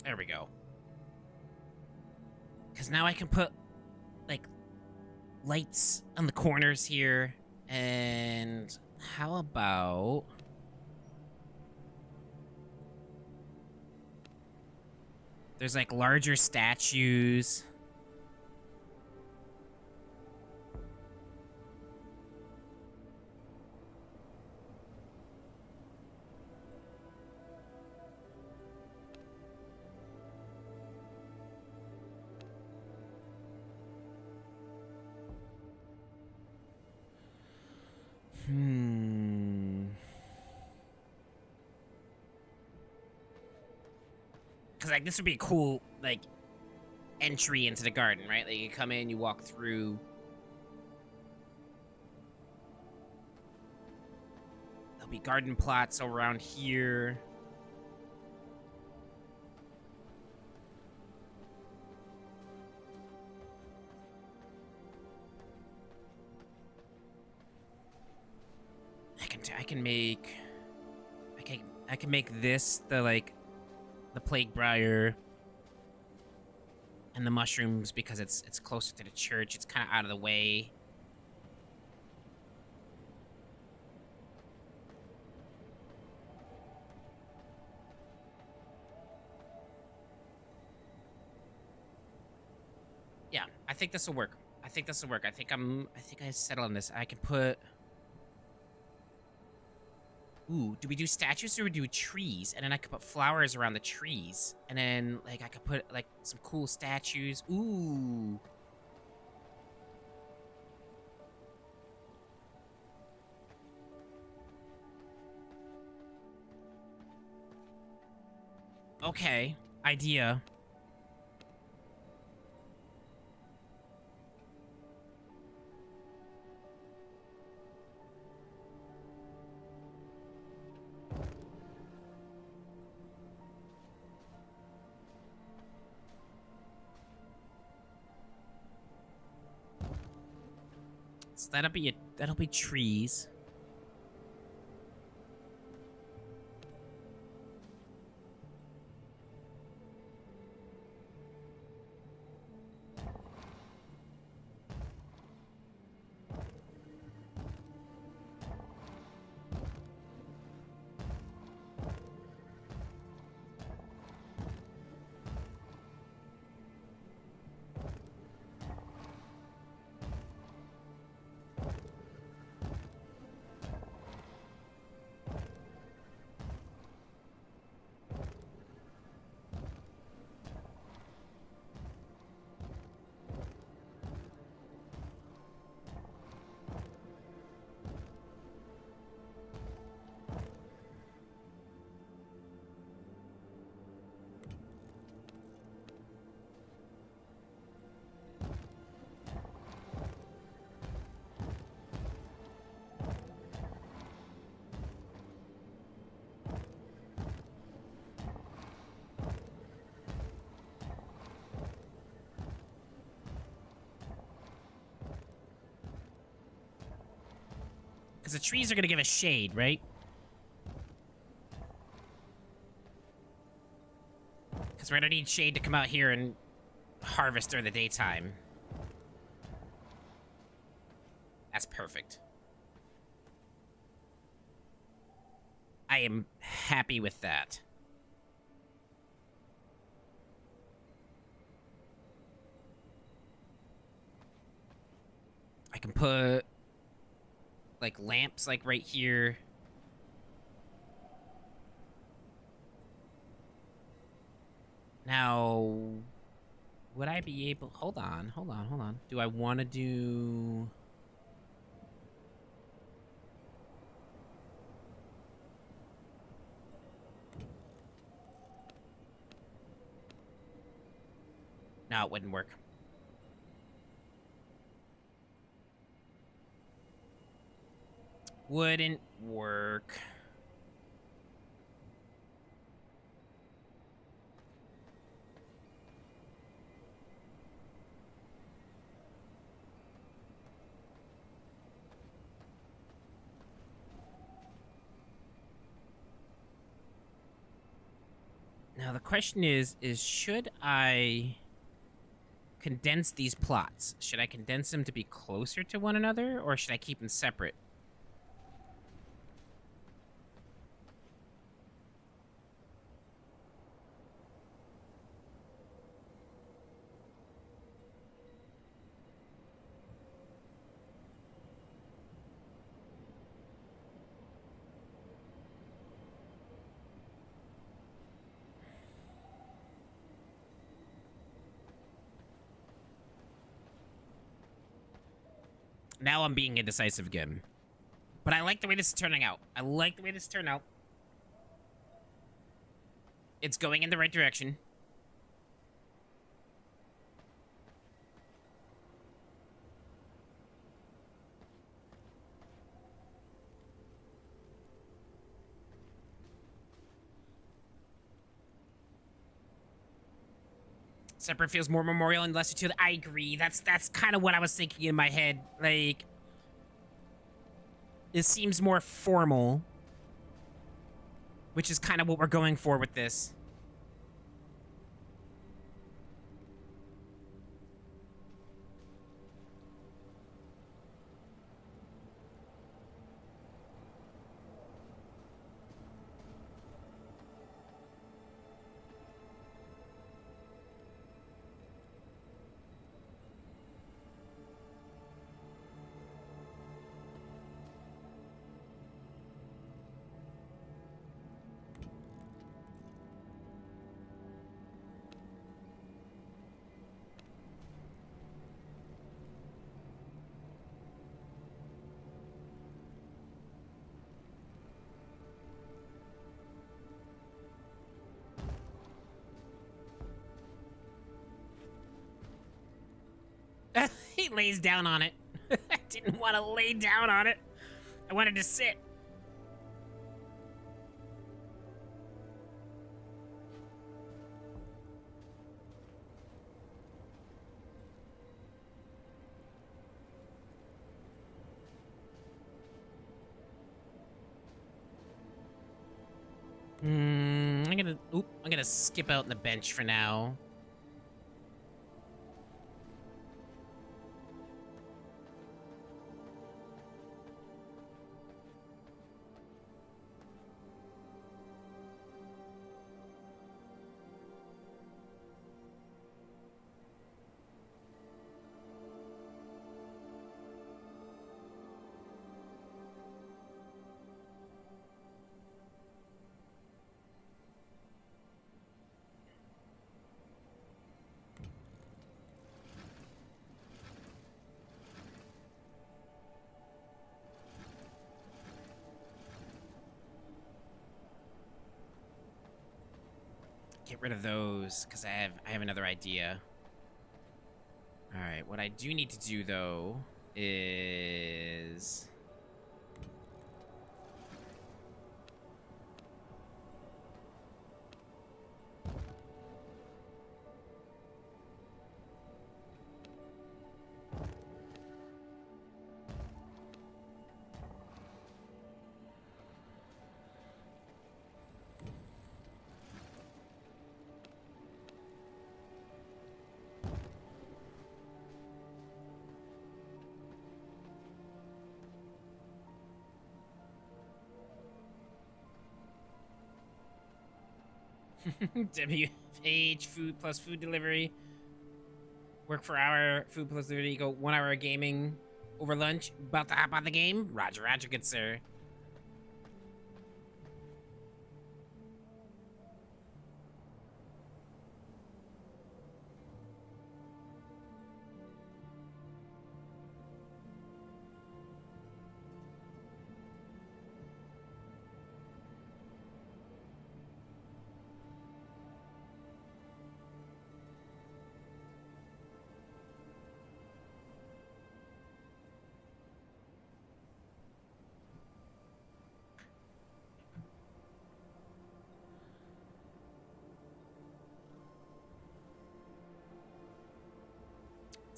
There we go. Because now I can put, like, lights on the corners here. And how about... there's, like, larger statues. Because, like, this would be a cool, like, entry into the garden, right? Like, you come in, you walk through. There'll be garden plots around here. I can make this the, like, the plague briar. And the mushrooms, because it's closer to the church, it's kind of out of the way. Yeah, I think this will work. I think this will work. I think I settle on this. I can put... Ooh, do we do statues or we do trees? And then I could put flowers around the trees. And then, like, I could put, like, some cool statues. Ooh. Okay. Idea. So that'll be trees. Because the trees are going to give us shade, right? Because we're going to need shade to come out here and harvest during the daytime. That's perfect. I am happy with that. I can put... like lamps like right here. Now, would I be able... Hold on. Do I want to do... No, it wouldn't work. Wouldn't work. Now the question is should I condense these plots? Should I condense them to be closer to one another, or should I keep them separate? Now I'm being indecisive again. But I like the way this is turning out. It's going in the right direction. Separate feels more memorial and less utility. I agree. That's kind of what I was thinking in my head. Like, it seems more formal, which is kind of what we're going for with this. he lays down on it. I didn't want to lay down on it. I wanted to sit. I'm gonna skip out on the bench for now. Get rid of those, because I have another idea. Alright, what I do need to do, though, is... WH food plus food delivery. Work for hour, food plus delivery, go 1 hour of gaming over lunch. About to hop on the game? Roger, roger, good sir.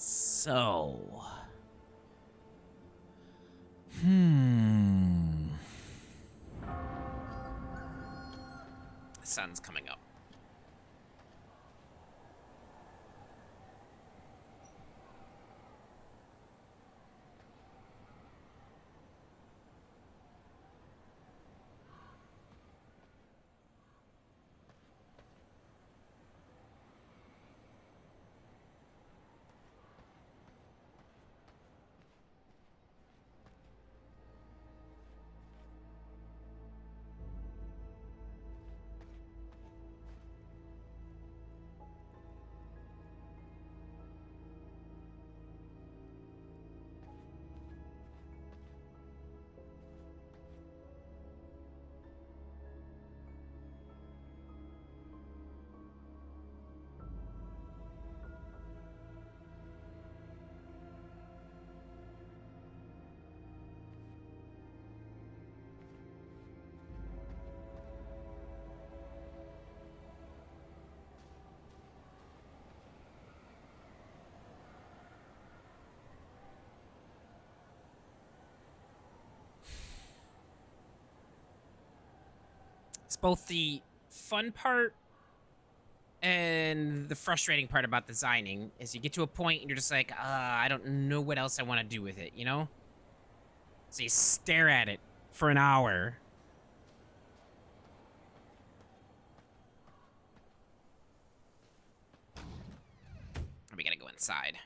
So... The sun's coming up. It's both the fun part and the frustrating part about designing is you get to a point and you're just like, I don't know what else I want to do with it, you know? So you stare at it for an hour. We gotta go inside.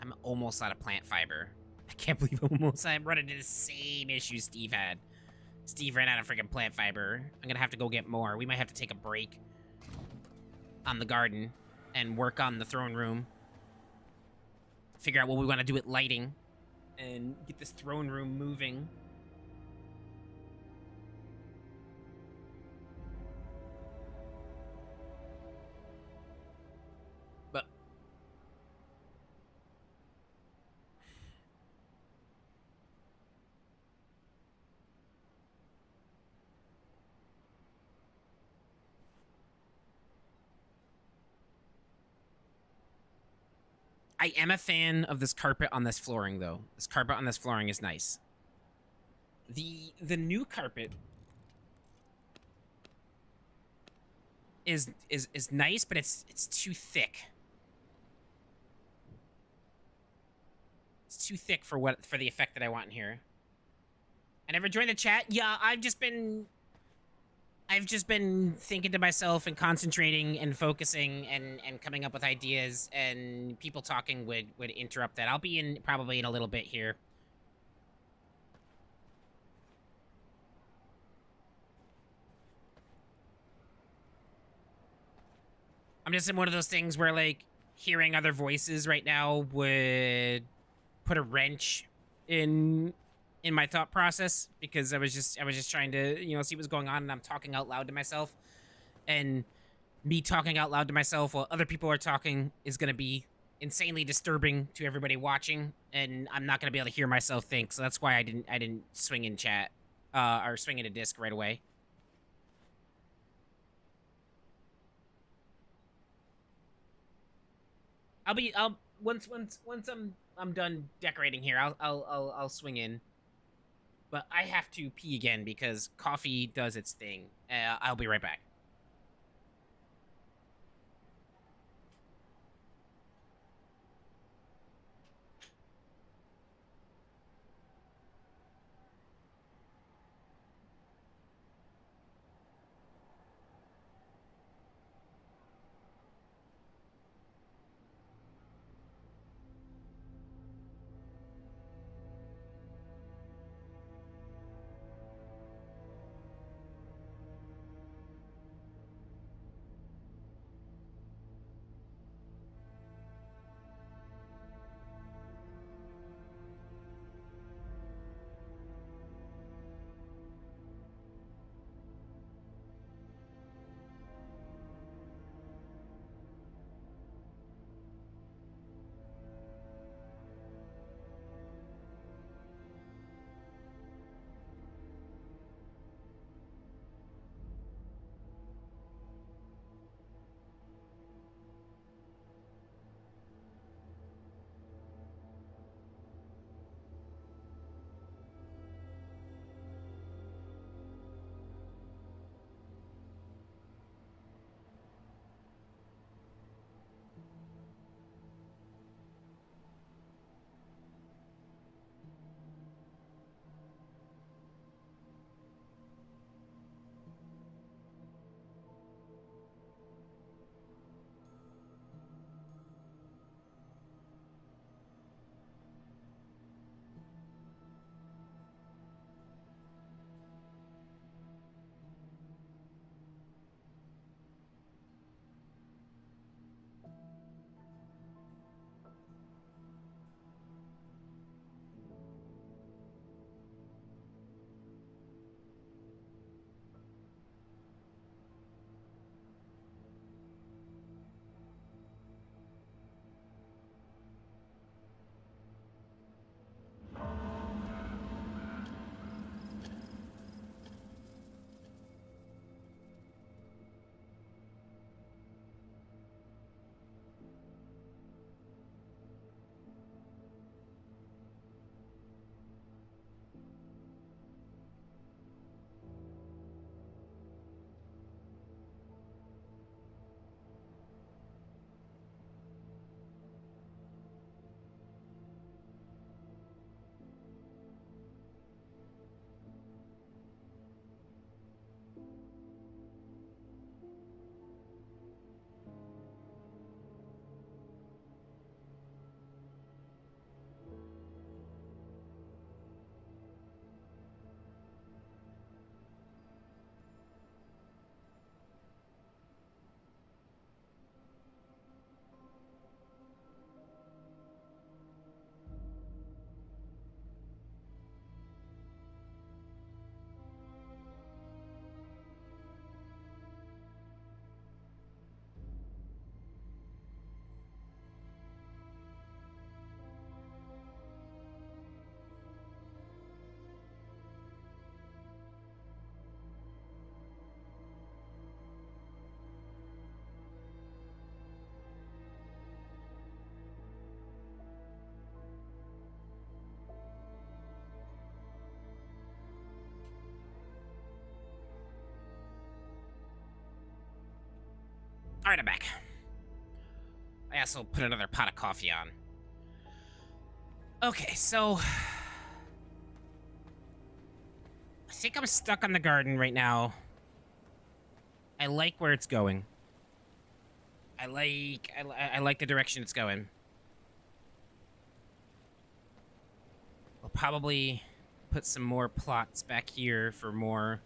I'm almost out of plant fiber. I can't believe I'm running into the same issue Steve had. Steve ran out of freaking plant fiber. I'm gonna have to go get more. We might have to take a break on the garden and work on the throne room. Figure out what we want to do with lighting and get this throne room moving. I am a fan of this carpet on this flooring, though. This carpet on this flooring is nice. The new carpet is nice, but it's too thick. It's too thick for the effect that I want in here. I never joined the chat. Yeah, I've just been thinking to myself and concentrating and focusing and coming up with ideas, and people talking would interrupt that. I'll be in probably in a little bit here. I'm just in one of those things where, like, hearing other voices right now would put a wrench in my thought process, because I was just trying to, you know, see what's going on, and I'm talking out loud to myself. And me talking out loud to myself while other people are talking is going to be insanely disturbing to everybody watching, and I'm not going to be able to hear myself think. So that's why I didn't swing in chat or swing in a disc right away. Once I'm done decorating here, I'll swing in. But I have to pee again because coffee does its thing. I'll be right back. All right, I'm back. I also put another pot of coffee on. Okay, so I think I'm stuck on the garden right now. I like where it's going. I like the direction it's going. We'll probably put some more plots back here for more.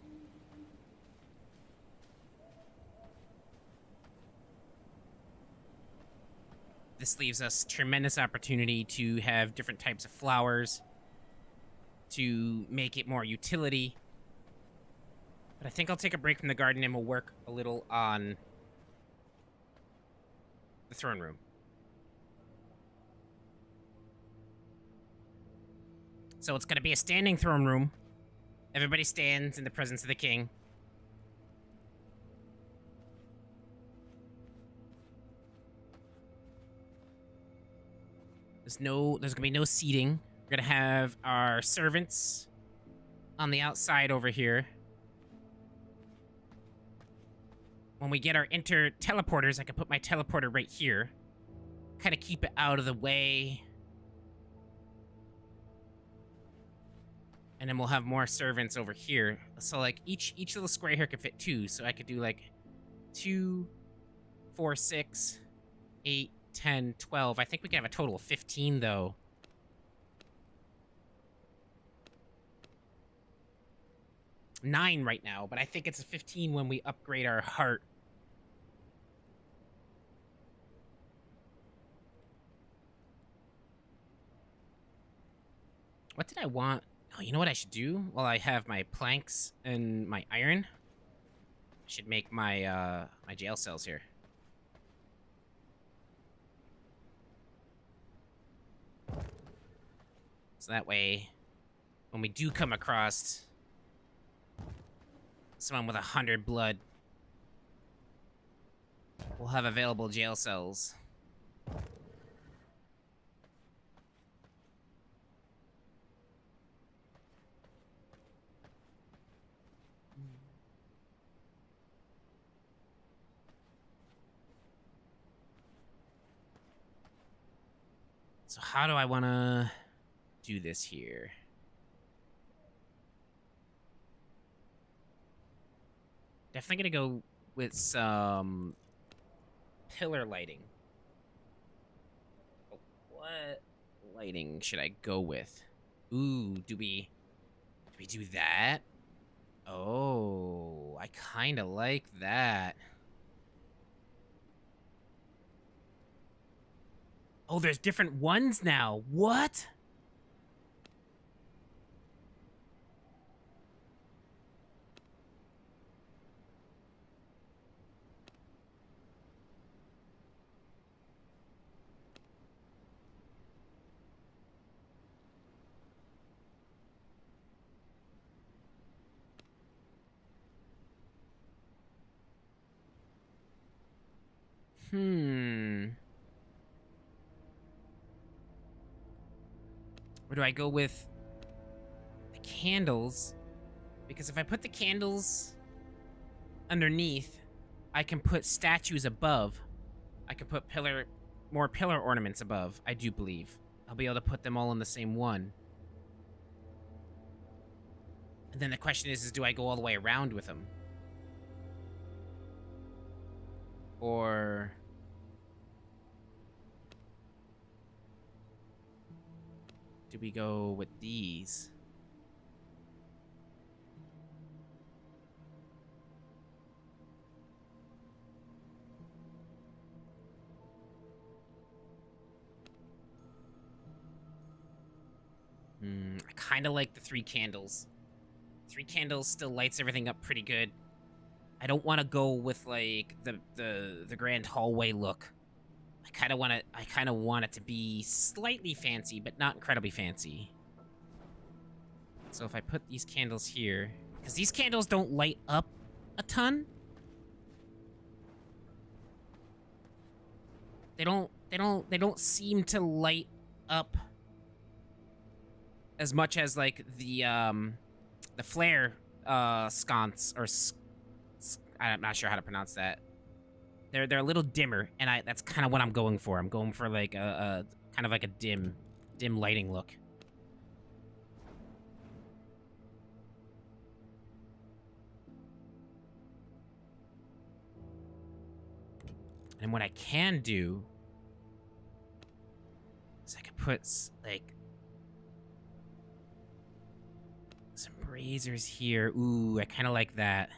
This leaves us tremendous opportunity to have different types of flowers to make it more utility. But I think I'll take a break from the garden and we'll work a little on the throne room. So it's going to be a standing throne room. Everybody stands in the presence of the king. There's gonna be no seating. We're gonna have our servants on the outside over here. When we get our teleporters, I can put my teleporter right here. Kind of keep it out of the way. And then we'll have more servants over here. So like each little square here could fit 2. So I could do like 2, 4, 6, 8, 10, 12. I think we can have a total of 15 though. Nine right now, but I think it's a 15 when we upgrade our heart. What did I want? Oh, you know what I should do? While I have my planks and my iron, I should make my my jail cells here. So that way, when we do come across someone with 100 blood, we'll have available jail cells. So how do I want to do this here? Definitely gonna go with some pillar lighting. What lighting should I go with? Ooh, do we do that? Oh, I kind of like that. Oh, there's different ones now. What? Or do I go with the candles? Because if I put the candles underneath, I can put statues above. I can put more pillar ornaments above, I do believe. I'll be able to put them all in the same one. And then the question is do I go all the way around with them? Or do we go with these? I kind of like the 3 candles. 3 candles still lights everything up pretty good. I don't want to go with like the grand hallway look. I kind of want it to be slightly fancy, but not incredibly fancy. So if I put these candles here, because these candles don't light up a ton. They don't seem to light up as much as like the flare sconce or I'm not sure how to pronounce that. They're a little dimmer, and that's kind of what I'm going for. I'm going for like a kind of like a dim lighting look. And what I can do is I could put like some braziers here. Ooh, I kind of like that.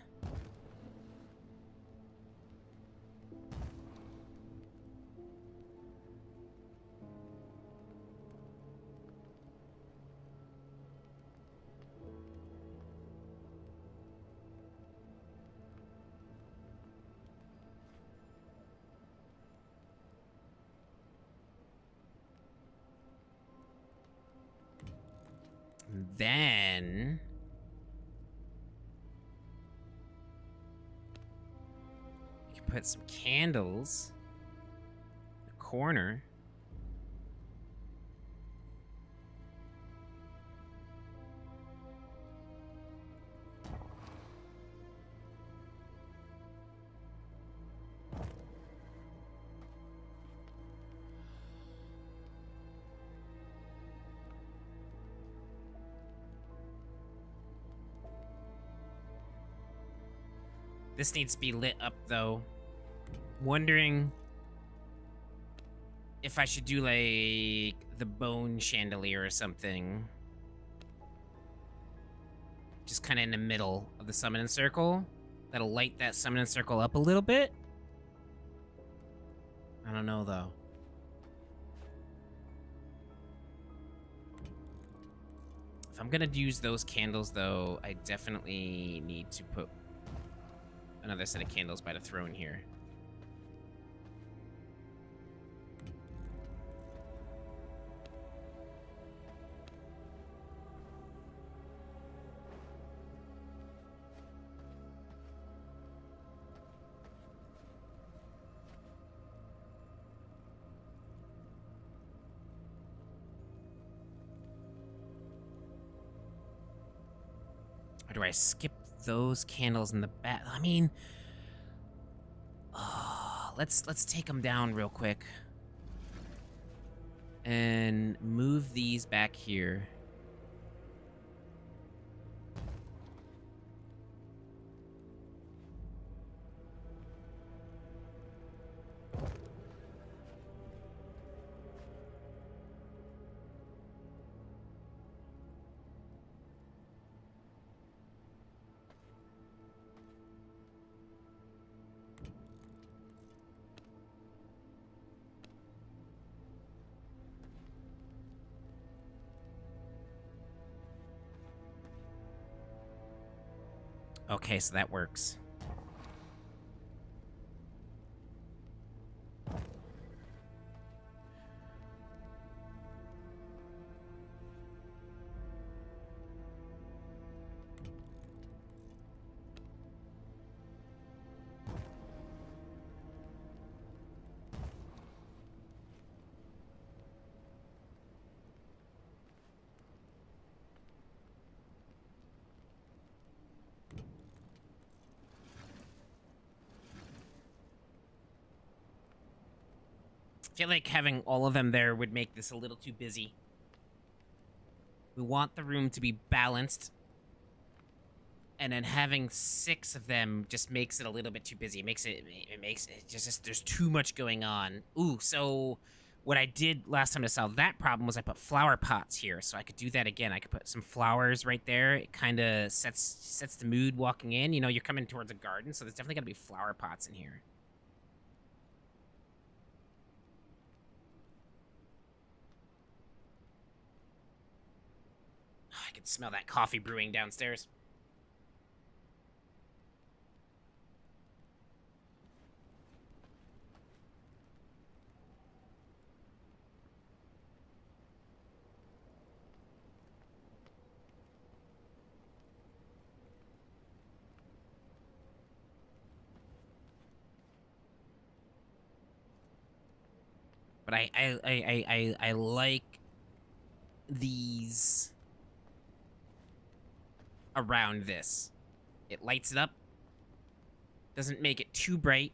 And then you can put some candles in the corner. This needs to be lit up, though. Wondering if I should do, like, the bone chandelier or something. Just kind of in the middle of the summoning circle. That'll light that summoning circle up a little bit. I don't know, though. If I'm gonna use those candles, though, I definitely need to put another set of candles by the throne here. Or do I skip those candles in the back? I mean, let's take them down real quick and move these back here. Okay, so that works. I feel like having all of them there would make this a little too busy. We want the room to be balanced. And then having 6 of them just makes it a little bit too busy. It makes it just there's too much going on. Ooh, so what I did last time to solve that problem was I put flower pots here. So I could do that again. I could put some flowers right there. It kind of sets the mood walking in. You know, you're coming towards a garden, so there's definitely got to be flower pots in here. I can smell that coffee brewing downstairs. But I like these around this. It lights it up. Doesn't make it too bright.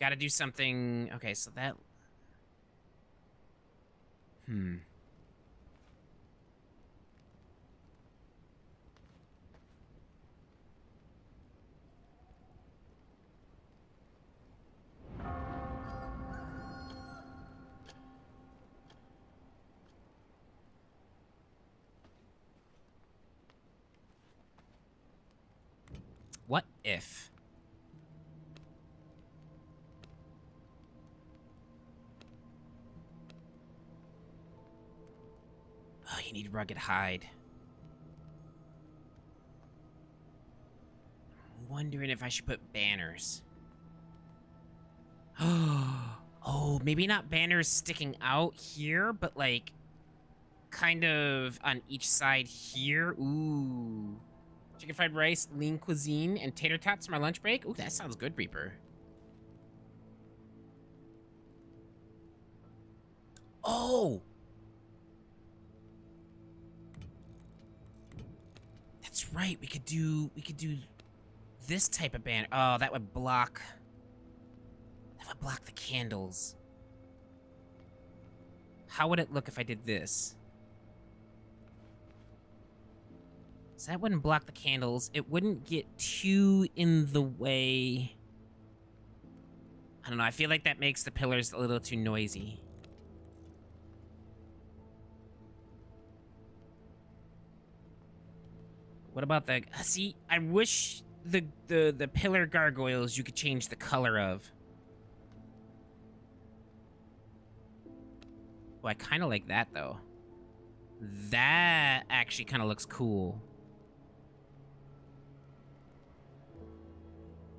Gotta do something. Okay, so that... What if... Oh, you need rugged hide. I'm wondering if I should put banners. Oh, maybe not banners sticking out here, but like kind of on each side here. Ooh. Chicken fried rice, lean cuisine, and tater tots for my lunch break. Ooh, that sounds good, Reaper. Oh! That's right. We could do this type of banner. Oh, that would block the candles. How would it look if I did this? So that wouldn't block the candles. It wouldn't get too in the way. I don't know. I feel like that makes the pillars a little too noisy. What about the... See, I wish the pillar gargoyles you could change the color of. Oh, I kind of like that, though. That actually kind of looks cool.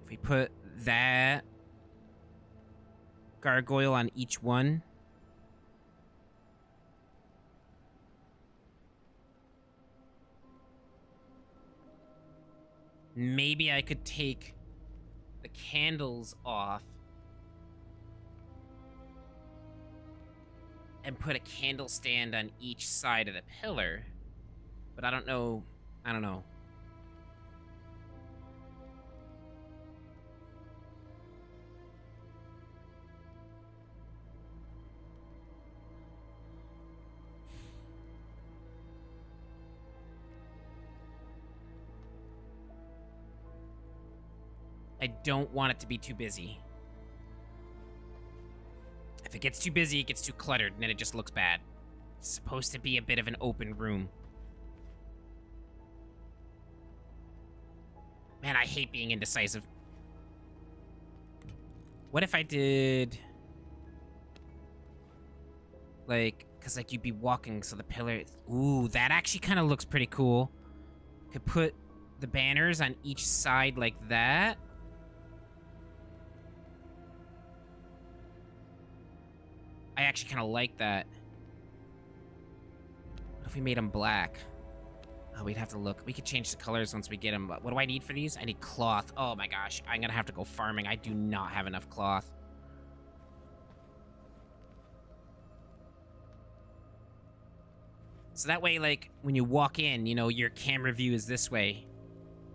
If we put that gargoyle on each one. Maybe I could take the candles off and put a candle stand on each side of the pillar. But I don't know. I don't know. I don't want it to be too busy. If it gets too busy, it gets too cluttered, and then it just looks bad. It's supposed to be a bit of an open room. Man, I hate being indecisive. What if I did... Like, because like you'd be walking, so the pillar... Ooh, that actually kind of looks pretty cool. Could put the banners on each side like that. I actually kind of like that. What if we made them black? Oh, we'd have to look. We could change the colors once we get them. But what do I need for these? I need cloth. Oh my gosh. I'm going to have to go farming. I do not have enough cloth. So that way, like, when you walk in, you know, your camera view is this way.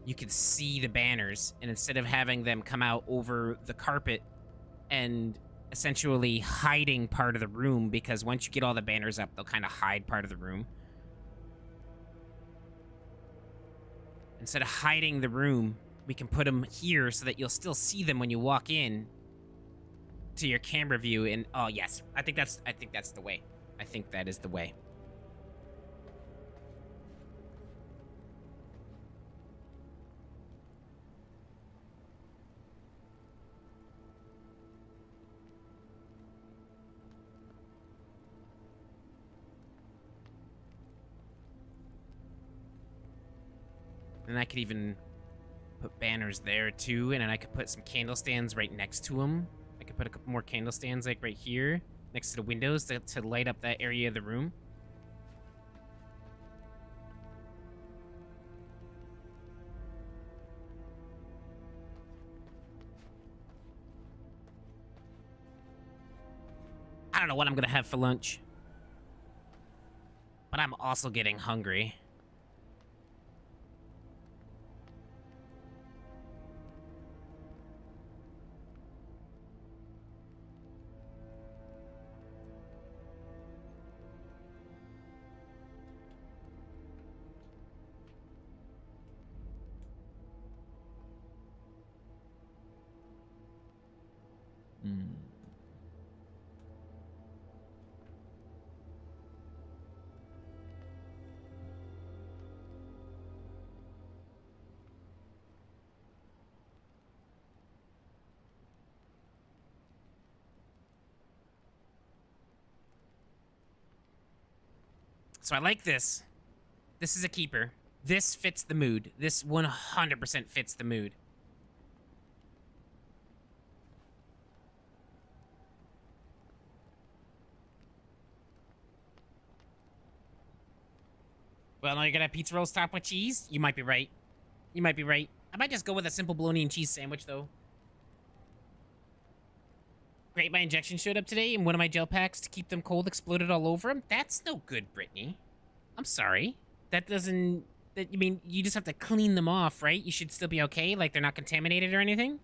You can see the banners. And instead of having them come out over the carpet and... essentially hiding part of the room, because once you get all the banners up, they'll kind of hide part of the room. Instead of hiding the room, we can put them here so that you'll still see them when you walk in to your camera view. And oh yes, I think that's the way. I think that is the way. And I could even put banners there too, and then I could put some candle stands right next to them. I could put a couple more candle stands like right here, next to the windows to light up that area of the room. I don't know what I'm gonna have for lunch, but I'm also getting hungry. So I like this. This is a keeper. This fits the mood. This 100% fits the mood. Well, now you're gonna have pizza rolls topped with cheese? You might be right. You might be right. I might just go with a simple bologna and cheese sandwich, though. Great, my injection showed up today, and one of my gel packs to keep them cold exploded all over them. That's no good, Brittany. I'm sorry. That doesn't... I mean, you just have to clean them off, right? You should still be okay? Like, they're not contaminated or anything?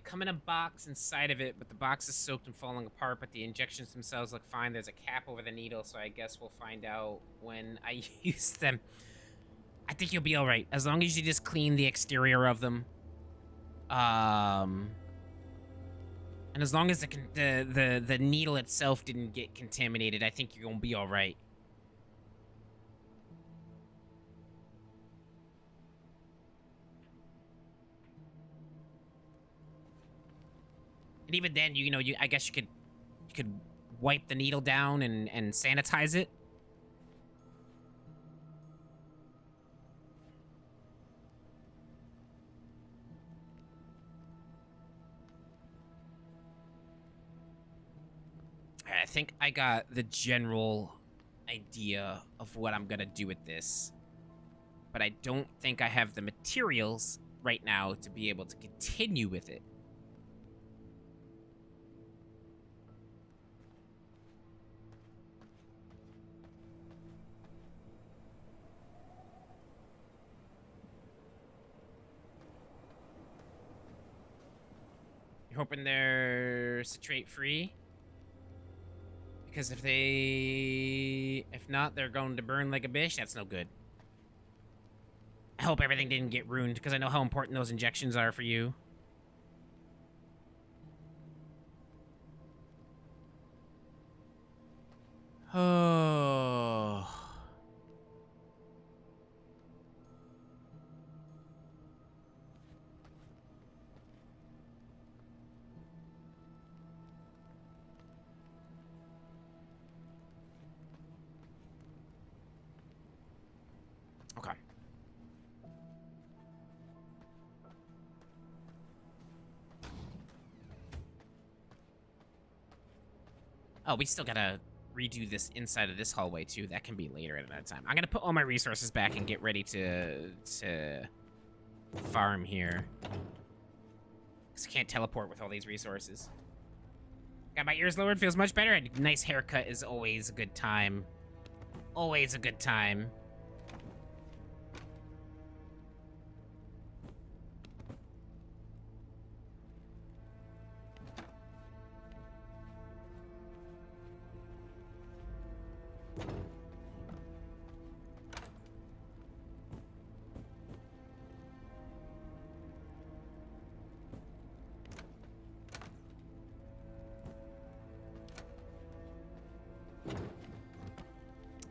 Come in a box inside of it, but the box is soaked and falling apart, but the injections themselves look fine. There's a cap over the needle, so I guess we'll find out when I use them. I think you'll be all right, as long as you just clean the exterior of them. And as long as the needle itself didn't get contaminated, I think you're gonna be all right. And even then, I guess you could wipe the needle down and sanitize it. I think I got the general idea of what I'm gonna do with this, but I don't think I have the materials right now to be able to continue with it. You're hoping they're citrate free? Because if not, they're going to burn like a bitch. That's no good. I hope everything didn't get ruined, because I know how important those injections are for you. Oh. Okay. Oh, we still gotta redo this inside of this hallway too. That can be later at another time. I'm gonna put all my resources back and get ready to farm here. Cause I can't teleport with all these resources. Got my ears lowered, feels much better. A nice haircut is always a good time. Always a good time.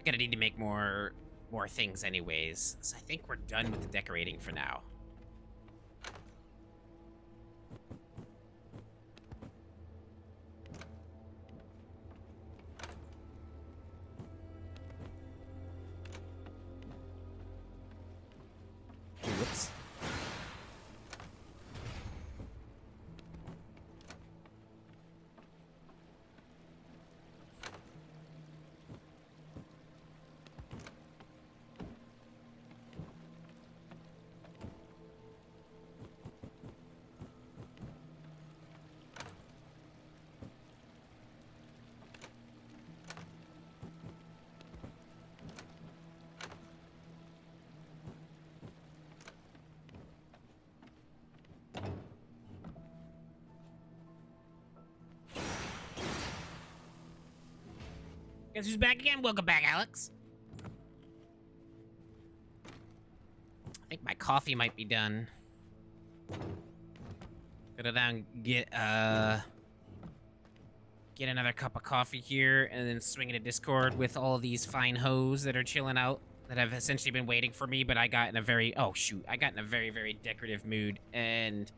Gonna need to make more things anyways. So I think we're done with the decorating for now. Whoops. Guess who's back again? Welcome back, Alex. I think my coffee might be done. Gotta down get another cup of coffee here, and then swing into Discord with all of these fine hoes that are chilling out, that have essentially been waiting for me, but I got in a very, oh shoot, I got in a very, very decorative mood, and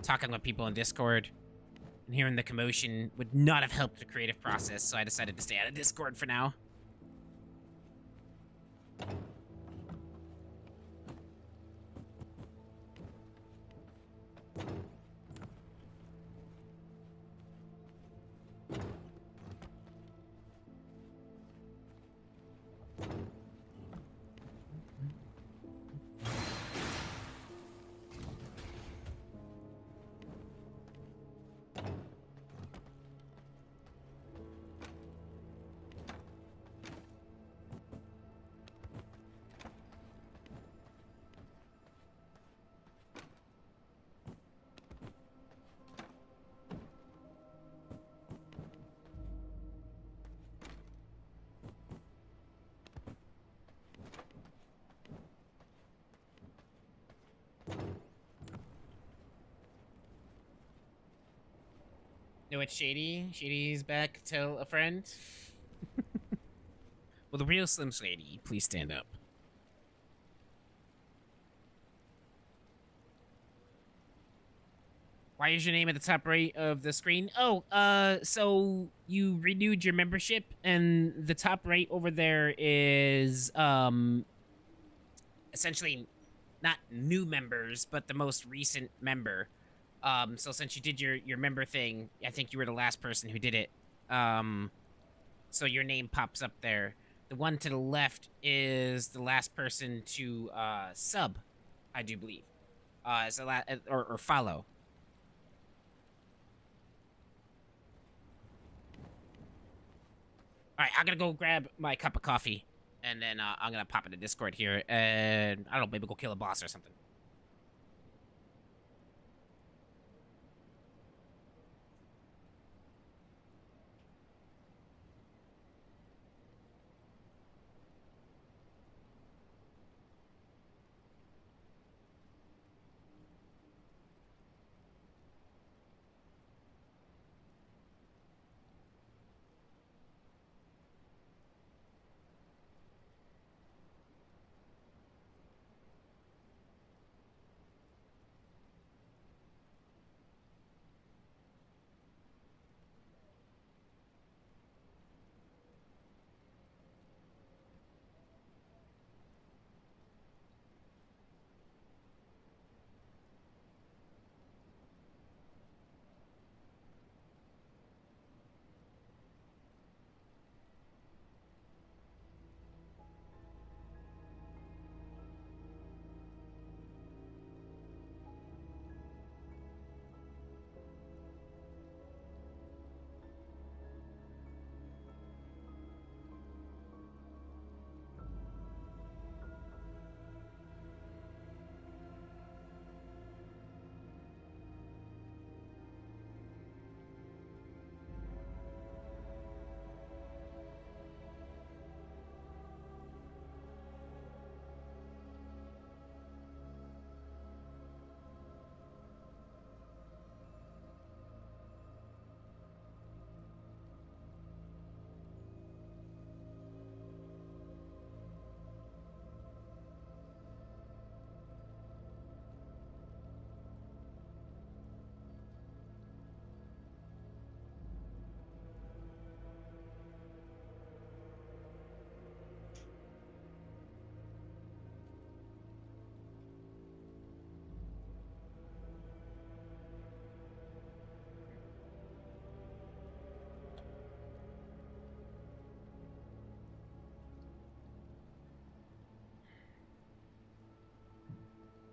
talking with people in Discord and hearing the commotion would not have helped the creative process, so I decided to stay out of Discord for now. Know it's Shady? Shady's back. Tell a friend. Will the real Slim Shady please stand up? Why is your name at the top right of the screen? Oh, so you renewed your membership, and the top right over there is, essentially not new members, but the most recent member. So since you did your member thing, I think you were the last person who did it. So your name pops up there. The one to the left is the last person to sub, I do believe. Is the or follow. All right, I'm gonna go grab my cup of coffee, and then I'm gonna pop into Discord here, and I don't know, maybe go kill a boss or something.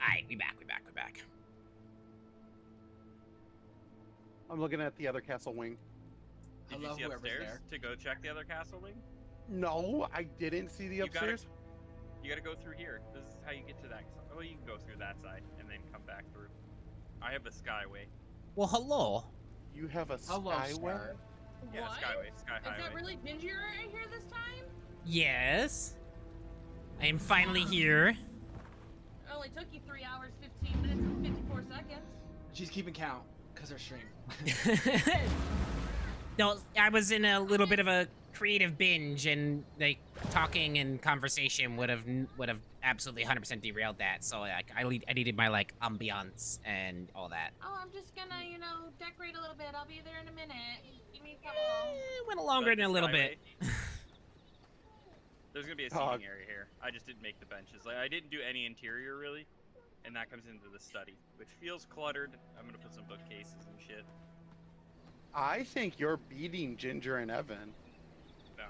Alright, we back. I'm looking at the other castle wing. Did you see upstairs to go check the other castle wing? No, I didn't see the upstairs. You gotta go through here. This is how you get to that. Oh, you can go through that side and then come back through. I have the skyway. Well, hello. You have a Hello, skyway? sir. Yeah, What? Skyway, Sky Is Highway. that really Ginger right here this time? Yes. I am finally here. It only took you 3 hours, 15 minutes, and 54 seconds. She's keeping count because her stream. No, I was in a little bit of a creative binge, and like talking and conversation would have absolutely 100% derailed that. So like I needed my like ambiance and all that. Oh, I'm just gonna, you know, decorate a little bit. I'll be there in a minute. Give me a couple. It went longer than a little bit. There's gonna be a seating area here. I just didn't make the benches. Like I didn't do any interior really, and that comes into the study, which feels cluttered. I'm gonna put some bookcases and shit. I think you're beating Ginger and Evan. No.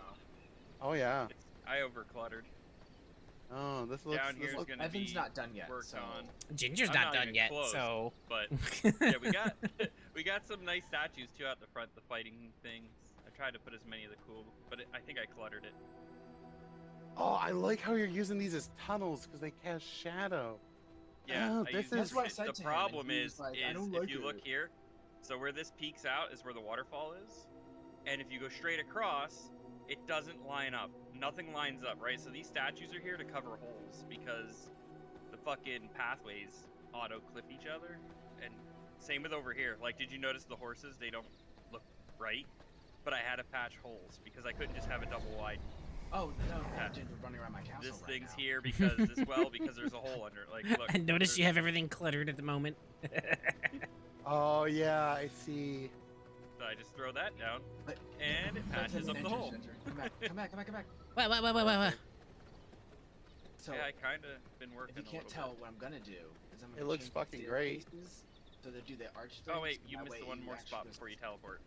Oh yeah. I overcluttered. Oh, this looks. Down here's gonna Evan's be not done yet. worked So. on. Ginger's I'm not not done even yet, close. so. But yeah, we got some nice statues too out the front, the fighting things. I tried to put as many of the cool, but I think I cluttered it. Oh, I like how you're using these as tunnels because they cast shadow. Yeah, Oh, I this used is- That's what I said the to him, and problem he is, was like, "I don't if like you look it." here, so where this peaks out is where the waterfall is, and if you go straight across, it doesn't line up. Nothing lines up, right? So these statues are here to cover holes because the fucking pathways auto clip each other, and same with over here. Like, did you notice the horses? They don't look right, but I had to patch holes because I couldn't just have a double wide. Oh no, Yeah. Ginger running around my castle This right thing's now. here because because there's a hole under it. Like, look. I noticed you there's- have everything cluttered at the moment. Oh yeah, I see. So I just throw that down, But- and it Let patches him up the enter, hole. Ginger. Come back, come back, come back, come back. What? So Yeah, I kind of been working. if you can't a tell, little what I'm gonna do is I'm It gonna looks change the fucking great. staircases So they do the arch bit. Oh wait, things, you that missed the way one more actually spot just before you teleport.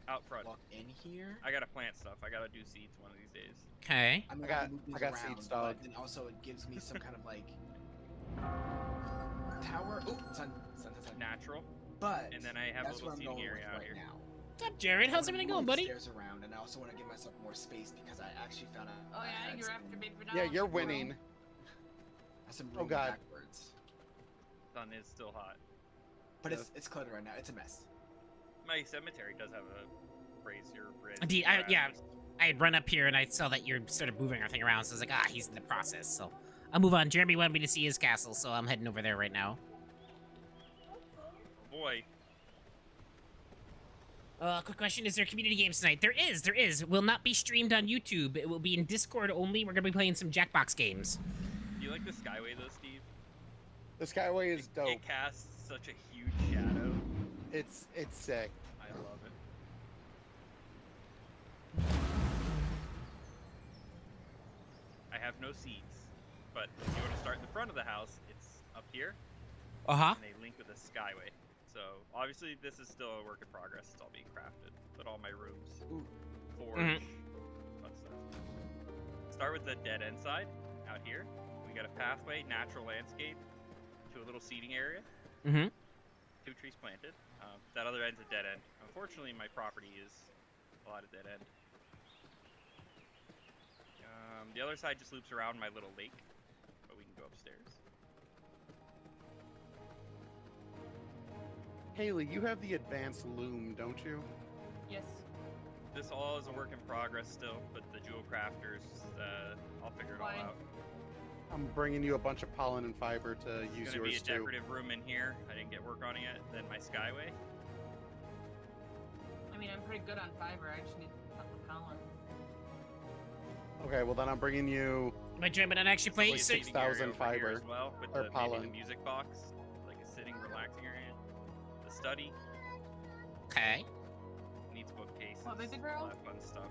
Out front. Walk in here. I gotta plant stuff. I gotta do seeds one of these days. Okay. I mean, I got- can move things I got around, seeds, dog. But then also it gives me some kind of like tower. Oh, sun. Natural. But And then I have a that's little what I'm seating going area with out right here. now. What's up, Jared? How's I wanna everything going, move buddy? Stairs around, and I also want to give myself more space because I actually found out. Oh I yeah, had you're some- after me for Yeah, now. you're winning. I had some Oh, room God. backwards. Sun is still hot. But Yeah. it's cluttered right now. It's a mess. My cemetery does have a brazier bridge. Indeed, where yeah. just- I had run up here and I saw that you're sort of moving everything around, so I was like, he's in the process. So I'll move on. Jeremy wanted me to see his castle, so I'm heading over there right now. Oh boy. Quick question: is there community games tonight? There is. It will not be streamed on YouTube. It will be in Discord only. We're gonna be playing some Jackbox games. Do you like the Skyway though, Steve? The Skyway is dope. It casts such a huge shadow. It's sick. I love it. I have no seeds, but if you want to start in the front of the house, it's up here, Uh-huh. and they link with a Skyway. So obviously this is still a work in progress. It's all being crafted, but all my rooms, Ooh. forge, fun stuff. Start with the dead end side out here. We got a pathway, natural landscape, to a little seating area. Mm-hmm. 2 trees planted. That other end's a dead end. Unfortunately, my property is a lot of dead end. The other side just loops around my little lake, but we can go upstairs. Haley, you have the advanced loom, don't you? Yes. This all is a work in progress still, but the jewel crafters, I'll figure it all Fine. out. I'm bringing you a bunch of pollen and fiber to There's use gonna be a yours too. decorative room in here. I didn't get work on it yet. Then my skyway. I mean, I'm pretty good on fiber. I just need fucking pollen. Okay, well then I'm bringing you. My dream, but not actually play. There's a So, seating area 6,000 over here fiber, as well, with or maybe pollen. the music box, like a sitting, relaxing area. The study okay. needs bookcases. What, baby girl? All that fun stuff.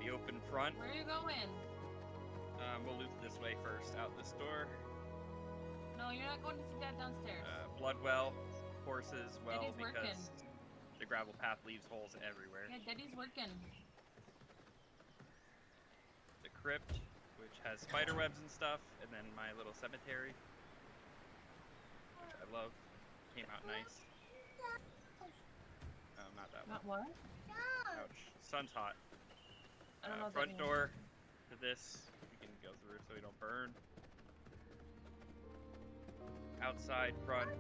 The open front. Where are you going? We'll loop this way first, out this door. No, you're not going to see Dad downstairs. Blood well, horses well, Daddy's because working. the gravel path leaves holes everywhere. Yeah, Daddy's working. The crypt, which has spider webs and stuff, and then my little cemetery, which I love. Came out nice. Not that Not one. what? Ouch. Sun's hot. I don't know what that Front means. door to this. We can go through so we don't burn. Outside, front.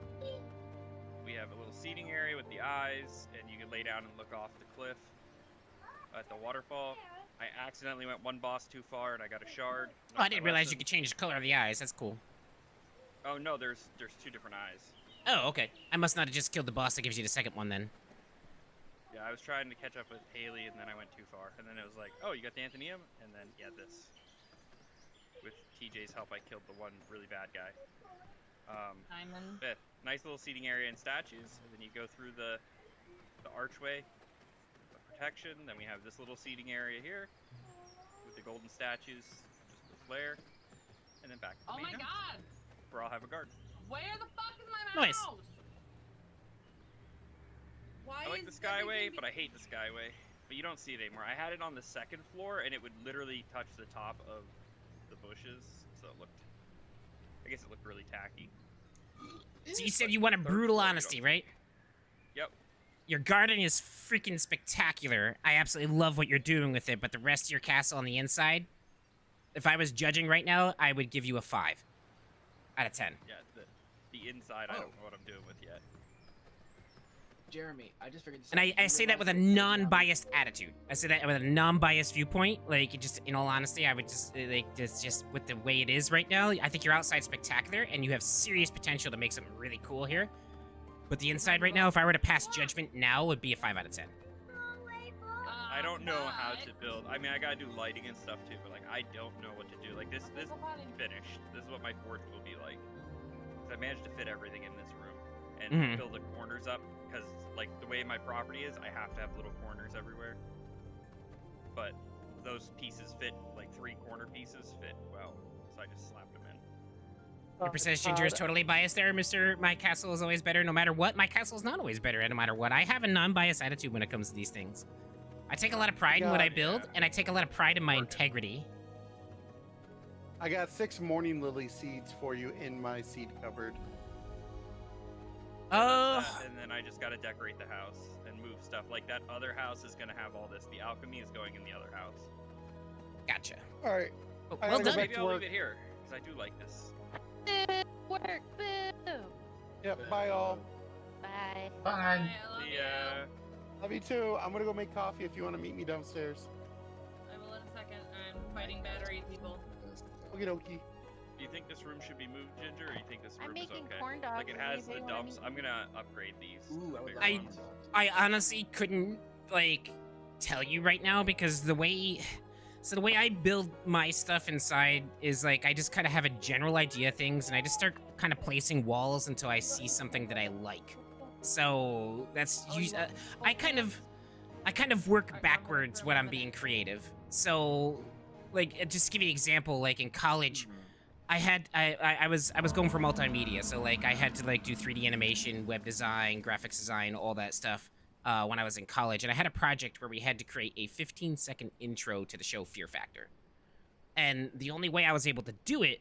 we have a little seating area with the eyes, and you can lay down and look off the cliff at the waterfall. I accidentally went one boss too far, and I got a shard. Oh, I didn't realize you could change the color of the eyes. That's cool. Oh no, there's 2 different eyes. Oh, okay. I must not have just killed the boss that gives you the second one then. Yeah, I was trying to catch up with Haley, and then I went too far. And then it was like, oh, you got the Anthonium? And then, yeah, this. With TJ's help, I killed the one really bad guy. Simon. But nice little seating area and statues. And then you go through the archway of protection. Then we have this little seating area here with the golden statues, just the flare. And then back to the Oh main my house, god! where I'll have a garden. Where the fuck is my mouse? Nice. Why I like the is Skyway, everything but I hate the Skyway. But you don't see it anymore. I had it on the 2nd floor, and it would literally touch the top of the bushes, so it looked... I guess it looked really tacky. So you said you want a brutal floor, you honesty, don't- right? Yep. Your garden is freaking spectacular. I absolutely love what you're doing with it, but the rest of your castle on the inside, if I was judging right now, I would give you a 5 out of 10. Yeah, the inside, I don't know what I'm doing with yet. Jeremy, I just figured this And out. I You say that with a realize non-biased attitude. I say that with a non-biased viewpoint. Like, it just, in all honesty, I would just, like, just with the way it is right now, I think your outside's spectacular, and you have serious potential to make something really cool here. But the inside right now, if I were to pass judgment now, would be a 5 out of 10. I don't know how to build. I mean, I gotta do lighting and stuff too, but like, I don't know what to do. Like, this finished. This is what my forge will be like. 'Cause I managed to fit everything in this room and build the corners up. Because like the way my property is, I have to have little corners everywhere. But those pieces fit, like 3 corner pieces fit well, so I just slapped them in. Your percentage ginger is totally biased there, Mr. My castle is always better no matter what. My castle is not always better no matter what. I have a non-biased attitude when it comes to these things. I take a lot of pride in what I build, and I take a lot of pride in my integrity. I got 6 morning lily seeds for you in my seed cupboard. Oh. And then I just gotta decorate the house and move stuff. Like that other house is gonna have all this. The alchemy is going in the other house. Gotcha. All right. Oh, I well gotta go done. back Maybe to I'll work. leave it here because I do like this. Work, boo. Yep. Bye, all. Bye. Bye. I love The you. Love you too. I'm gonna go make coffee if you want to meet me downstairs. I will in a second. I'm fighting battery people. Okie dokie. Do you think this room should be moved, Ginger, or you think this I'm room is making okay? corn dogs. Like it has the Anything dumps. wanna I'm gonna upgrade these. Ooh, I would Bigger like ones. I honestly couldn't, like, tell you right now because the way... So the way I build my stuff inside is, like, I just kind of have a general idea of things, and I just start kind of placing walls until I see something that I like. So that's usually... I kind of work backwards when I'm being creative. So, like, just to give you an example, like, in college... I was going for multimedia, so like I had to like do 3D animation, web design, graphics design, all that stuff when I was in college, and I had a project where we had to create a 15-second intro to the show Fear Factor. And the only way I was able to do it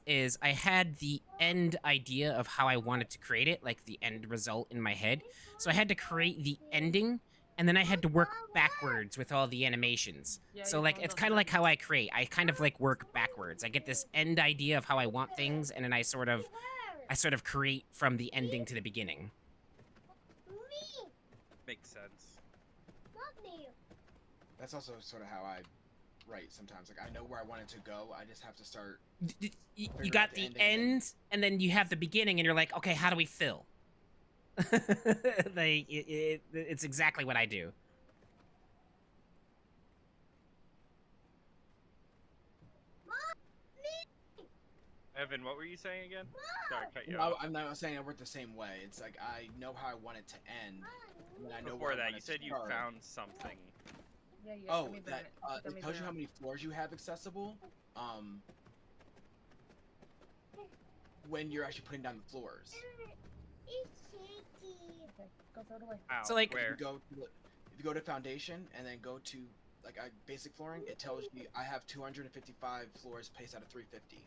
is I had the end idea of how I wanted to create it, like the end result in my head. So I had to create the ending, and then I had to work backwards with all the animations. Yeah, So you like told it's us kind of that. like how I create. I kind of like work backwards. I get this end idea of how I want things, and then I sort of create from the ending to the beginning. Makes sense. That's also sort of how I write sometimes. Like I know where I want it to go. I just have to start. You Figure got out the the ending end, and then you have the beginning, and you're like, okay, how do we fill? Like it's exactly what I do. Evan, what were you saying again? Sorry, I cut you No, off. I'm not saying I work the same way. It's like I know how I want it to end. And then I know Before where I that, want you it to said you start. found something. Yeah, yeah. Oh, tell me that about tell me it tells you about how many floors you have accessible. When you're actually putting down the floors. Okay, go throw it away. Ow, So, like- where? If you go to foundation and then go to like basic flooring, it tells you I have 255 floors placed out of 350.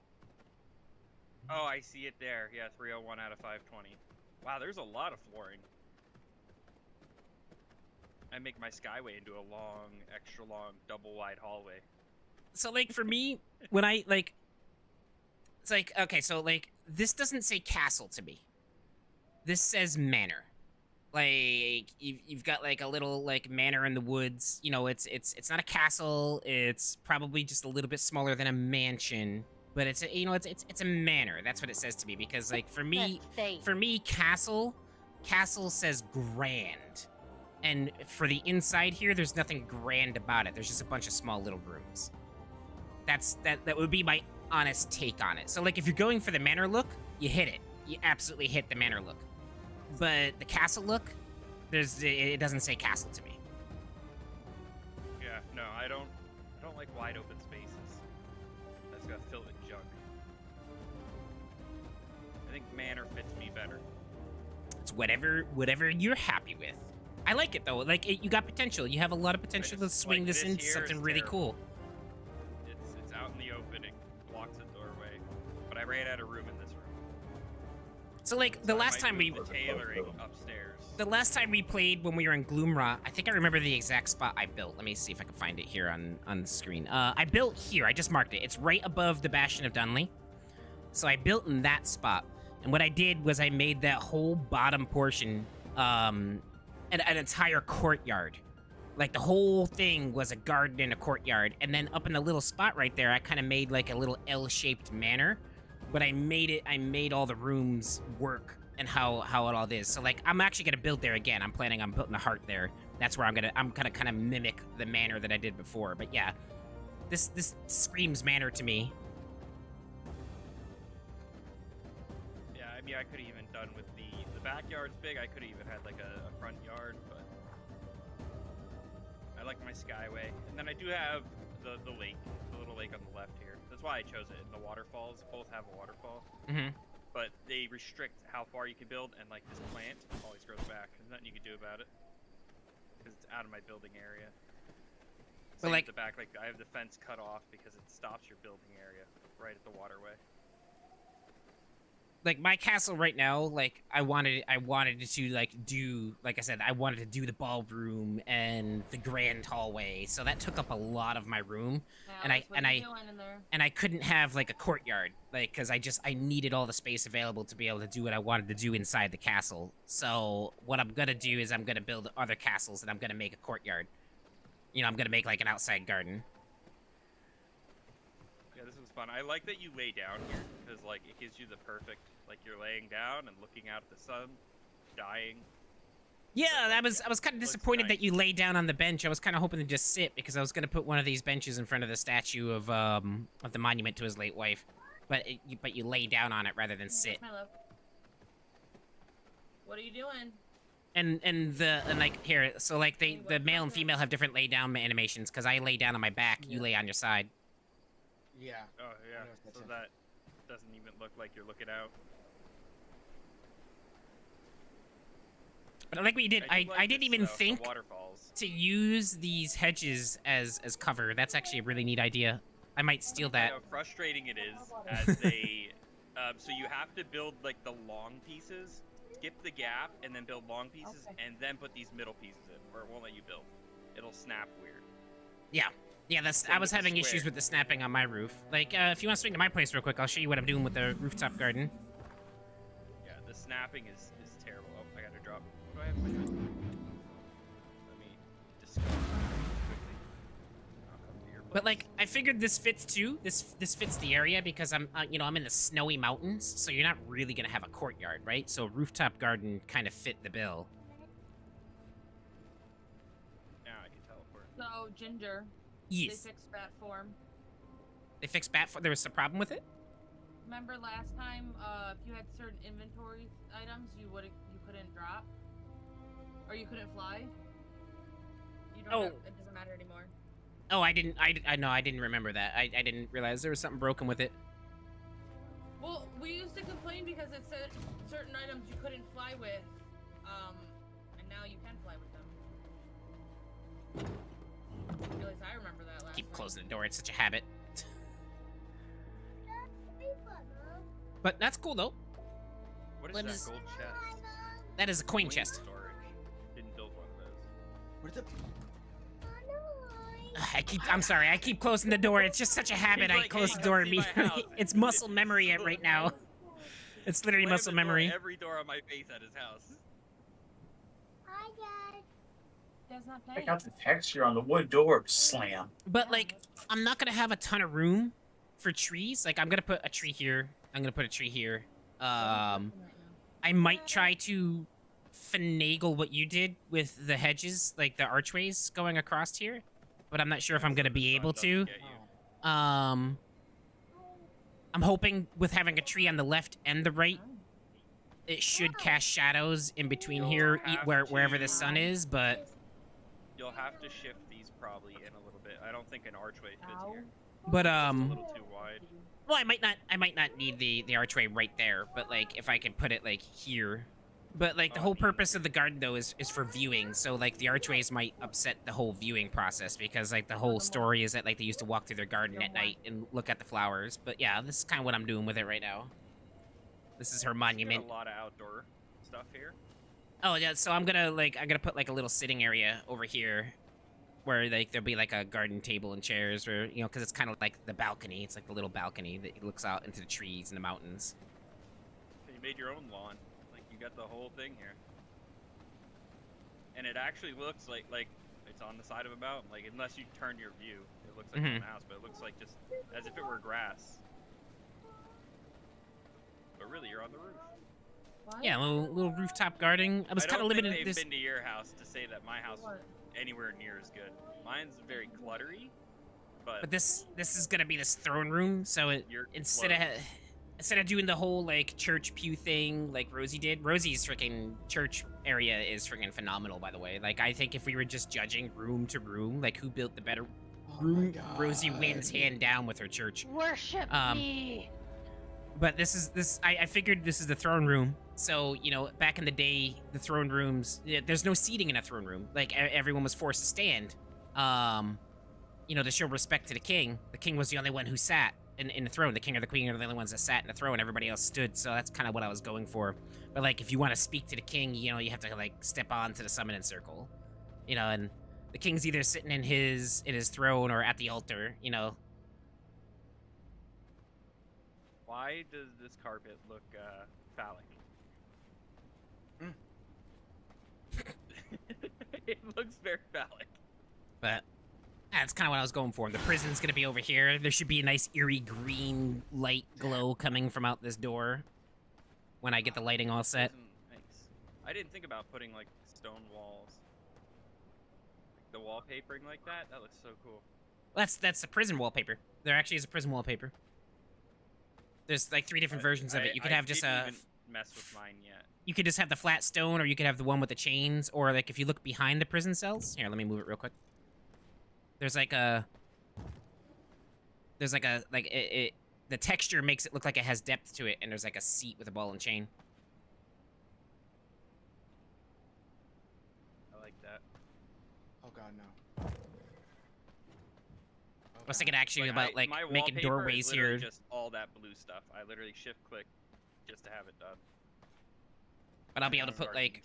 Oh, I see it there. Yeah, 301 out of 520. Wow, there's a lot of flooring. I make my skyway into a long, extra long, double wide hallway. So like for me, when I like, it's like okay, so like this doesn't say castle to me. This says manor. Like you've got like a little like manor in the woods. You know, it's not a castle. It's probably just a little bit smaller than a mansion, but it's a, you know, it's a manor. That's what it says to me, because like for me castle says grand. And for the inside here, there's nothing grand about it. There's just a bunch of small little rooms. That would be my honest take on it. So like if you're going for the manor look, you hit it. You absolutely hit the manor look. But the castle look, it doesn't say castle to me. Yeah, no, I don't like wide open spaces. That's got filled with junk. I think manor fits me better. It's whatever you're happy with. I like it though. Like you got potential. You have a lot of potential to swing like, this this into here something is really terrible. cool. It's out in the open. It blocks the doorway. But I ran out of room in this room. So like So the I last might time move the tailoring upstairs. the last time we played when we were in Gloomra, I think I remember the exact spot I built. Let me see if I can find it here on the screen. I built here. I just marked it. It's right above the Bastion of Dunley. So I built in that spot. And what I did was I made that whole bottom portion an entire courtyard. Like the whole thing was a garden and a courtyard. And then up in the little spot right there, I kind of made like a little L-shaped manor. But I made all the rooms work and how it all is. So like I'm actually gonna build there again. I'm planning on putting a heart there. That's where I'm gonna kind of mimic the manor that I did before. But yeah, this screams manor to me. Yeah, I mean I could have even done with the backyard's big. I could have even had like a front yard, but I like my skyway. And then I do have the lake, the little lake on the left here. That's why I chose it. And the waterfalls both have a waterfall. Mm-hmm. But they restrict how far you can build, and like this plant always grows back. There's nothing you can do about it because it's out of my building area. But Same like at the back, like I have the fence cut off because it stops your building area right at the waterway. like my castle right now, like I wanted to like do, like I said, I wanted to do the ballroom and the grand hallway, so that took up a lot of my room. Yeah, And I couldn't have like a courtyard, like, because I needed all the space available to be able to do what I wanted to do inside the castle. So what I'm gonna do is I'm gonna build other castles and I'm gonna make a courtyard. You know, I'm gonna make like an outside garden. Yeah, this was fun. I like that you lay down here because like it gives you the perfect, like you're laying down and looking out at the sun, dying. Yeah, I was kind of disappointed that you lay down on the bench. I was kind of hoping to just sit because I was gonna put one of these benches in front of the statue of the monument to his late wife, but you lay down on it rather than sit. My love. What are you doing? And like here, so like the male and female have different lay down animations because I lay down on my back, you lay on your side. Yeah. Oh yeah. So that doesn't even look like you're looking out. But I like what you did. I didn't even think waterfalls. to use these hedges as cover. That's actually a really neat idea. I might steal that. How frustrating it is as they, so you have to build like the long pieces, skip the gap, and then build long pieces, and then put these middle pieces in, or it won't let you build. It'll snap weird. Yeah. Yeah, I was having issues with the snapping on my roof. Like, if you want to swing to my place real quick, I'll show you what I'm doing with the rooftop garden. Yeah, the snapping is terrible. Oh, I gotta drop. What do I have in my gun? Let me discuss quickly. I'll come to your But place. like, I figured this fits too. This fits the area because I'm, you know, I'm in the snowy mountains, so you're not really gonna have a courtyard, right? So rooftop garden kind of fit the bill. Now I can teleport. So, Ginger. Yes. They fixed bat form. They fixed bat. There was a problem with it. Remember last time, if you had certain inventory items, you couldn't drop, or you couldn't fly. You don't. It doesn't matter anymore. Oh, I didn't remember that. I didn't realize there was something broken with it. Well, we used to complain because it said certain items you couldn't fly with, and now you can fly with them. At least I remember that last Keep time. closing the door. It's such a habit. But that's cool though. What is What that is- gold chest? That is a coin Coin chest. Storage. Didn't build one of those. What is it? I'm sorry. I keep closing the door. It's just such a habit. He's I like, close "Hey, the door come see my immediately. house." It's muscle memory right now. It's literally Slammed muscle the door, memory. every door on my face at his house. Dad's not I playing. got the texture on the wood door slam. But like, I'm not gonna have a ton of room for trees. Like, I'm gonna put a tree here. I'm gonna put a tree here. I might try to finagle what you did with the hedges, like the archways going across here, but I'm not sure if I'm gonna be able to. I'm hoping with having a tree on the left and the right, it should cast shadows in between here, wherever the sun is. But You'll have to shift these probably in a little bit. I don't think an archway fits here. but It's a little too wide. well, I might not need the archway right there, but like if I could put it like here. But like the whole purpose of the garden though is for viewing, so like the archways might upset the whole viewing process because like the whole story is that like they used to walk through their garden at night and look at the flowers. But yeah, this is kind of what I'm doing with it right now. This is her monument. A lot of outdoor stuff here. Oh yeah, so I'm gonna put like a little sitting area over here, where like there'll be like a garden table and chairs, where because it's kind of like the balcony. It's like the little balcony that looks out into the trees and the mountains. So you made your own lawn. Like you got the whole thing here, and it actually looks like it's on the side of a mountain. Like unless you turn your view, it looks like a house, but it looks like just as if it were grass. But really, you're on the roof. Yeah, a little rooftop gardening. I was kind of limited. They've been to your house to say that my house is anywhere near as good. Mine's very cluttery, But this is gonna be this throne room, so instead of doing the whole like church pew thing like Rosie did, Rosie's freaking church area is freaking phenomenal, by the way. Like I think if we were just judging room to room, like who built the better room, Rosie wins hand down with her church. Worship me. But I figured this is the throne room. So, back in the day, the throne rooms, there's no seating in a throne room. Like, everyone was forced to stand, to show respect to the king. The king was the only one who sat in the throne. The king or the queen are the only ones that sat in the throne. Everybody else stood, so that's kind of what I was going for. But, like, if you want to speak to the king, you have to, like, step on to the summoning circle. And the king's either sitting in his throne or at the altar, Why does this carpet look phallic? It looks very phallic. But that's kind of what I was going for. The prison's gonna be over here. There should be a nice eerie green light glow coming from out this door when I get the lighting all set. Thanks. I didn't think about putting like stone walls. The wallpapering like that? That looks so cool. That's the prison wallpaper. There actually is a prison wallpaper. There's like 3 different versions of it. You could have just didn't even mess with mine yet. You could just have the flat stone, or you could have the one with the chains, or like if you look behind the prison cells. Here, let me move it real quick. There's like a. The texture makes it look like it has depth to it, and there's like a seat with a ball and chain. I like that. Oh god, no. I was thinking actually about like my making wallpaper doorways is literally here. just all that blue stuff. I literally shift click just to have it done. But I'll be able to put like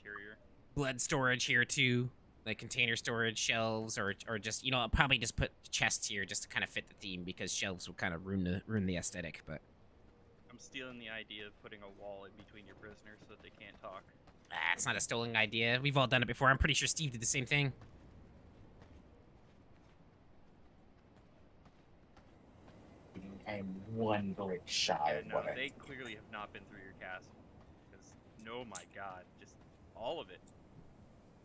blood storage here too, like container storage, shelves, or just I'll probably just put chests here just to kind of fit the theme, because shelves will kind of ruin the aesthetic. But I'm stealing the idea of putting a wall in between your prisoners so that they can't talk. It's not a stolen idea. We've all done it before. I'm pretty sure Steve did the same thing. I'm one brick shy of No, what they clearly have not been through your castle. Because, oh my god, just all of it.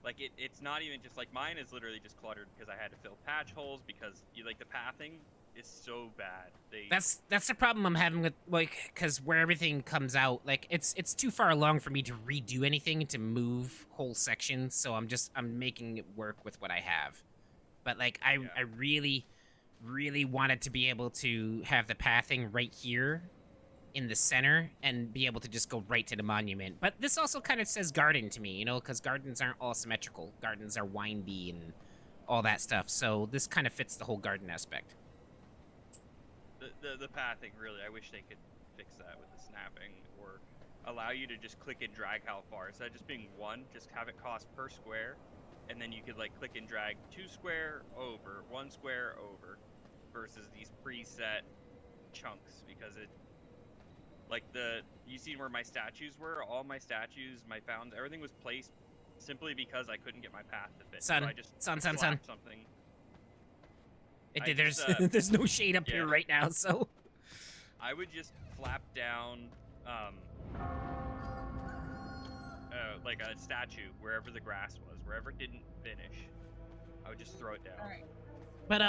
Like, it's not even just, like, mine is literally just cluttered because I had to fill patch holes because, the pathing is so bad. That's the problem I'm having with, like, because where everything comes out, like, it's too far along for me to redo anything, to move whole sections, so I'm making it work with what I have. But, like, I really wanted to be able to have the pathing right here in the center and be able to just go right to the monument. But this also kind of says garden to me, because gardens aren't all symmetrical. Gardens are windy and all that stuff, so this kind of fits the whole garden aspect. The pathing, really, I wish they could fix that with the snapping, or allow you to just click and drag how far. Instead of just being 1, just have it cost per square, and then you could, like, click and drag 2 square over, 1 square over, versus these preset chunks, because Like you seen where my statues were? All my statues, my fountains, everything was placed simply because I couldn't get my path to fit. Son, so I just son. slapped something. There's there's no shade up here right now, so. I would just flap down, like a statue wherever the grass was, wherever it didn't finish. I would just throw it down. Alright. But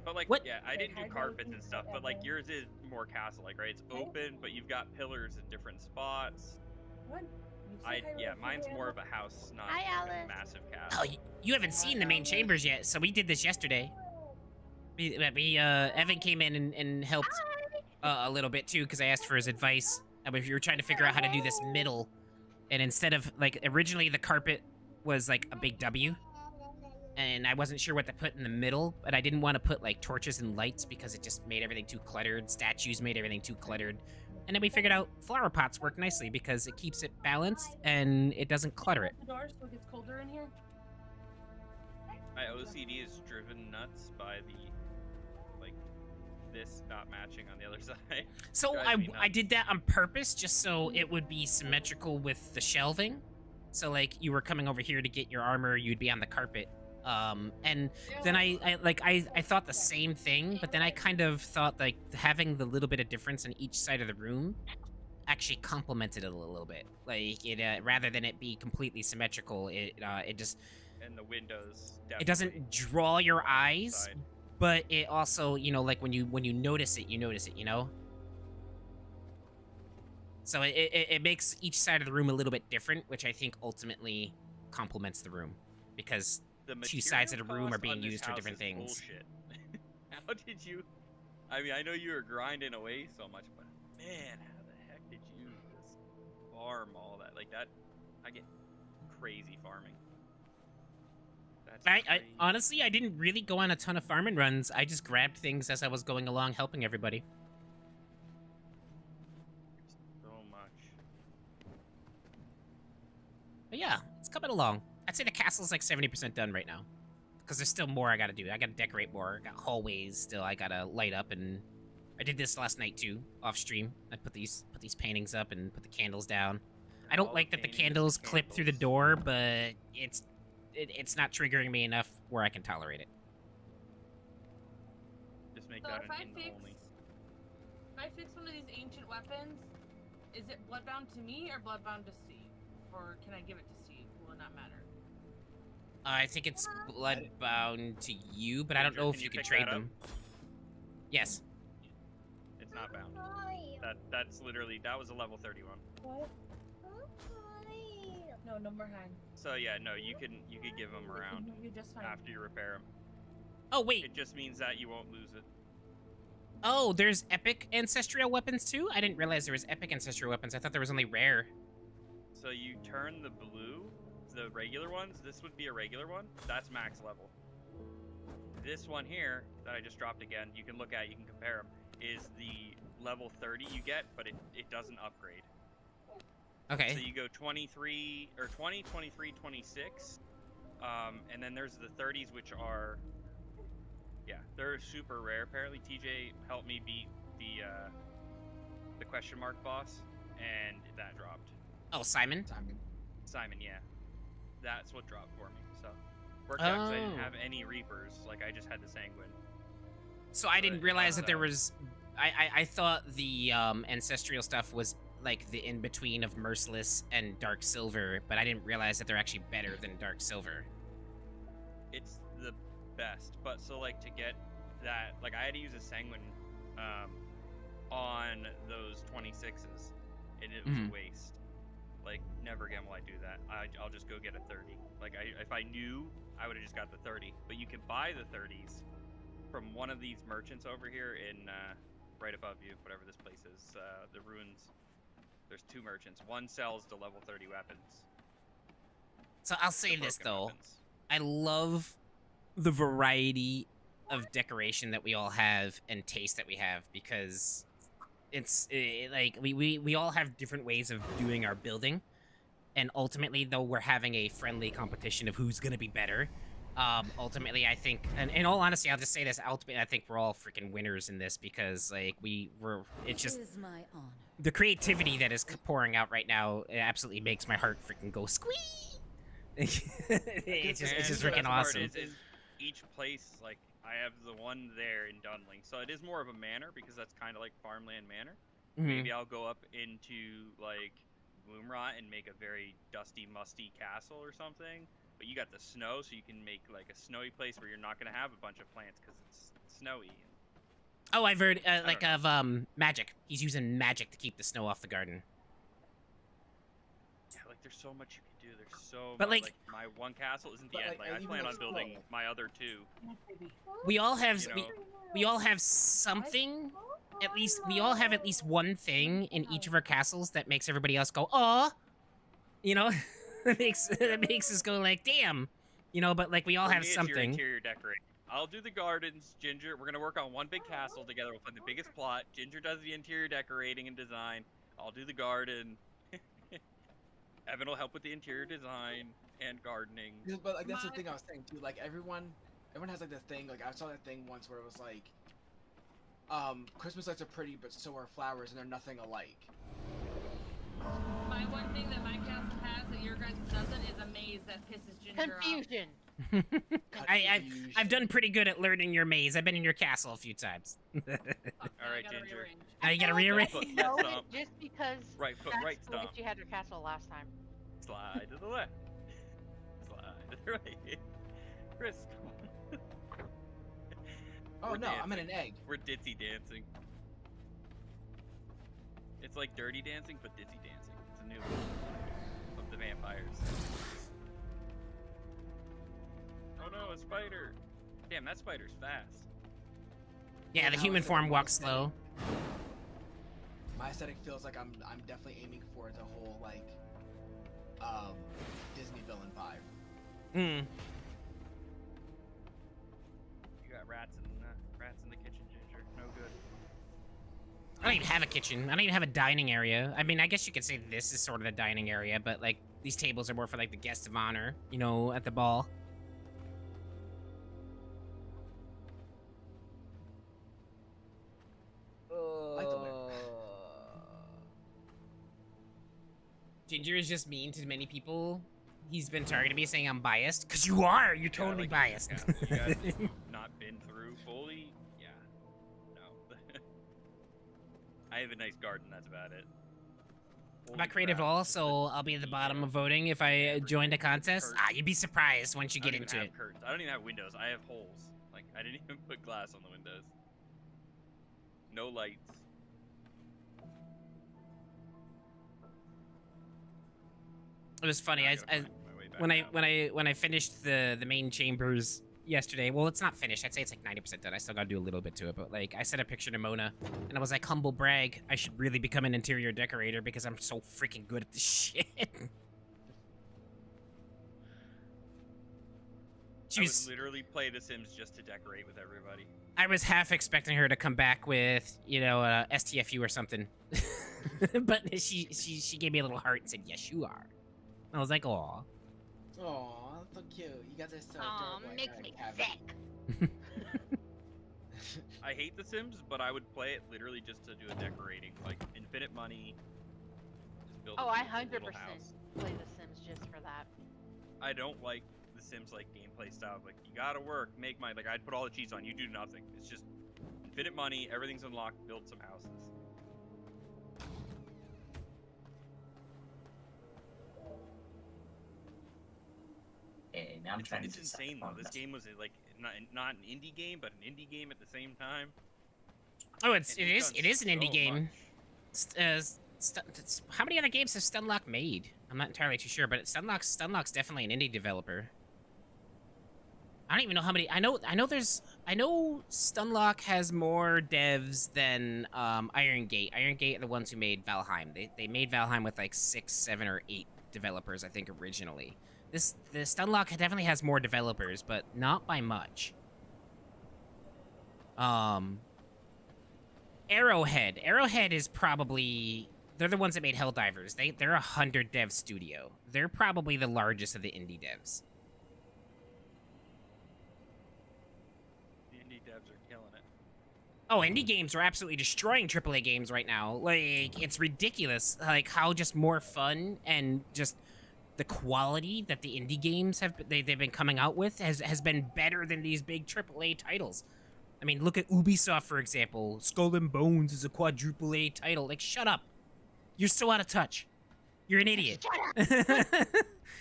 But like, what? yeah, I didn't do carpets and stuff, but like yours is more castle-like, right? It's open, but you've got pillars in different spots. What? Mine's more of a house, not Hi, like a Alice. massive Oh, castle. you haven't seen the main chambers yet, so we did this yesterday. Evan came in and helped a little bit too, because I asked for his advice. If you were trying to figure out how to do this middle, and instead of like originally the carpet was like a big W, and I wasn't sure what to put in the middle, but I didn't want to put like torches and lights because it just made everything too cluttered. Statues made everything too cluttered. And then we figured out flower pots work nicely because it keeps it balanced and it doesn't clutter it. The door so it gets colder in here. My OCD is driven nuts by this not matching on the other side. So Drives me I nuts. did that on purpose just so it would be symmetrical with the shelving. So like you were coming over here to get your armor, you'd be on the carpet. And then I thought the same thing, but then I kind of thought like having the little bit of difference in each side of the room actually complemented it a little bit. Like it rather than it be completely symmetrical, it just And the windows. it doesn't draw your eyes, side. but it also, you know, like when you notice it, you know. So it makes each side of the room a little bit different, which I think ultimately complements the room because The two sides of the material room are cost being on this used for house different is things. Bullshit. How did you? I mean, I know you were grinding away so much, but man, how the heck did you just farm all that? Like that, I get crazy farming. That's I crazy. honestly, I didn't really go on a ton of farming runs. I just grabbed things as I was going along, helping everybody. So much. But yeah, it's coming along. I'd say the castle's like 70% done right now. Because there's still more I gotta do. I gotta decorate more. I got hallways still I gotta light up, and I did this last night too, off stream. I put these paintings up and put the candles down. I don't All like that the paintings and candles clip through the candles. door, but it's not triggering me enough where I can tolerate it. Just make So that if an I in fix, only. if I fix one of these ancient weapons, is it bloodbound to me or bloodbound to Steve? Or can I give it to Steve? Will it not matter? I think it's bloodbound to you, but I don't Ginger, know can if you you can pick trade that up? them. Yes. It's not bound. That's literally that was a level 31. What? No, no more hang. So yeah, no, you could give them around You're just fine. after you repair them. Oh wait. It just means that you won't lose it. Oh, there's epic ancestral weapons too? I didn't realize there was epic ancestral weapons. I thought there was only rare. So you turn the blue, the regular ones, this would be a regular one, that's max level. This one here, that I just dropped again, you can look at, you can compare them, is the level 30 you get, but it doesn't upgrade. Okay. So you go 23, or 20, 23, 26, and then there's the 30s, which are, yeah, they're super rare. Apparently TJ helped me beat the question mark boss, and that dropped. Oh, Simon? Simon, yeah. That's what dropped for me, so. Worked out 'cause I didn't Oh. have any Reapers, like I just had the Sanguine. So I didn't But, realize that there so- was... I thought the ancestral stuff was like the in-between of Merciless and Dark Silver, but I didn't realize that they're actually better than Dark Silver. It's the best, but so like to get that, like I had to use a Sanguine on those 26s, and it was Mhm. a waste. Like, never again will I do that. I'll just go get a 30. Like, if I knew, I would have just got the 30. But you can buy the 30s from one of these merchants over here in, right above you, whatever this place is, the ruins. There's two merchants. One sells the level 30 weapons. So I'll say the this, broken though. weapons. I love the variety of decoration that we all have and taste that we have, because it's like we all have different ways of doing our building, and ultimately, though we're having a friendly competition of who's gonna be better, Ultimately, I think, and in all honesty, I'll just say this. Ultimately, I think we're all freaking winners in this because, like, it's just the creativity that is pouring out right now. It absolutely makes my heart freaking go squee. it's just the freaking best part awesome. is each place, like, I have the one there in Dunling, so it is more of a manor because that's kind of like farmland manor. Maybe I'll go up into like Gloomrot and make a very dusty, musty castle or something. But you got the snow, so you can make like a snowy place where you're not gonna have a bunch of plants because it's snowy. Oh, I've heard of magic. He's using magic to keep the snow off the garden. Yeah, like there's so much you can do. There's so But, much. like- My one castle isn't the end. like, Like I even plan though on it's building slow. my other two. We all have You know? we all have something. At least we all have at least one thing in each of our castles that makes everybody else go, "Aw," you know. that makes us go like, "Damn," you know. But like we all For have me, it's your something. interior decorating. I'll do the gardens. Ginger, we're gonna work on one big castle together. We'll find the biggest plot. Ginger does the interior decorating and design. I'll do the garden. Evan will help with the interior design and gardening. Yeah, but like that's the thing I was saying too. Like everyone has like this thing. Like I saw that thing once where it was like, Christmas lights are pretty, but so are flowers, and they're nothing alike. My one thing that my castle has that your guys' doesn't is a maze that pisses Ginger Confusion. I've done pretty good at learning your maze. I've been in your castle a few times. All right, Ginger. Now you gotta rearrange. Foot No, stomp. just because Right foot, that's right the way stomp. you had your castle last time. Slide to the left. Slide to the right. Chris. Oh We're no, I'm in dancing. an egg. We're ditzy dancing. It's like dirty dancing, but ditzy dancing. It's a new one of the vampires. Oh no, a spider! Damn, that spider's fast. Yeah, the human form walks slow. My aesthetic feels like I'm definitely aiming for the whole like Disney villain vibe. Hmm. You got rats in the kitchen, Ginger. No good. I don't even have a kitchen. I don't even have a dining area. I mean, I guess you could say this is sort of the dining area, but like these tables are more for like the guests of honor, you know, at the ball. Like the whip. Ginger is just mean to many people. He's been targeting me saying I'm biased. Cause you are. You're Yeah, totally like, biased. Yeah, you guys not been through fully. Yeah. No. I have a nice garden. That's about it. I'm not creative at crap, all, just so the I'll be at the bottom detail. of voting if I joined a contest. Curtains. Ah, you'd be surprised once you I don't get even into have it. curtains. I don't even have windows. I have holes. Like I didn't even put glass on the windows. No lights. It was funny. I gotta find my way back out. When I finished the main chambers yesterday. Well, it's not finished. I'd say it's like 90% done. I still gotta do a little bit to it, but like I sent a picture to Mona, and I was like, humble brag. I should really become an interior decorator because I'm so freaking good at this shit. I would literally play The Sims just to decorate with everybody. I was half expecting her to come back with, you know, STFU or something, but she gave me a little heart and said, "Yes, you are." I was like, "Aw." Aw, that's so cute. You guys are so Aw, adorable. I makes gotta me have sick. I hate The Sims, but I would play it literally just to do a decorating, like infinite money. Just build Oh, a I beautiful 100% little house. play The Sims just for that. I don't like The Sims like gameplay style. Like you gotta work, make money. Like I'd put all the cheats on. You do nothing. It's just infinite money. Everything's unlocked. Build some houses. Hey, now I'm trying to It's insane though. This game was like not an indie game, but an indie game at the same time. Oh, And it they've is done an indie so game. much. How many other games has Stunlock made? I'm not entirely too sure, but Stunlock's definitely an indie developer. I don't even know how many. I know Stunlock has more devs than Iron Gate. Iron Gate are the ones who made Valheim. They made Valheim with like 6, 7, or 8 developers, I think, originally. The Stunlock definitely has more developers, but not by much. Arrowhead is probably, they're the ones that made Helldivers. They're a 100 dev studio. They're probably the largest of the indie devs. Oh, indie games are absolutely destroying AAA games right now. Like, it's ridiculous. Like, how just more fun and just the quality that the indie games they've been coming out with has been better than these big AAA titles. I mean, look at Ubisoft, for example. Skull and Bones is a quadruple A title. Like, shut up. You're so out of touch. You're an idiot.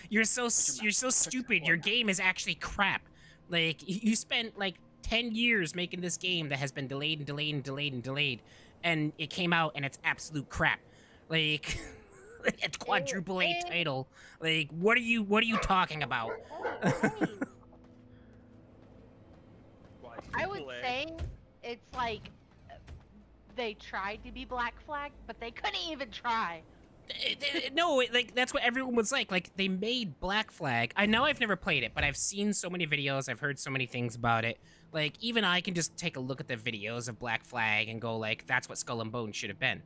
You're so stupid. Your game is actually crap. Like, you spent, like, 10 years making this game that has been delayed and delayed and delayed and delayed, and it came out and it's absolute crap. Like, a quadruple A title. Like, what are you talking about? I would say it's like they tried to be Black Flag, but they couldn't even try. No, like, that's what everyone was like. Like, they made Black Flag. I know I've never played it, but I've seen so many videos. I've heard so many things about it. Like, even I can just take a look at the videos of Black Flag and go, like, that's what Skull and Bones should have been.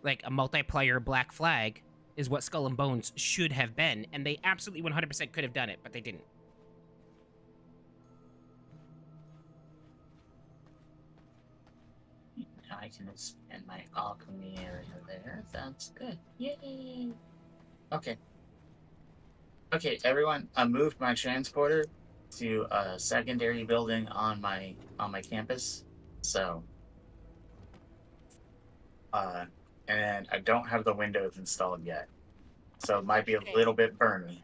Like, a multiplayer Black Flag is what Skull and Bones should have been, and they absolutely 100% could have done it, but they didn't. Now I can expand my alchemy area there. That's good. Yay! Okay. Okay, everyone, I moved my transporter to a secondary building on my campus. So and I don't have the windows installed yet. So it might be a little bit burny.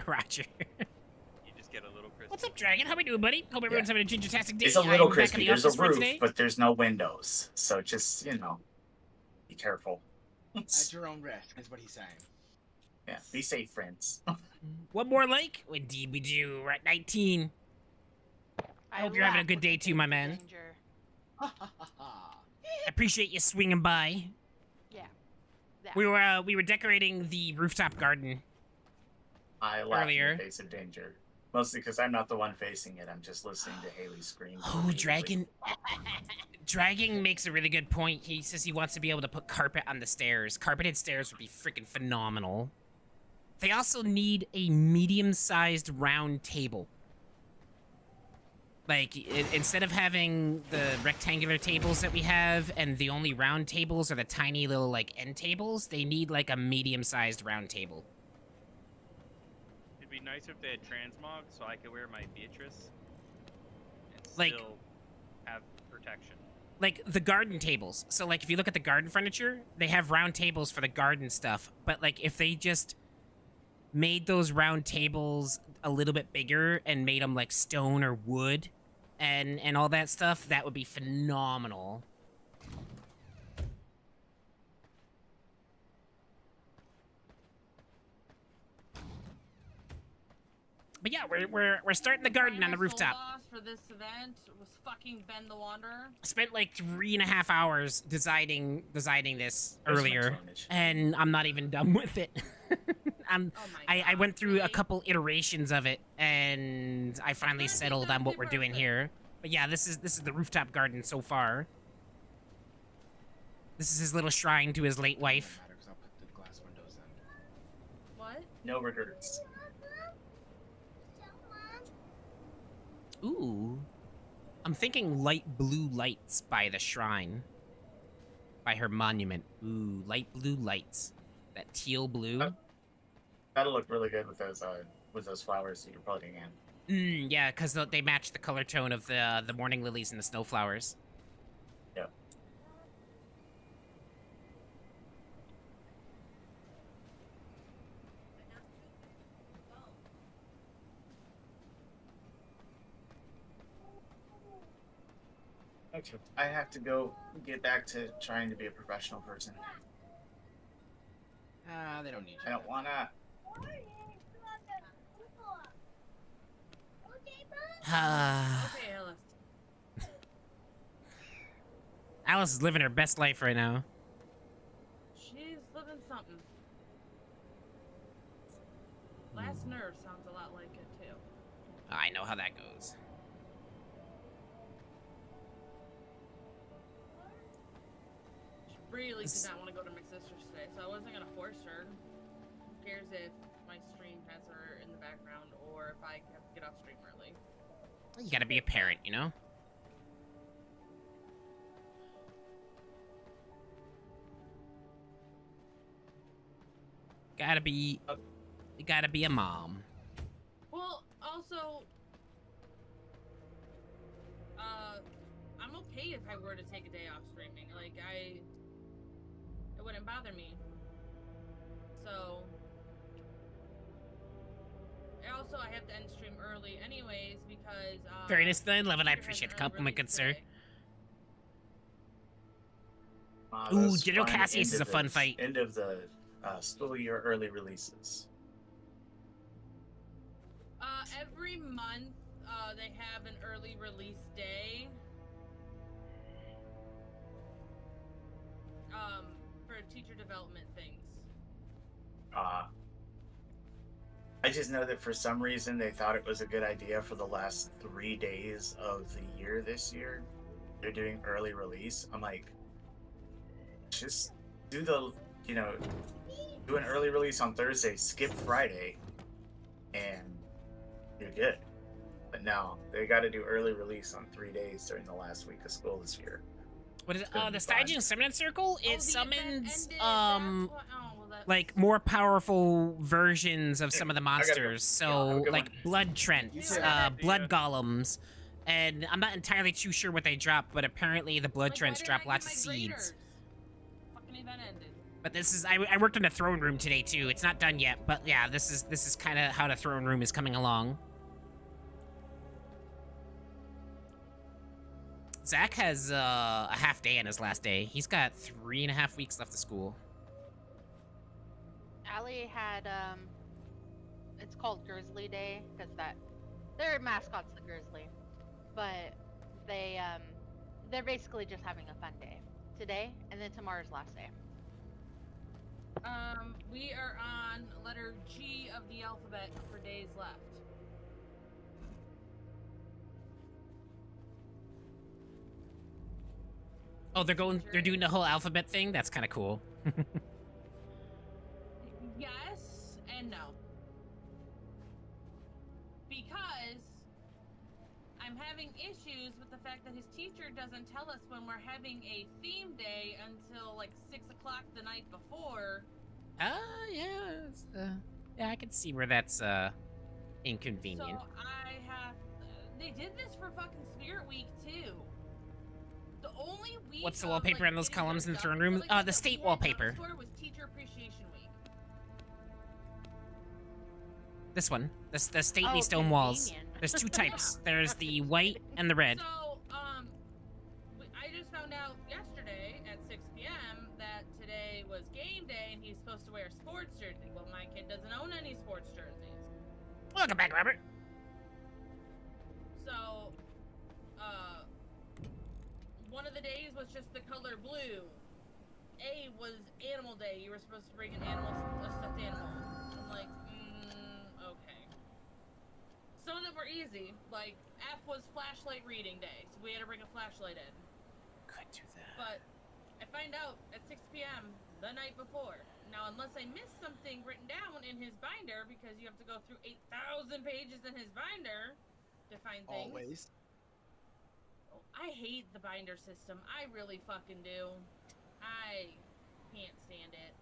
Roger. You just get a little crispy. What's up, Dragon? How we doing, buddy? Hope everyone's having a ginger-tastic day. It's a little I'm back in crispy. the There's a office for roof, today. but there's no windows. So just, you know, be careful. At your own risk, is what he's saying. Yeah, be safe, friends. What more like? Indeed we do. We're at 19. I hope you're having a good day too, my man. I appreciate you swinging by. Yeah. We were decorating the rooftop garden. I laugh Earlier. in the face of danger. Mostly because I'm not the one facing it. I'm just listening to Haley scream. Oh, Dragon makes a really good point. He says he wants to be able to put carpet on the stairs. Carpeted stairs would be freaking phenomenal. They also need a medium-sized round table. Like, instead of having the rectangular tables that we have, and the only round tables are the tiny little, like, end tables, they need, like, a medium-sized round table. It'd be nice if they had transmog, so I could wear my Beatrice and Like- still have protection. Like, the garden tables. So, like, if you look at the garden furniture, they have round tables for the garden stuff. But, like, if they just made those round tables a little bit bigger and made them, like, stone or wood and all that stuff, that would be phenomenal. But yeah, we're starting the garden on the rooftop. Boss for this event was fucking Ben the Wanderer. I spent like 3.5 hours designing this There's earlier, much footage. and I'm not even done with it. Oh my I God, went through a really? couple iterations of it, and I finally settled on what we're doing here. But yeah, this is the rooftop garden so far. This is his little shrine to his late wife. Matter, 'cause I'll put the glass windows in. What? No regrets. Ooh. I'm thinking light blue lights by the shrine. By her monument. Ooh, light blue lights. That teal blue. That'll look really good with those flowers that you're putting in. Yeah, because they match the color tone of the morning lilies and the snowflowers. Yep. Okay, I have to go get back to trying to be a professional person. They don't need you. I don't wanna. Okay, Alice. Alice is living her best life right now. She's living something. Last Nerve sounds a lot like it too. I know how that goes. She really did not want to go to McSister's today, so I wasn't gonna force her. Who cares if my stream has her in the background or if I have to get off stream early? You gotta be a parent, you know? Gotta be a mom. Well, also, I'm okay if I were to take a day off streaming. Like, it wouldn't bother me. So, also, I have to end stream early anyways because, Very nice then, Levin. I teacher has appreciate an the early compliment, good release sir. day. Ooh, Those General fun Cassius is a fun fight. End of the school year early releases. Every month, they have an early release day. For teacher development things. I just know that for some reason they thought it was a good idea for the last 3 days of the year this year. They're doing early release. I'm like, just do do an early release on Thursday, skip Friday, and you're good. But no, they got to do early release on 3 days during the last week of school this year. What is it? It's gonna The be fun. Stygian Summoning Circle? It The event summons, ended, that's like, more powerful versions of some of the go. monsters. Yeah, have So, a good like, one. blood trents, Yeah. blood golems. And I'm not entirely too sure what they drop, but apparently the blood Like, why trents didn't drop I get lots of my seeds. graders? Fucking event ended. But this is, I worked in the throne room today too. It's not done yet, but yeah, this is kind of how the throne room is coming along. Zach has a half day on his last day. He's got 3.5 weeks left of school. Allie had it's called Grizzly Day because their mascot's the grizzly, but they're basically just having a fun day today, and then tomorrow's last day. We are on letter G of the alphabet for days left. Oh, they're doing the whole alphabet thing? That's kind of cool. Yes and no. Because I'm having issues with the fact that his teacher doesn't tell us when we're having a theme day until like 6 o'clock the night before. Yeah, I can see where that's inconvenient. So I have. They did this for fucking Spirit Week too. The only week. What's the of, wallpaper like, on those getting columns their in the stuff throne and room? stuff like The that state we had wallpaper. done before was Teacher Appreciation Week. This one, the stately Oh, stone walls. convenient. There's two types. There's the white and the red. So, I just found out yesterday at 6 p.m. that today was game day and he's supposed to wear a sports jersey. Well, my kid doesn't own any sports jerseys. Welcome back, Robert. So, one of the days was just the color blue. A was Animal Day. You were supposed to bring a stuffed animal. I'm like, okay. Some of them were easy. Like, F was flashlight reading day, so we had to bring a flashlight in. Could do that. But I find out at 6 p.m. the night before. Now, unless I missed something written down in his binder, because you have to go through 8,000 pages in his binder to find things. Always. I hate the binder system. I really fucking do. I can't stand it.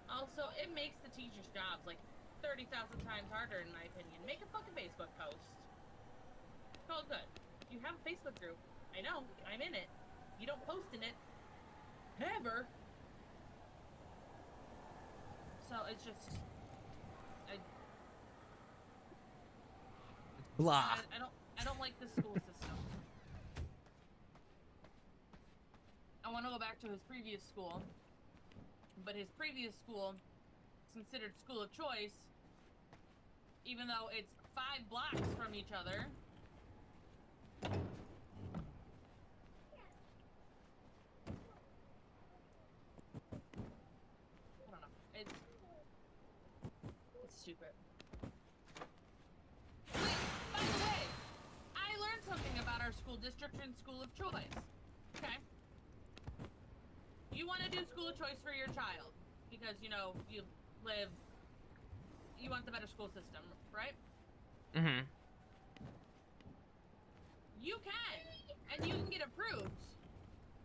Also, it makes the teachers' jobs like 30,000 times harder, in my opinion. Make a fucking Facebook post. It's all good. You have a Facebook group. I know. I'm in it. You don't post in it. Never. So it's just. Blah. I don't like the school system. I want to go back to his previous school, but his previous school is considered school of choice, even though it's 5 blocks from each other. I don't know. It's stupid. By the way, I learned something about our school district and school of choice. Okay. You want to do school of choice for your child because, you know, you want the better school system, right? Mm-hmm. You can, and you can get approved,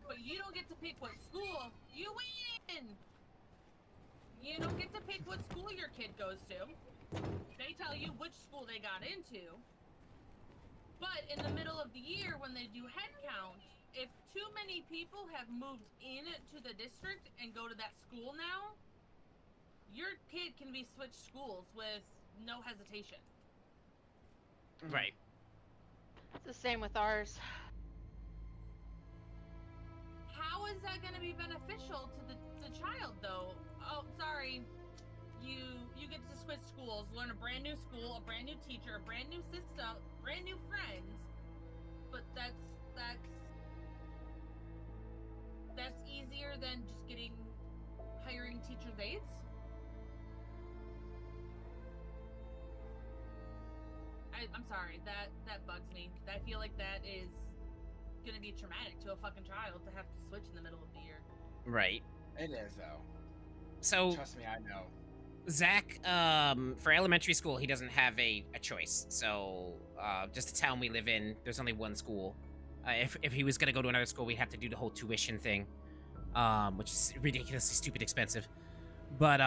but you don't get to pick what school. You win. You don't get to pick what school your kid goes to. They tell you which school they got into. But in the middle of the year, when they do head count, if too many people have moved into the district and go to that school now, your kid can be switched schools with no hesitation. Right. It's the same with ours. How is that going to be beneficial to the child, though? Oh, sorry. You get to switch schools, learn a brand new school, a brand new teacher, a brand new system, brand new friends. But that's easier than just hiring teacher's aides. I'm sorry, that bugs me. I feel like that is gonna be traumatic to a fucking child to have to switch in the middle of the year. Right. It is though. So Trust me, I know. Zach, for elementary school, he doesn't have a choice. So, just the town we live in, there's only one school. If he was gonna go to another school, we'd have to do the whole tuition thing, which is ridiculously stupid expensive. But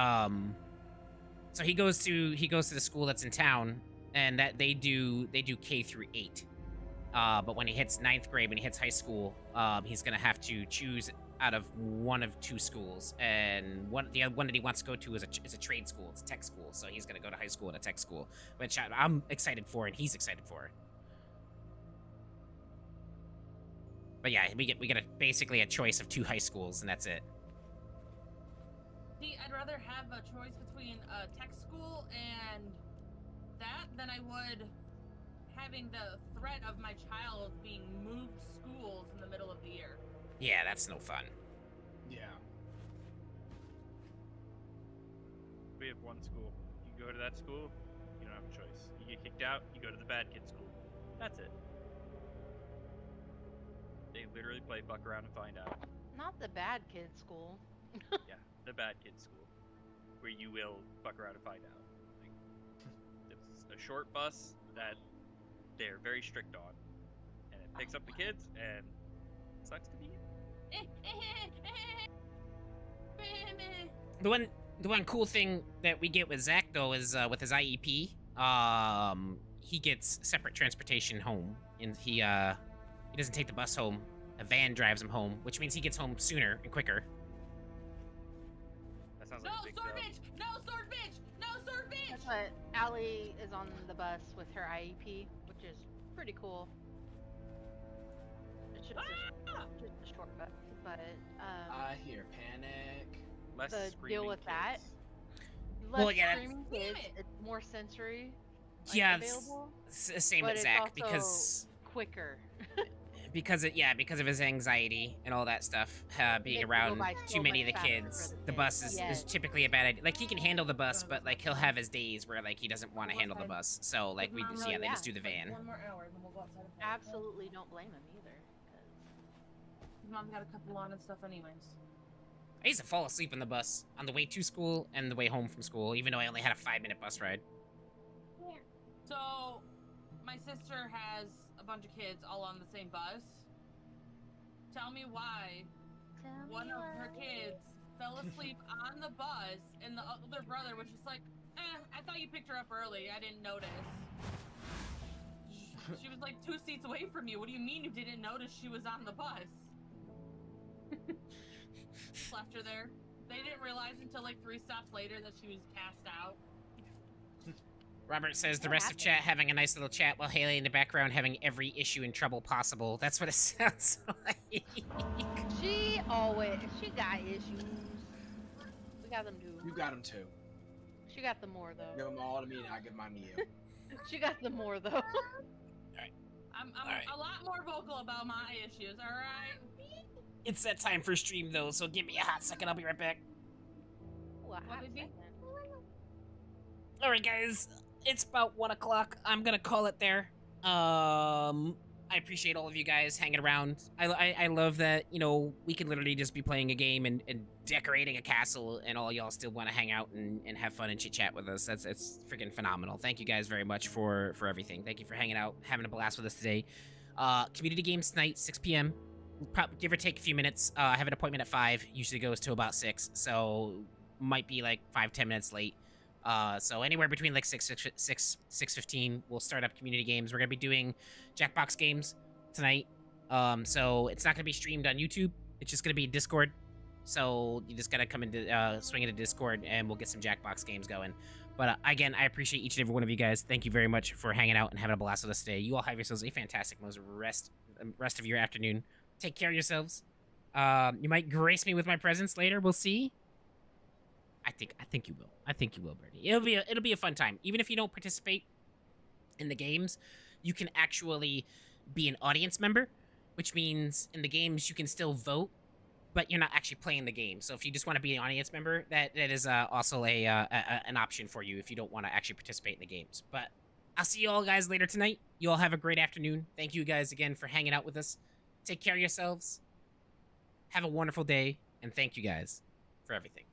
so he goes to the school that's in town, and that they do K through 8. But when he hits 9th grade, when he hits high school, he's gonna have to choose out of one of 2 schools, and the other one that he wants to go to is a trade school. It's a tech school, so he's gonna go to high school at a tech school, which I'm excited for, and he's excited for. But yeah, we get basically a choice of 2 high schools, and that's it. See, I'd rather have a choice between a tech school and that than I would having the threat of my child being moved schools in the middle of the year. Yeah, that's no fun. Yeah. We have one school. You go to that school, you don't have a choice. You get kicked out, you go to the bad kid school. That's it. They literally play buck around and find out. Not the bad kid school. Yeah, the bad kid school, where you will buck around and find out. Like, it's a short bus that they're very strict on, and it picks up the kids, and it sucks to be you. The one cool thing that we get with Zach though is with his IEP, he gets separate transportation home, and he doesn't take the bus home. A van drives him home, which means he gets home sooner and quicker. That sounds like a big sword job. bitch! No sword bitch! No sword bitch! But Allie is on the bus with her IEP, which is pretty cool. It's just a short bus, but I hear panic. Less the screaming deal with that. kids. Less Well, yeah, that's- streaming kids, it's more sensory. Yeah, available, same but with it's Zach also because quicker. because of his anxiety and all that stuff, being Makes it go around by too so many of much the faster kids. for the The kids. bus is Yes. typically a bad idea. Like, he can handle the bus, but like he'll have his days where like he doesn't want to handle the bus. So like they just do the van. One more hour, then we'll go outside. and play. Absolutely don't blame him either. 'Cause Mom got a couple on and stuff anyways. I used to fall asleep on the bus on the way to school and the way home from school, even though I only had a 5-minute bus ride. So, my sister has a bunch of kids all on the same bus. Tell me why one of her kids fell asleep on the bus, and the other brother was just like, I thought you picked her up early. I didn't notice. She was like 2 seats away from you. What do you mean you didn't notice she was on the bus? Left her there. They didn't realize until like 3 stops later that she was passed out. Robert says the rest of chat having a nice little chat while Haley in the background having every issue and trouble possible. That's what it sounds like. she got issues. We got them too. You got them too. She got them more though. Give them all to me, and I give mine to you. She got them more though. I'm Alright. a lot more vocal about my issues, alright? It's that time for stream though, so give me a hot second. I'll be right back. Ooh, a hot baby? second. All right, guys. It's about 1 o'clock. I'm gonna call it there. I appreciate all of you guys hanging around. I love that, you know, we can literally just be playing a game and decorating a castle, and all y'all still want to hang out and have fun and chit chat with us. It's freaking phenomenal. Thank you guys very much for everything. Thank you for hanging out, having a blast with us today. Community games tonight, 6 p.m. give or take a few minutes. I have an appointment at 5. Usually goes to about 6, so might be like 5-10 minutes late. So anywhere between like 6:15, we'll start up community games. We're gonna be doing Jackbox games tonight. So it's not gonna be streamed on YouTube. It's just gonna be Discord. So you just gotta come into swing into Discord, and we'll get some Jackbox games going. But again, I appreciate each and every one of you guys. Thank you very much for hanging out and having a blast with us today. You all have yourselves a fantastic rest of your afternoon. Take care of yourselves. You might grace me with my presence later. We'll see. I think you will. I think you will, Birdie. It'll be a fun time. Even if you don't participate in the games, you can actually be an audience member, which means in the games you can still vote, but you're not actually playing the game. So if you just want to be an audience member, that is also an option for you if you don't want to actually participate in the games. But I'll see you all guys later tonight. You all have a great afternoon. Thank you guys again for hanging out with us. Take care of yourselves. Have a wonderful day, and thank you guys for everything.